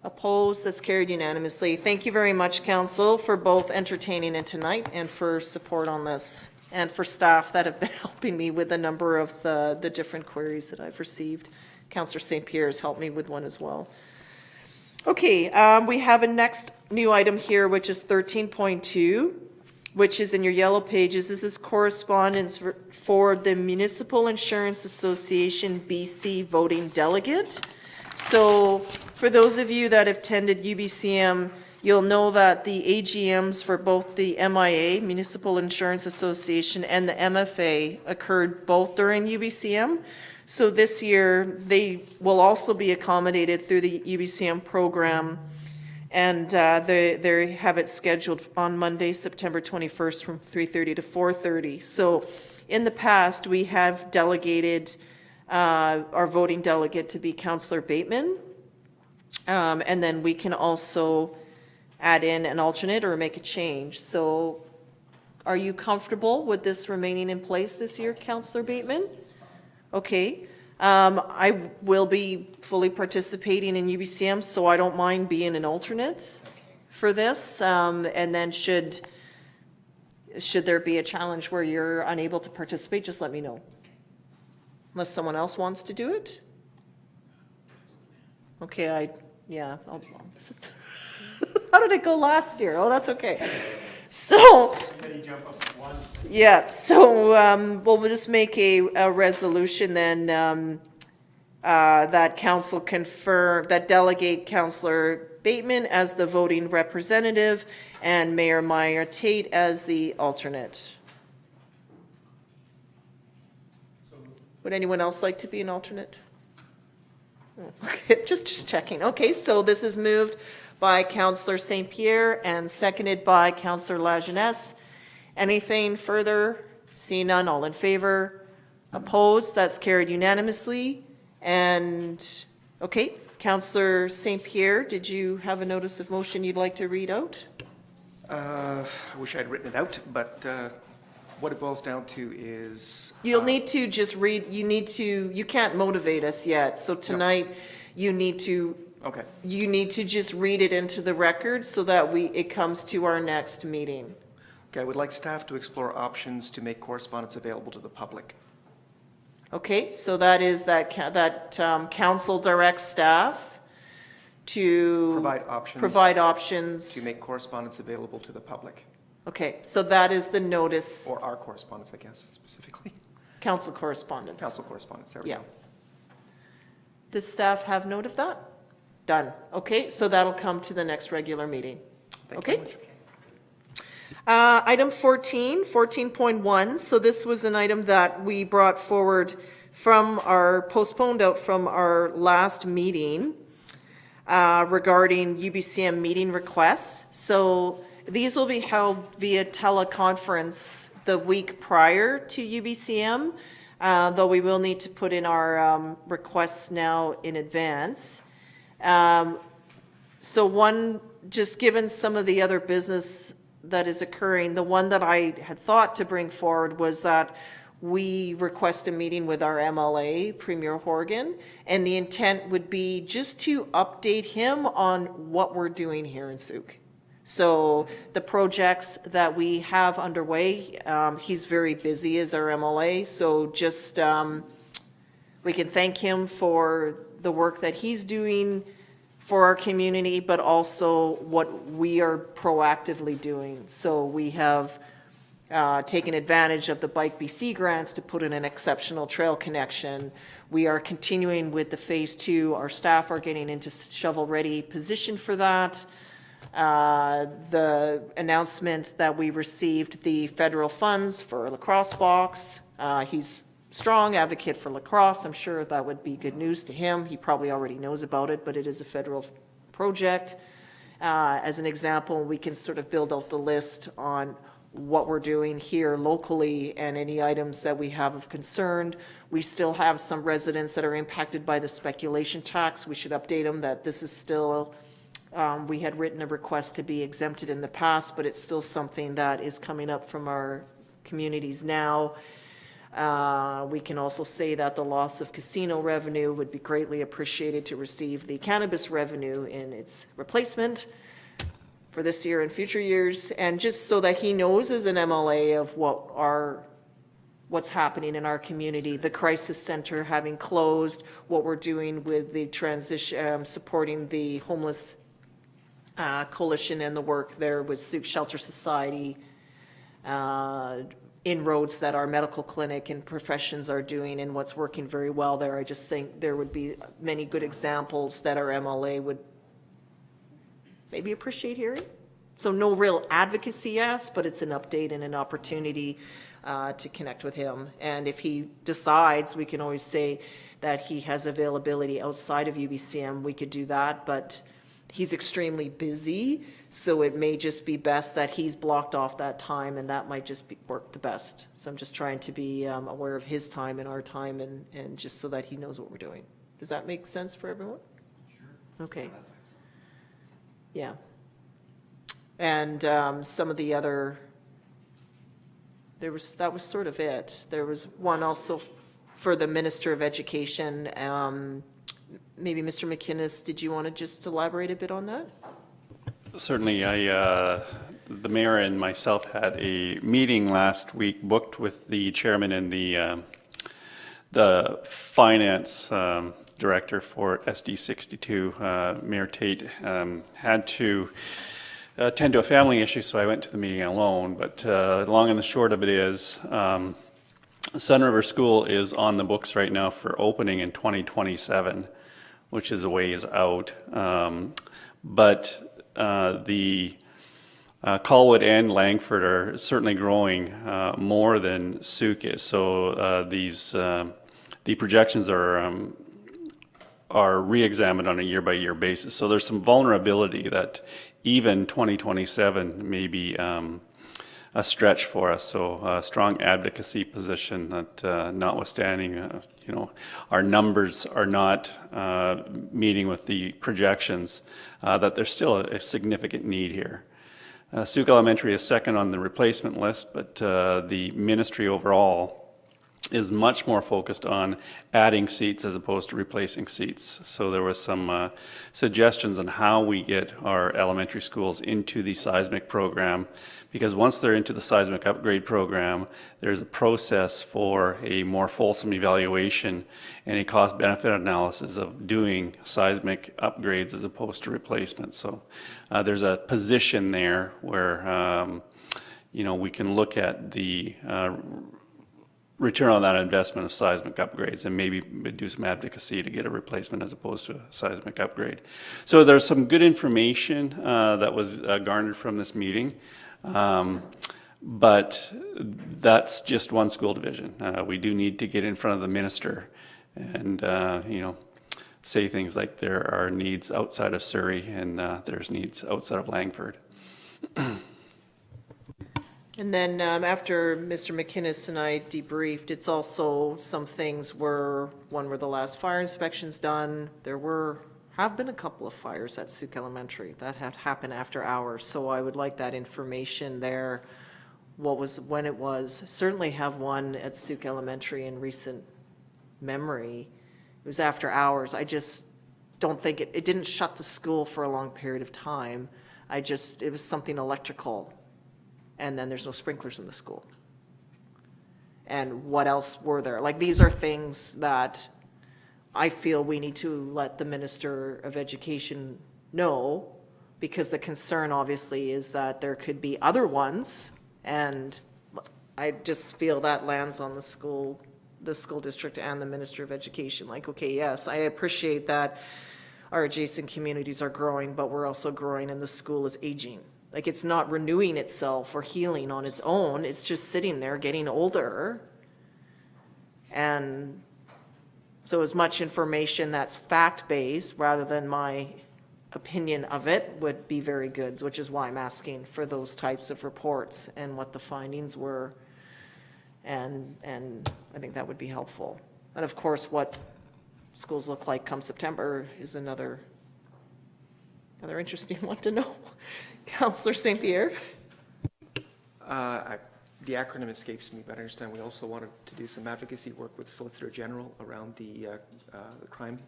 Opposed? That's carried unanimously. Thank you very much, Council, for both entertaining it tonight and for support on this, and for staff that have been helping me with a number of the different queries that I've received. Councillor St. Pierre has helped me with one as well. Okay, we have a next new item here, which is 13.2, which is in your yellow pages. This is correspondence for the Municipal Insurance Association BC voting delegate. So for those of you that have attended UBCM, you'll know that the AGMs for both the MIA, Municipal Insurance Association, and the MFA occurred both during UBCM. So this year, they will also be accommodated through the UBCM program, and they have it scheduled on Monday, September 21st from 3:30 to 4:30. So in the past, we have delegated our voting delegate to be Councillor Bateman, and then we can also add in an alternate or make a change. So are you comfortable with this remaining in place this year, Councillor Bateman? Okay, I will be fully participating in UBCM, so I don't mind being an alternate for this. And then should there be a challenge where you're unable to participate, just let me know. Unless someone else wants to do it? Okay, I'll how did it go last year? Oh, that's okay. So, yeah, so we'll just make a resolution then that council confirm, that delegate Councillor Bateman as the voting representative and Mayor Meyer Tait as the alternate. Would anyone else like to be an alternate? Okay, just checking. Okay, so this is moved by Councillor St. Pierre and seconded by Councillor Lajeunesse. Anything further? Seeing none, all in favor? Opposed? That's carried unanimously. And, okay, Councillor St. Pierre, did you have a notice of motion you'd like to read out? I wish I'd written it out, but what it boils down to is... You'll need to just read, you can't motivate us yet. So tonight, you need to... Okay. You need to just read it into the record so that it comes to our next meeting. Okay, I would like staff to explore options to make correspondence available to the public. Okay, so that is that council directs staff to provide options to make correspondence available to the public. Okay, so that is the notice. Or our correspondence, I guess, specifically. Council correspondence. Council correspondence, there we go. Does staff have note of that? Done. Okay, so that'll come to the next regular meeting. Thank you Okay. very much. Item 14.1. So this was an item that we brought forward postponed out from our last meeting regarding UBCM meeting requests. So these will be held via teleconference the week prior to UBCM, though we will need to put in our requests now in advance. So one just given some of the other business that is occurring, the one that I had thought to bring forward was that we request a meeting with our MLA, Premier Horgan, and the intent would be just to update him on what we're doing here in Sooke. So the projects that we have underway, he's very busy as our MLA, so just we can thank him for the work that he's doing for our community, but also what we are proactively doing. So we have taken advantage of the Bike BC grants to put in an exceptional trail connection. We are continuing with the phase 2. Our staff are getting into shovel-ready position for that. The announcement that we received the federal funds for a lacrosse box. He's strong advocate for lacrosse. I'm sure that would be good news to him. He probably already knows about it, but it is a federal project. As an example, we can sort of build out the list on what we're doing here locally and any items that we have of concern. We still have some residents that are impacted by the speculation tax. We should update them that this is still, we had written a request to be exempted in the past, but it's still something that is coming up from our communities now. We can also say that the loss of casino revenue would be greatly appreciated to receive the cannabis revenue in its replacement for this year and future years, and just so that he knows as an MLA of what's happening in our community, the crisis center having closed, what we're doing with the transition, supporting the homeless coalition and the work there with Souq Shelter Society, inroads that our medical clinic and professions are doing and what's working very well there. I just think there would be many good examples that our MLA would maybe appreciate hearing. So no real advocacy, yes, but it's an update and an opportunity to connect with him. And if he decides, we can always say that he has availability outside of UBCM, we could do that, but he's extremely busy, so it may just be best that he's blocked off that time, and that might just work the best. So I'm just trying to be aware of his time and our time, and just so that he knows what we're doing. Does that make sense for everyone? Sure. Okay. Yeah. And some of the other, that was sort of it. There was one also for the Minister of Education. Maybe Mr. McInnes, did you want to just elaborate a bit on that? Certainly, the mayor and myself had a meeting last week booked with the chairman and the finance director for SD 62. Mayor Tait had to attend to a family issue, so I went to the meeting alone. But long and the short of it is, Sun River School is on the books right now for opening in 2027, which is a ways out. But the Colwood and Langford are certainly growing more than Sooke is. So the projections are re-examined on a year-by-year basis. So there's some vulnerability that even 2027 may be a stretch for us. So a strong advocacy position that notwithstanding, our numbers are not meeting with the projections, that there's still a significant need here. Sooke Elementary is second on the replacement list, but the ministry overall is much more focused on adding seats as opposed to replacing seats. So there was some suggestions on how we get our elementary schools into the seismic program, because once they're into the seismic upgrade program, there's a process for a more fulsome evaluation and a cost-benefit analysis of doing seismic upgrades as opposed to replacement. So there's a position there where we can look at the return on that investment of seismic upgrades and maybe do some advocacy to get a replacement as opposed to a seismic upgrade. So there's some good information that was garnered from this meeting, but that's just one school division. We do need to get in front of the minister and say things like there are needs outside of Surrey and there's needs outside of Langford. And then after Mr. McInnes and I debriefed, it's also some things where, one were the last fire inspections done, there were have been a couple of fires at Sooke Elementary that had happened after hours, so I would like that information there. What was, when it was, certainly have one at Sooke Elementary in recent memory. It was after hours. I just don't think it didn't shut the school for a long period of time. It was something electrical, and then there's no sprinklers in the school. And what else were there? Like, these are things that I feel we need to let the Minister of Education know, because the concern obviously is that there could be other ones, and I just feel that lands on the school district and the Minister of Education. Like, okay, yes, I appreciate that our adjacent communities are growing, but we're also growing and the school is aging. Like, it's not renewing itself or healing on its own, it's just sitting there getting older. And so as much information that's fact-based rather than my opinion of it would be very good, which is why I'm asking for those types of reports and what the findings were. And I think that would be helpful. And of course, what schools look like come September is another interesting one to know. Councillor St. Pierre? The acronym escapes me, but I understand we also wanted to do some advocacy work with the Solicitor General around the crime,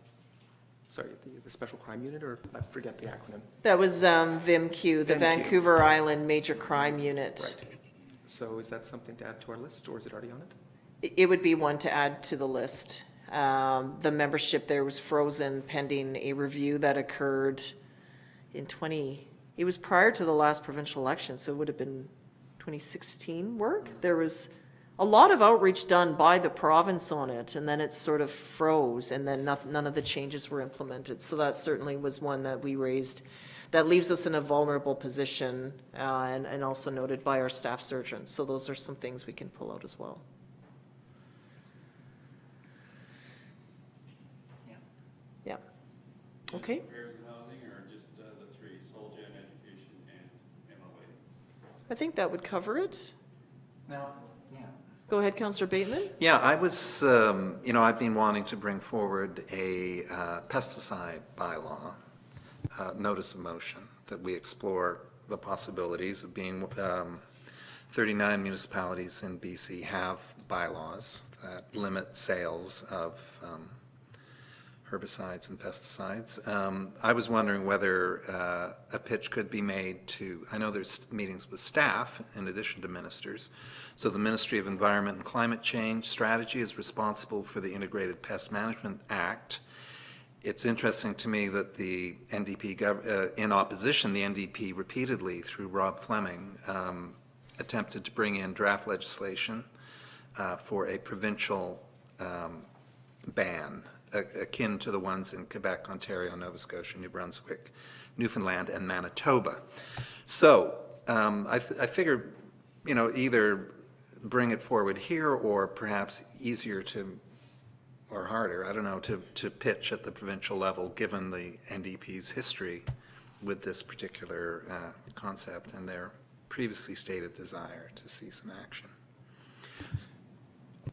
the Special Crime Unit, or I forget the acronym. That was VIMQ, the VIMQ. Vancouver Island Major Crime Unit. Right. So is that something to add to our list, or is it already on it? It would be one to add to the list. The membership there was frozen pending a review that occurred in it was prior to the last provincial election, so it would have been 2016 work. There was a lot of outreach done by the province on it, and then it sort of froze, and then none of the changes were implemented. So that certainly was one that we raised that leaves us in a vulnerable position, and also noted by our staff surgeons. So those are some things we can pull out as well. Yeah. Okay. Repairs and housing, or just the three, Sol Gen, education, and MOA? I think that would cover it. Now, yeah. Go ahead, Councillor Bateman. Yeah, I was, I've been wanting to bring forward a pesticide bylaw, notice of motion, that we explore the possibilities of being, 39 municipalities in BC have bylaws that limit sales of herbicides and pesticides. I was wondering whether a pitch could be made to, I know there's meetings with staff in addition to ministers, so the Ministry of Environment and Climate Change Strategy is responsible for the Integrated Pest Management Act. It's interesting to me that the NDP, in opposition, the NDP repeatedly, through Rob Fleming, attempted to bring in draft legislation for a provincial ban akin to the ones in Quebec, Ontario, Nova Scotia, New Brunswick, Newfoundland, and Manitoba. So I figured, either bring it forward here or perhaps easier to, or harder, I don't know, to pitch at the provincial level, given the NDP's history with this particular concept and their previously stated desire to see some action.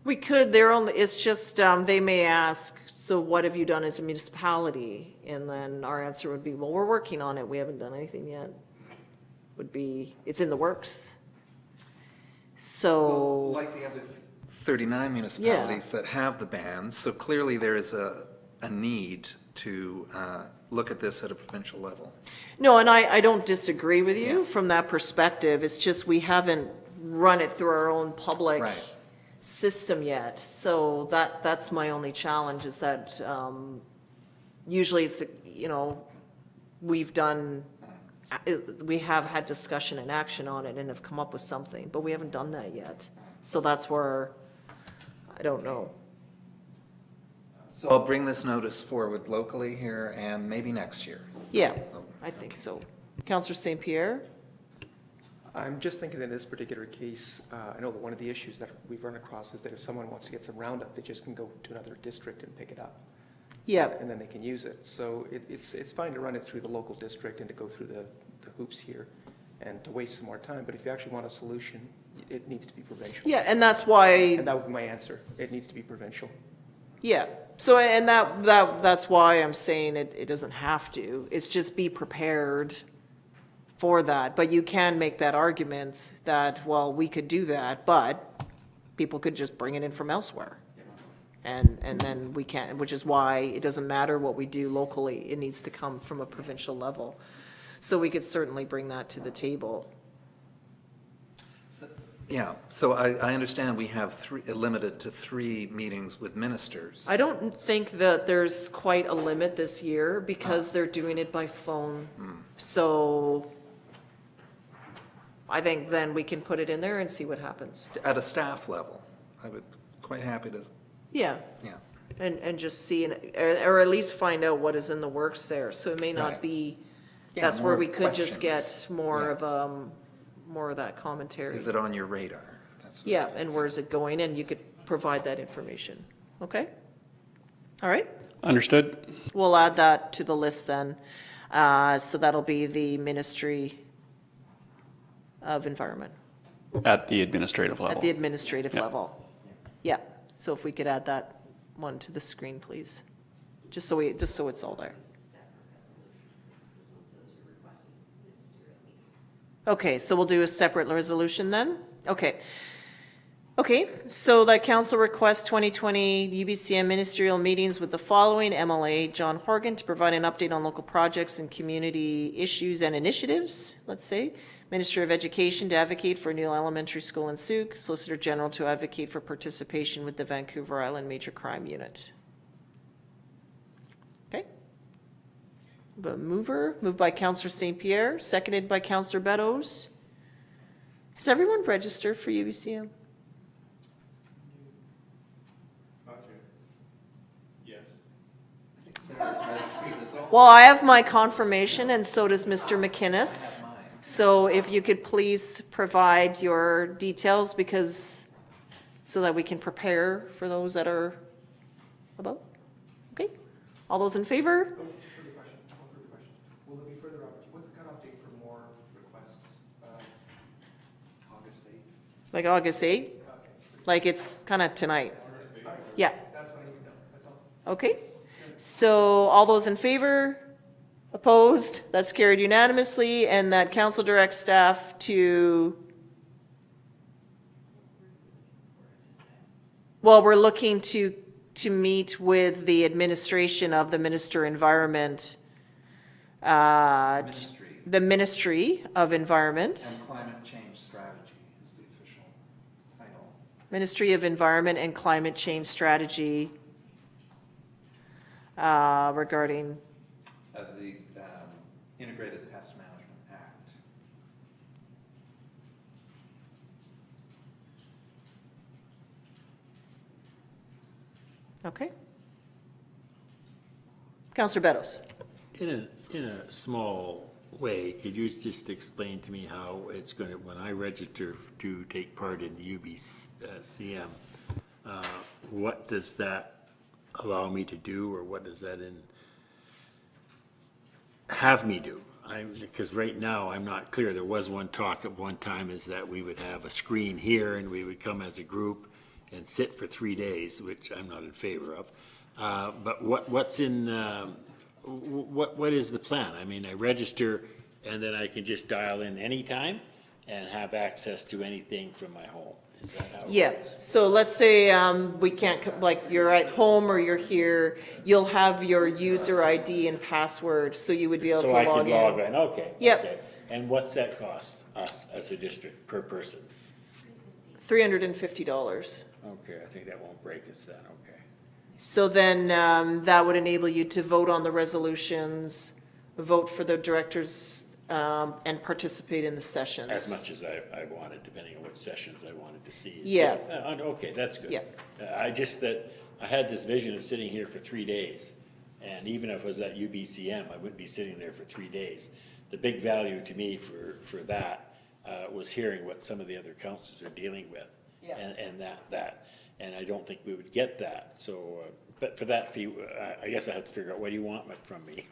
We could, it's just, they may ask, so what have you done as a municipality? And then our answer would be, well, we're working on it, we haven't done anything yet. Would be, it's in the works. So. Well, like the other 39 municipalities that have the bans, so clearly there is a need to look at this at a provincial level. No, and I don't disagree with you from that perspective. It's just we haven't run it through our own public system yet. So that's my only challenge, is that usually it's, we have had discussion and action on it and have come up with something, but we haven't done that yet. So that's where, I don't know. So I'll bring this notice forward locally here and maybe next year. Yeah, I think so. Councillor St. Pierre? I'm just thinking in this particular case, I know that one of the issues that we've run across is that if someone wants to get some Roundup, they just can go to another district and pick it up. Yeah. And then they can use it. So it's fine to run it through the local district and to go through the hoops here and to waste some more time. But if you actually want a solution, it needs to be provincial. Yeah, and that's why. And that would be my answer. It needs to be provincial. Yeah, So, and that's why I'm saying it doesn't have to. It's just be prepared for that. But you can make that argument that, well, we could do that, but people could just bring it in from elsewhere. And then we can't, which is why it doesn't matter what we do locally. It needs to come from a provincial level. So we could certainly bring that to the table. Yeah, so I understand we have limited to 3 meetings with ministers. I don't think that there's quite a limit this year because they're doing it by phone. So I think then we can put it in there and see what happens. At a staff level, I would quite happy to, Yeah, yeah. and just see, or at least find out what is in the works there. So it may not Right. be, Yeah, that's where more we could just get questions. more Yeah. of, more of that commentary. Is it on your radar? That's what- Yeah, and where's it going? And you could provide that information. Okay? All right? Understood? We'll add that to the list then. So that'll be the Ministry of Environment At the administrative level. at the administrative Yeah. level. Yeah, so if we could add that one to the screen, please, just so it's all there. Okay, so we'll do a separate resolution then? Okay. Okay, so that council requests 2020 UBCM ministerial meetings with the following: MLA John Horgan to provide an update on local projects and community issues and initiatives, let's say. Minister of Education to advocate for a new elementary school in Sooke. Solicitor General to advocate for participation with the Vancouver Island Major Crime Unit. Okay. The moved by Councillor St. Pierre, seconded by Councillor Beddoes. Has everyone registered for UBCM? Well, I have my confirmation, and so does Mr. McInnes. So if you could please provide your details, because, so that we can prepare for those that are about. Okay? All those in favor? Further question. Will there be further what's the cutoff date for more requests? August 8th? Like August 8th? Like it's kind of tonight? Yeah. That's what I need to know, that's all. Okay. So all those in favor? Opposed? That's carried unanimously, and that council directs staff to, well, we're looking to meet with the administration of the Minister Environment, the Ministry of Environment. And Climate Change Strategy is the official title. Ministry of Environment and Climate Change Strategy regarding Of the Integrated Pest Management Act. Okay. Councillor Beddoes. In a small way, could you just explain to me how it's going to, when I register to take part in the UBCM, what does that allow me to do, or what does that have me do? Because right now, I'm not clear. There was one talk at one time is that we would have a screen here and we would come as a group and sit for 3 days, which I'm not in favor of. But what's in, what is the plan? I mean, I register and then I can just dial in anytime and have access to anything from my home. Is that how it Yeah, works? so let's say we can't, like, you're at home or you're here, you'll have your user ID and password, so you would be able to So I log can log in. in, okay. Yep. Okay. And what's that cost us as a district per person? $350. Okay, I think that won't break us then, okay. So then that would enable you to vote on the resolutions, vote for the directors, and participate in the sessions. As much as I wanted, depending on what sessions I wanted to see. Yeah. Okay, that's good. Yeah. I had this vision of sitting here for 3 days, and even if I was at UBCM, I wouldn't be sitting there for 3 days. The big value to me for that was hearing what some of the other councils are dealing with. Yeah. And that, and I don't think we would get that, so, but for that fee, I guess I have to figure out, what do you want from me?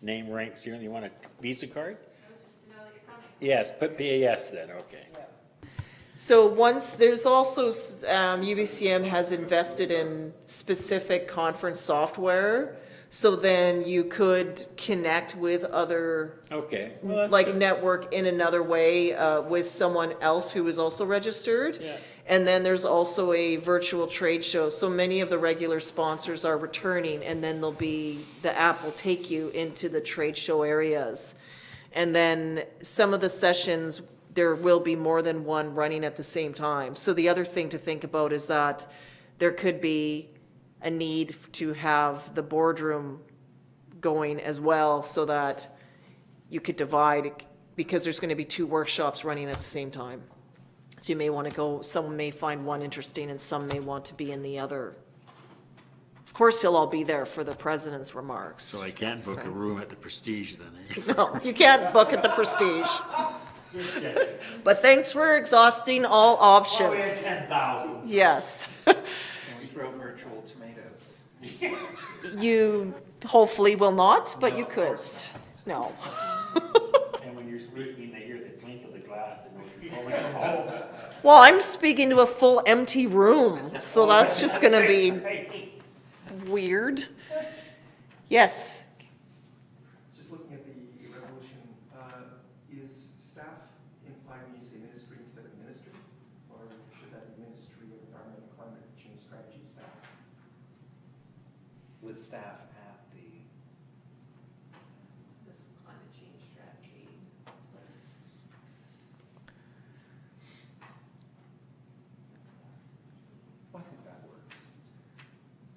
Name, rank, serial, you want a Visa card? Just to know that you're coming. Yes, put BAS then, okay. So once, there's also, UBCM has invested in specific conference software, so then you could connect with other, Okay. Well, that's like good. network in another way, with someone else who is also registered. Yeah. And then there's also a virtual trade show, so many of the regular sponsors are returning, and then the app will take you into the trade show areas. And then some of the sessions, there will be more than one running at the same time. So the other thing to think about is that there could be a need to have the boardroom going as well, so that you could divide, because there's going to be 2 workshops running at the same time. So you may want to go, someone may find one interesting and some may want to be in the other. Of course, you'll all be there for the president's remarks. So I can't book a room at the Prestige then, eh? No, you can't book at the Prestige. But thanks for exhausting all options. 10,000. Yes. Can we throw virtual tomatoes? You hopefully will not, but you could. No. And when you're speaking, they hear the clink of the glass and go, oh. Well, I'm speaking to a full empty room, so that's just going to be weird. Yes. Just looking at the resolution, is staff implied when you say ministry instead of ministry? Or should that be Ministry of Environment and Climate Change Strategy staff? With staff at the, This climate change strategy. I think that works.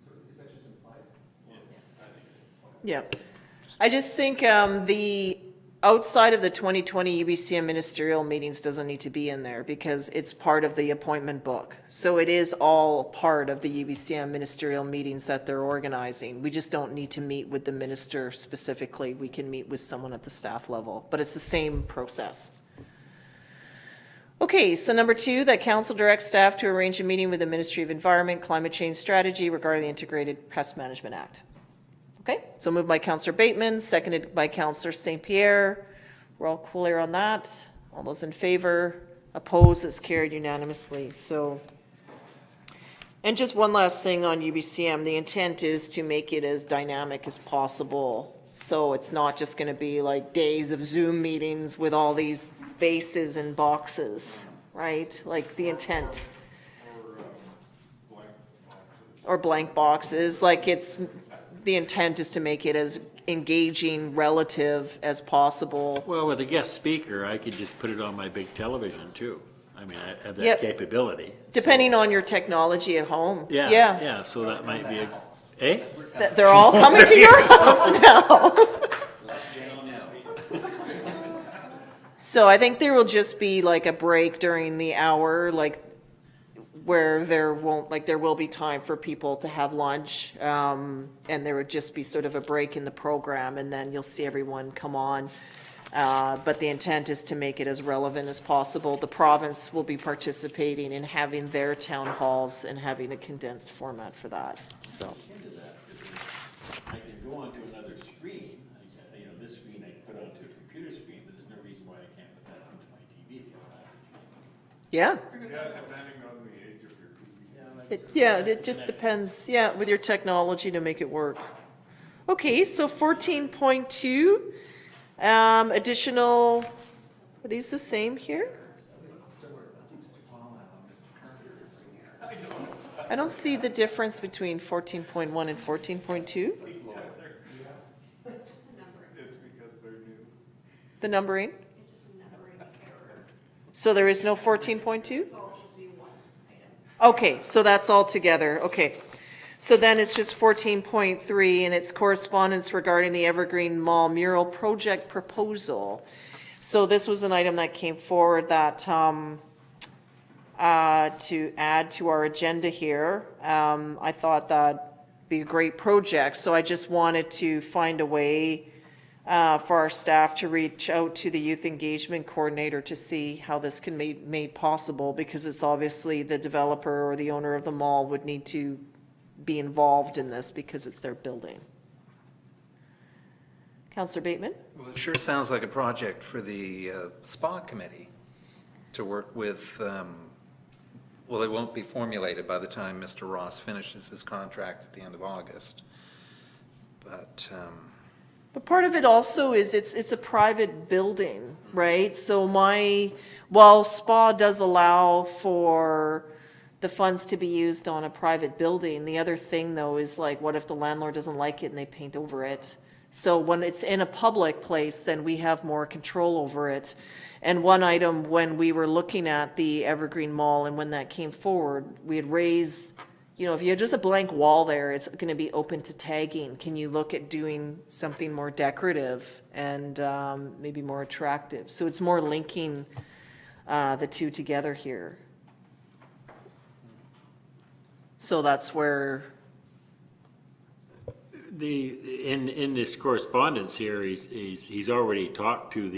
So is that just implied? Yeah. I just think the outside of the 2020 UBCM ministerial meetings doesn't need to be in there, because it's part of the appointment book. So it is all part of the UBCM ministerial meetings that they're organizing. We just don't need to meet with the minister specifically. We can meet with someone at the staff level, but it's the same process. Okay, so number 2, that council directs staff to arrange a meeting with the Ministry of Environment, Climate Change Strategy regarding the Integrated Pest Management Act. Okay, so moved by Councillor Bateman, seconded by Councillor St. Pierre. We're all clear on that. All those in favor, opposed, it's carried unanimously. So, and just one last thing on UBCM, the intent is to make it as dynamic as possible. So it's not just going to be like days of Zoom meetings with all these vases and boxes, right? Like the intent. Or blank boxes, like it's, the intent is to make it as engaging relative as possible. Well, with a guest speaker, I could just put it on my big television too. I mean, I have that Yep. capability. Depending on your technology at home. Yeah, Yeah, yeah, so that might be a, eh? they're all coming to your house now. So I think there will just be like a break during the hour, like where there won't, like there will be time for people to have lunch. And there would just be sort of a break in the program, and then you'll see everyone come on. But the intent is to make it as relevant as possible. The province will be participating in having their town halls and having a condensed format for that, so. I can go onto another screen, you know, this screen I put onto a computer screen, but there's no reason why I can't put that onto my TV. Yeah, Yeah, depending on the age of your TV. it just depends, yeah, with your technology to make it work. Okay, so 14.2, additional, are these the same here? I don't see the difference between 14.1 and 14.2. It's because they're new. The numbering? So there is no 14.2? Okay, so that's all together, okay. So then it's just 14.3, and it's correspondence regarding the Evergreen Mall mural project proposal. So this was an item that came forward that, to add to our agenda here. I thought that'd be a great project, so I just wanted to find a way for our staff to reach out to the youth engagement coordinator to see how this can be made possible, because it's obviously the developer or the owner of the mall would need to be involved in this because it's their building. Councillor Bateman? Well, it sure sounds like a project for the spa committee. to work with, well, it won't be formulated by the time Mr. Ross finishes his contract at the end of August. But But part of it also is it's a private building, right? So while SPA does allow for the funds to be used on a private building, the other thing though is like, what if the landlord doesn't like it and they paint over it? So when it's in a public place, then we have more control over it. And one item, when we were looking at the Evergreen Mall and when that came forward, we had raised, if you had just a blank wall there, it's going to be open to tagging. Can you look at doing something more decorative and maybe more attractive? So it's more linking the two together here. So that's where, in this correspondence here, he's already talked to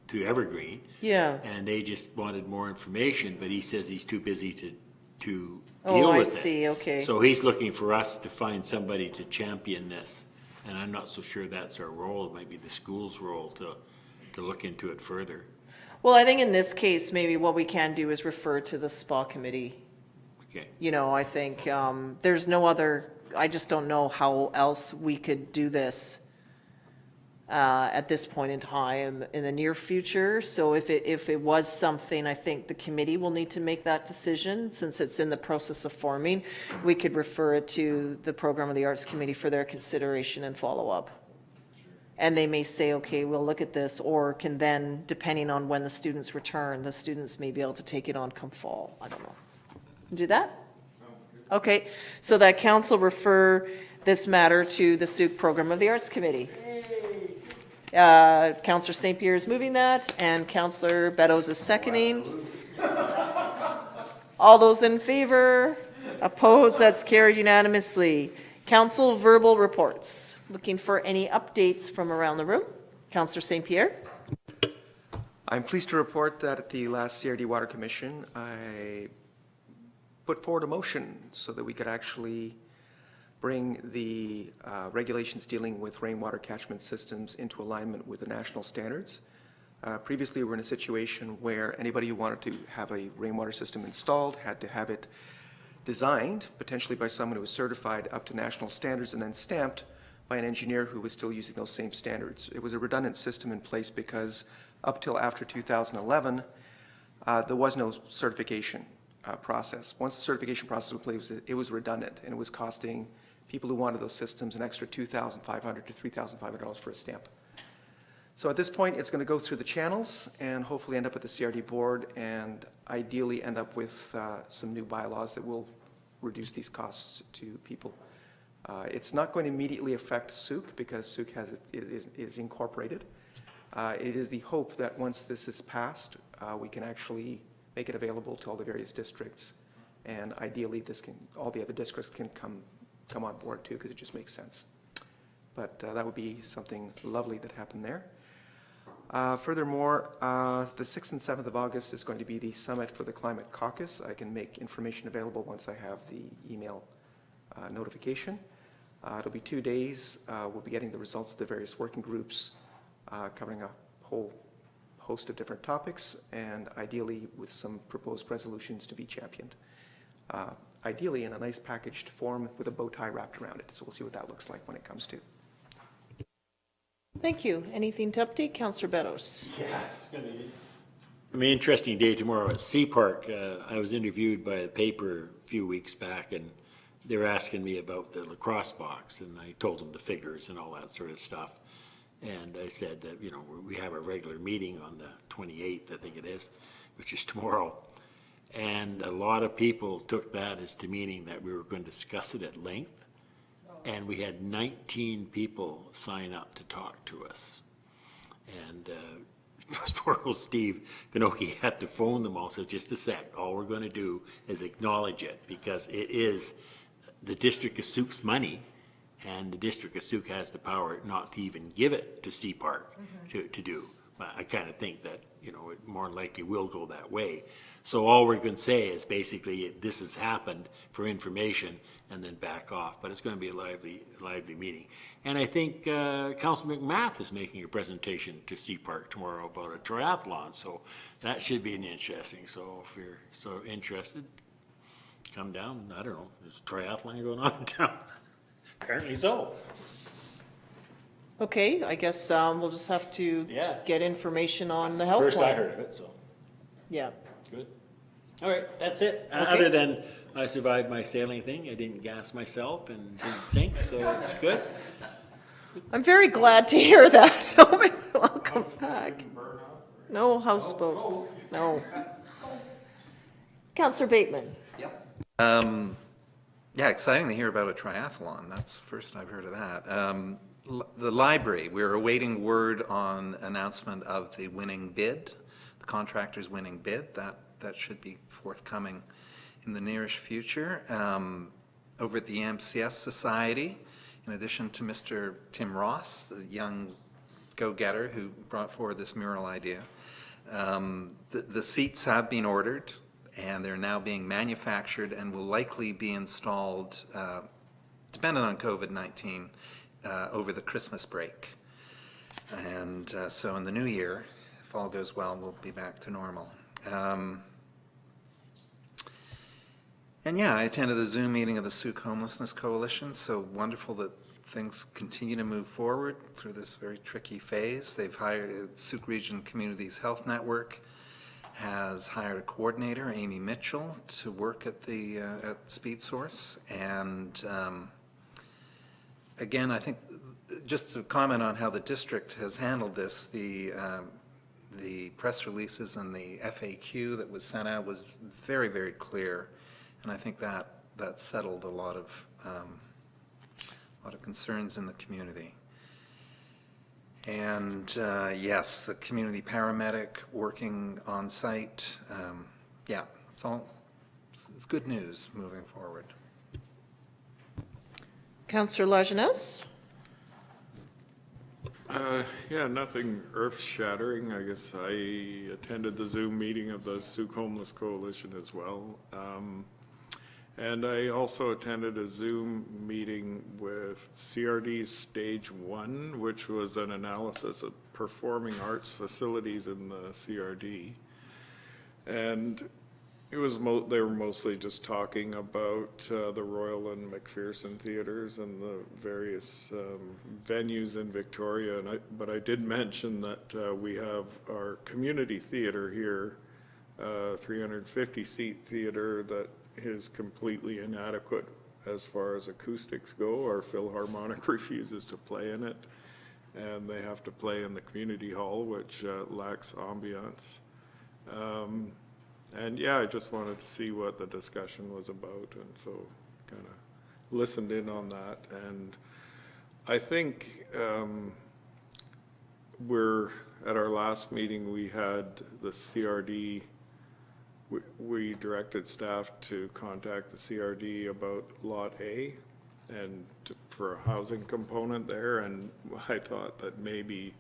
to Evergreen. yeah. And they just wanted more information, but he says he's too busy to deal Oh, with I it. see, okay. So he's looking for us to find somebody to champion this, and I'm not so sure that's our role. It might be the school's role to look into it further. Well, I think in this case, maybe what we can do is refer to the SPA committee. Okay. I think there's no other, I just don't know how else we could do this at this point in time in the near future. So if it was something, I think the committee will need to make that decision since it's in the process of forming. We could refer it to the Program of the Arts Committee for their consideration and follow-up. And they may say, okay, we'll look at this, or can then, depending on when the students return, the students may be able to take it on come fall. I don't know. Do that? Okay, so that council refer this matter to the Sooke Program of the Arts Committee. Councillor St. Pierre is moving that, and Councillor Beddoes is seconding. All those in favor? Opposed? That's carried unanimously. Council verbal reports. Looking for any updates from around the room. Councillor St. Pierre? I'm pleased to report that at the last CRD Water Commission, I put forward a motion so that we could actually bring the regulations dealing with rainwater catchment systems into alignment with the national standards. Previously, we were in a situation where anybody who wanted to have a rainwater system installed had to have it designed, potentially by someone who was certified up to national standards and then stamped by an engineer who was still using those same standards. It was a redundant system in place because up till after 2011, there was no certification process. Once the certification process was in place, it was redundant, and it was costing people who wanted those systems an extra $2,500 to $3,500 for a stamp. So at this point, it's going to go through the channels and hopefully end up at the CRD board and ideally end up with some new bylaws that will reduce these costs to people. It's not going to immediately affect Souq because Souq is incorporated. It is the hope that once this is passed, we can actually make it available to all the various districts, and ideally all the other districts can come on board too, because it just makes sense. But that would be something lovely that happened there. Furthermore, the 6th and 7th of August is going to be the Summit for the Climate Caucus. I can make information available once I have the email notification. It'll be 2 days. We'll be getting the results of the various working groups covering a whole host of different topics, and ideally with some proposed resolutions to be championed. Ideally in a nice packaged form with a bow tie wrapped around it. So we'll see what that looks like when it comes to. Thank you. Anything to update, Councillor Beddoes? Yes. An interesting day tomorrow at Sea Park. I was interviewed by the paper a few weeks back, and they were asking me about the lacrosse box, and I told them the figures and all that sort of stuff. And I said that, we have a regular meeting on the 28th, I think it is, which is tomorrow. And a lot of people took that as to meaning that we were going to discuss it at length. And we had 19 people sign up to talk to us. And poor old Steve Ganoki had to phone them all, so just a sec. All we're going to do is acknowledge it, because it is the District of Souk's money, and the District of Souq has the power not to even give it to Sea Park to do. I kind of think that, you know, it more likely will go that way. So all we're going to say is basically this has happened for information and then back off. But it's going to be a lively meeting. And I think Councilor McMath is making a presentation to Sea Park tomorrow about a triathlon. So that should be interesting. So if you're so interested, come down. I don't know. There's a triathlon going on in town. Apparently so. Okay, I guess we'll just have to Yeah. get information on the health plan. First I heard of it, so Yeah. good. All right, that's it. Okay. Other than I survived my sailing thing, I didn't gas myself and didn't sink, so it's good. I'm very glad to hear that. Welcome back. No houseboat, no. Councillor Bateman. Yeah, exciting to hear about a triathlon. That's the first I've heard of that. The library, we're awaiting word on announcement of the winning bid, the contractor's winning bid. That should be forthcoming in the nearest future. Over at the MCS Society, in addition to Mr. Tim Ross, the young go-getter who brought forward this mural idea, the seats have been ordered and they're now being manufactured and will likely be installed, depending on COVID-19, over the Christmas break. And so in the new year, if all goes well, we'll be back to normal. And yeah, I attended the Zoom meeting of the Sooke Homelessness Coalition, so wonderful that things continue to move forward through this very tricky phase. They've hired, Sooke Region Communities Health Network has hired a coordinator, Amy Mitchell, to work at the at Speed Source. And again, I think just to comment on how the district has handled this, the press releases and the FAQ that was sent out was very, very clear. And I think that settled a lot of concerns in the community. And yes, the community paramedic working on site. Yeah, it's good news moving forward. Councillor Lajeunesse? Yeah, nothing earth-shattering. I guess I attended the Zoom meeting of the Sooke Homeless Coalition as well. And I also attended a Zoom meeting with CRD's Stage 1, which was an analysis of performing arts facilities in the CRD. And it was they were mostly just talking about the Royal and McPherson theaters and the various venues in Victoria. But I did mention that we have our community theater here, 350-seat theater that is completely inadequate as far as acoustics go. Our Philharmonic refuses to play in it, and they have to play in the community hall, which lacks ambiance. And yeah, I just wanted to see what the discussion was about, and so kind of listened in on that. And I think we're at our last meeting, we had the CRD. We directed staff to contact the CRD about Lot A and for a housing component there. And I thought that maybe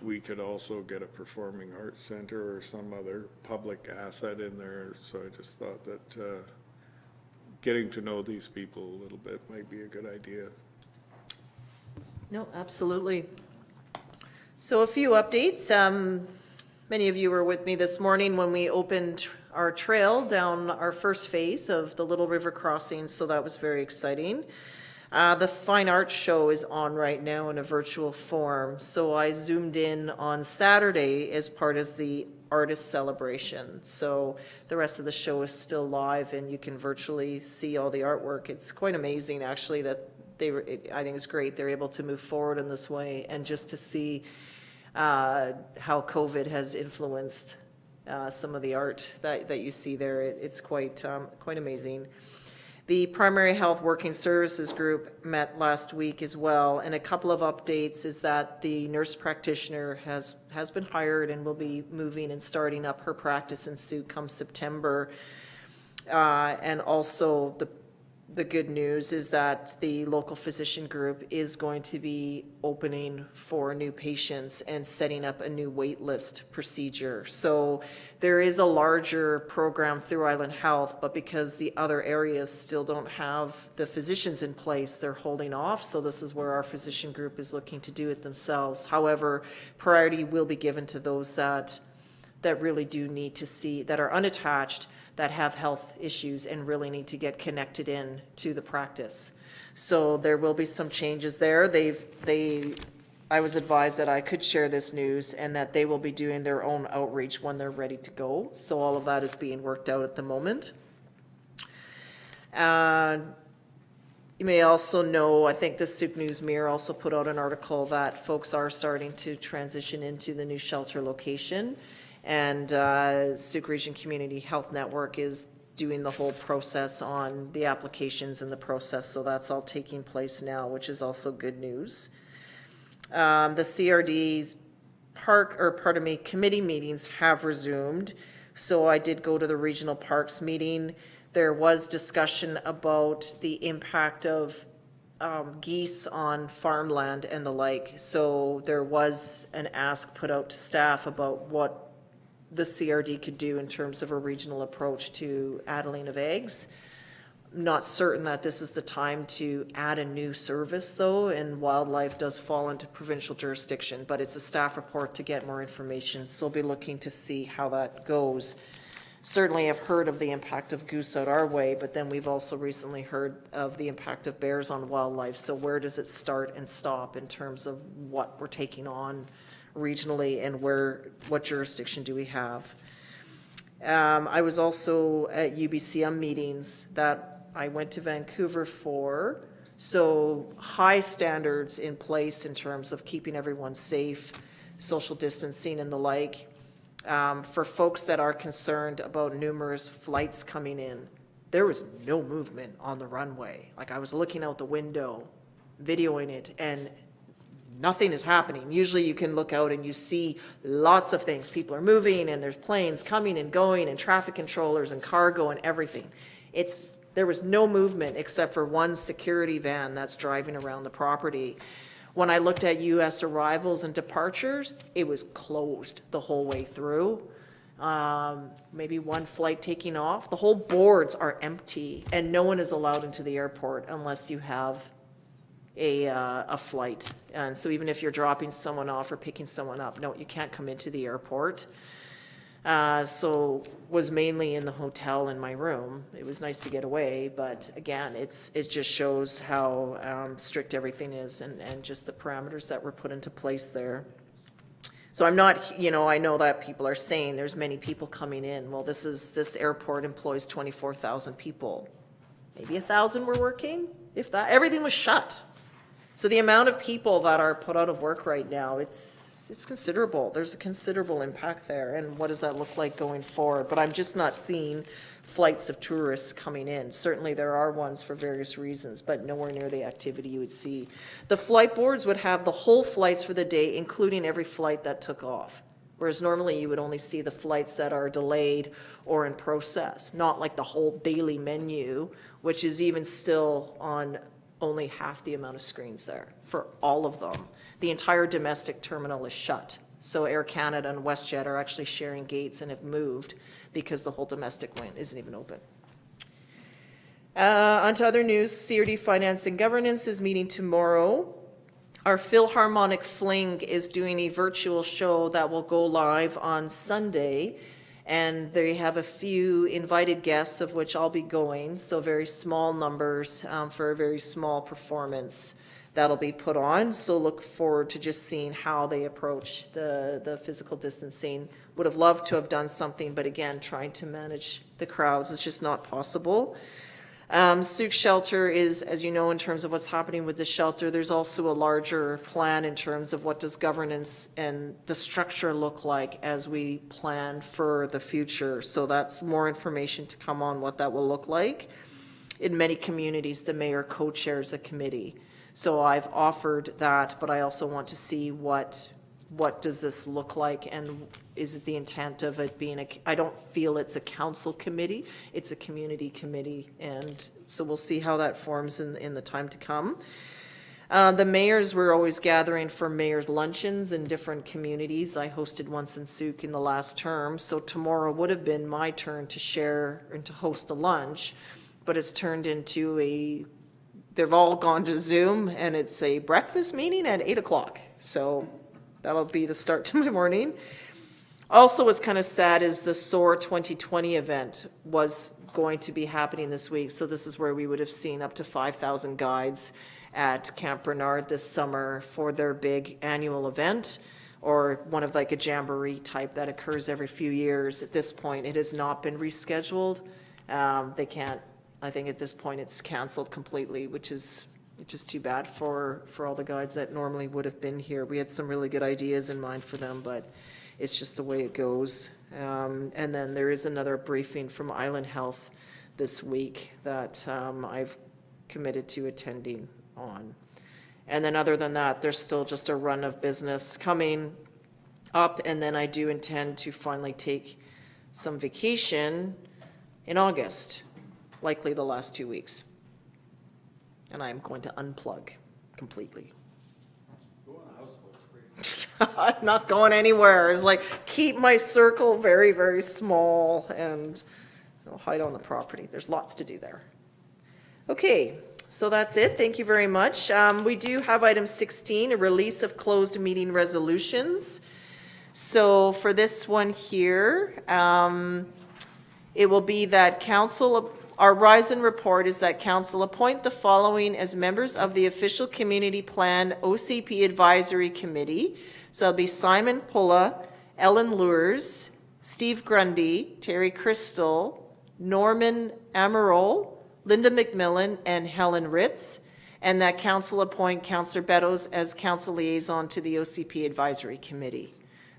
we could also get a performing arts center or some other public asset in there. So I just thought that getting to know these people a little bit might be a good idea. No, absolutely. So a few updates. Many of you were with me this morning when we opened our trail down our first phase of the Little River Crossing, so that was very exciting. The Fine Arts Show is on right now in a virtual form, so I zoomed in on Saturday as part of the artist celebration. So the rest of the show is still live and you can virtually see all the artwork. It's quite amazing actually that I think it's great they're able to move forward in this way, and just to see how COVID has influenced some of the art that you see there. It's quite amazing. The Primary Health Working Services Group met last week as well, and a couple of updates is that the nurse practitioner has been hired and will be moving and starting up her practice in Souq come September. And also the the good news is that the local physician group is going to be opening for new patients and setting up a new wait list procedure. So there is a larger program through Island Health, but because the other areas still don't have the physicians in place, they're holding off. So this is where our physician group is looking to do it themselves. However, priority will be given to those that really do need to see, that are unattached, that have health issues and really need to get connected in to the practice. So there will be some changes there. I was advised that I could share this news and that they will be doing their own outreach when they're ready to go. So all of that is being worked out at the moment. You may also know, I think the Sooke News Mirror also put out an article that folks are starting to transition into the new shelter location. And Sooke Region Community Health Network is doing the whole process on the applications and the process, so that's all taking place now, which is also good news. The CRD's committee meetings have resumed. So I did go to the Regional Parks meeting. There was discussion about the impact of geese on farmland and the like. So there was an ask put out to staff about what the CRD could do in terms of a regional approach to addling of eggs. Not certain that this is the time to add a new service though, and wildlife does fall into provincial jurisdiction, but it's a staff report to get more information, so we'll be looking to see how that goes. Certainly have heard of the impact of goose out our way, but then we've also recently heard of the impact of bears on wildlife, so where does it start and stop in terms of what we're taking on regionally and what jurisdiction do we have? I was also at UBCM meetings that I went to Vancouver for, so high standards in place in terms of keeping everyone safe, social distancing and the like. For folks that are concerned about numerous flights coming in, there was no movement on the runway. Like, I was looking out the window, videoing it, and nothing is happening. Usually you can look out and you see lots of things. People are moving and there's planes coming and going and traffic controllers and cargo and everything. There was no movement except for one security van that's driving around the property. When I looked at US arrivals and departures, it was closed the whole way through. Maybe one flight taking off. The whole boards are empty and no one is allowed into the airport unless you have a flight. And so even if you're dropping someone off or picking someone up, no, you can't come into the airport. So was mainly in the hotel in my room. It was nice to get away, but again, it just shows how strict everything is and just the parameters that were put into place there. So I'm not, I know that people are saying there's many people coming in. Well, this airport employs 24,000 people. Maybe 1,000 were working, if that. Everything was shut. So the amount of people that are put out of work right now, it's considerable. There's a considerable impact there. And what does that look like going forward? But I'm just not seeing flights of tourists coming in. Certainly there are ones for various reasons, but nowhere near the activity you would see. The flight boards would have the whole flights for the day, including every flight that took off. Whereas normally you would only see the flights that are delayed or in process, not like the whole daily menu, which is even still on only half the amount of screens there for all of them. The entire domestic terminal is shut. So Air Canada and WestJet are actually sharing gates and have moved because the whole domestic one isn't even open. On to other news, CRD Finance and Governance is meeting tomorrow. Our Philharmonic Fling is doing a virtual show that will go live on Sunday. And they have a few invited guests, of which I'll be going, so very small numbers for a very small performance that'll be put on. So look forward to just seeing how they approach the physical distancing. Would have loved to have done something, but again, trying to manage the crowds is just not possible. Souq Shelter is, as you know, in terms of what's happening with the shelter, there's also a larger plan in terms of what does governance and the structure look like as we plan for the future. So that's more information to come on what that will look like. In many communities, the mayor co-chairs a committee. So I've offered that, but I also want to see what what does this look like, and is it the intent of it being I don't feel it's a council committee, it's a community committee, and so we'll see how that forms in the time to come. The mayors were always gathering for mayors' luncheons in different communities. I hosted once in Sooke in the last term, so tomorrow would have been my turn to share and to host a lunch, but it's turned into they've all gone to Zoom, and it's a breakfast meeting at 8 o'clock. So that'll be the start to my morning. Also, what's kind of sad is the SOAR 2020 event was going to be happening this week. So this is where we would have seen up to 5,000 guides at Camp Bernard this summer for their big annual event, or one of like a jamboree type that occurs every few years. At this point, it has not been rescheduled. They can't, I think at this point it's canceled completely, which is too bad for all the guides that normally would have been here. We had some really good ideas in mind for them, but it's just the way it goes. And then there is another briefing from Island Health this week that I've committed to attending on. And then other than that, there's still just a run of business coming up, and then I do intend to finally take some vacation in August, likely the last 2 weeks. And I'm going to unplug completely. I'm not going anywhere. It's like, keep my circle very, very small, and I'll hide on the property. There's lots to do there. Okay, so that's it. Thank you very much. We do have item 16, a release of closed meeting resolutions. So for this one here, it will be that council, our rise and report is that council appoint the following as members of the Official Community Plan OCP Advisory Committee. So it'll be Simon Pulla, Ellen Lures, Steve Grundy, Terry Crystal, Norman Amarol, Linda McMillan, and Helen Ritz. And that council appoint Councillor Beddoes as council liaison to the OCP Advisory Committee.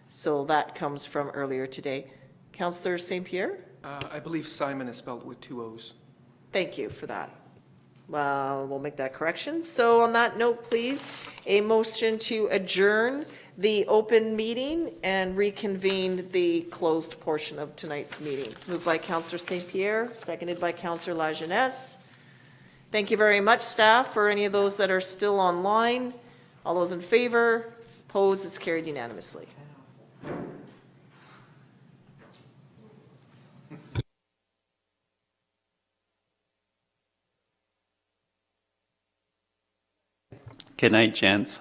So that comes from earlier today. Councillor St. Pierre? I believe Simon is spelled with 2 O's. Thank you for that. We'll make that correction. So on that note, please, a motion to adjourn the open meeting and reconvene the closed portion of tonight's meeting. Moved by Councillor St. Pierre, seconded by Councillor Lajeunesse. Thank you very much, staff, for any of those that are still online. All those in favor, opposed, it's carried unanimously. Good night, gents.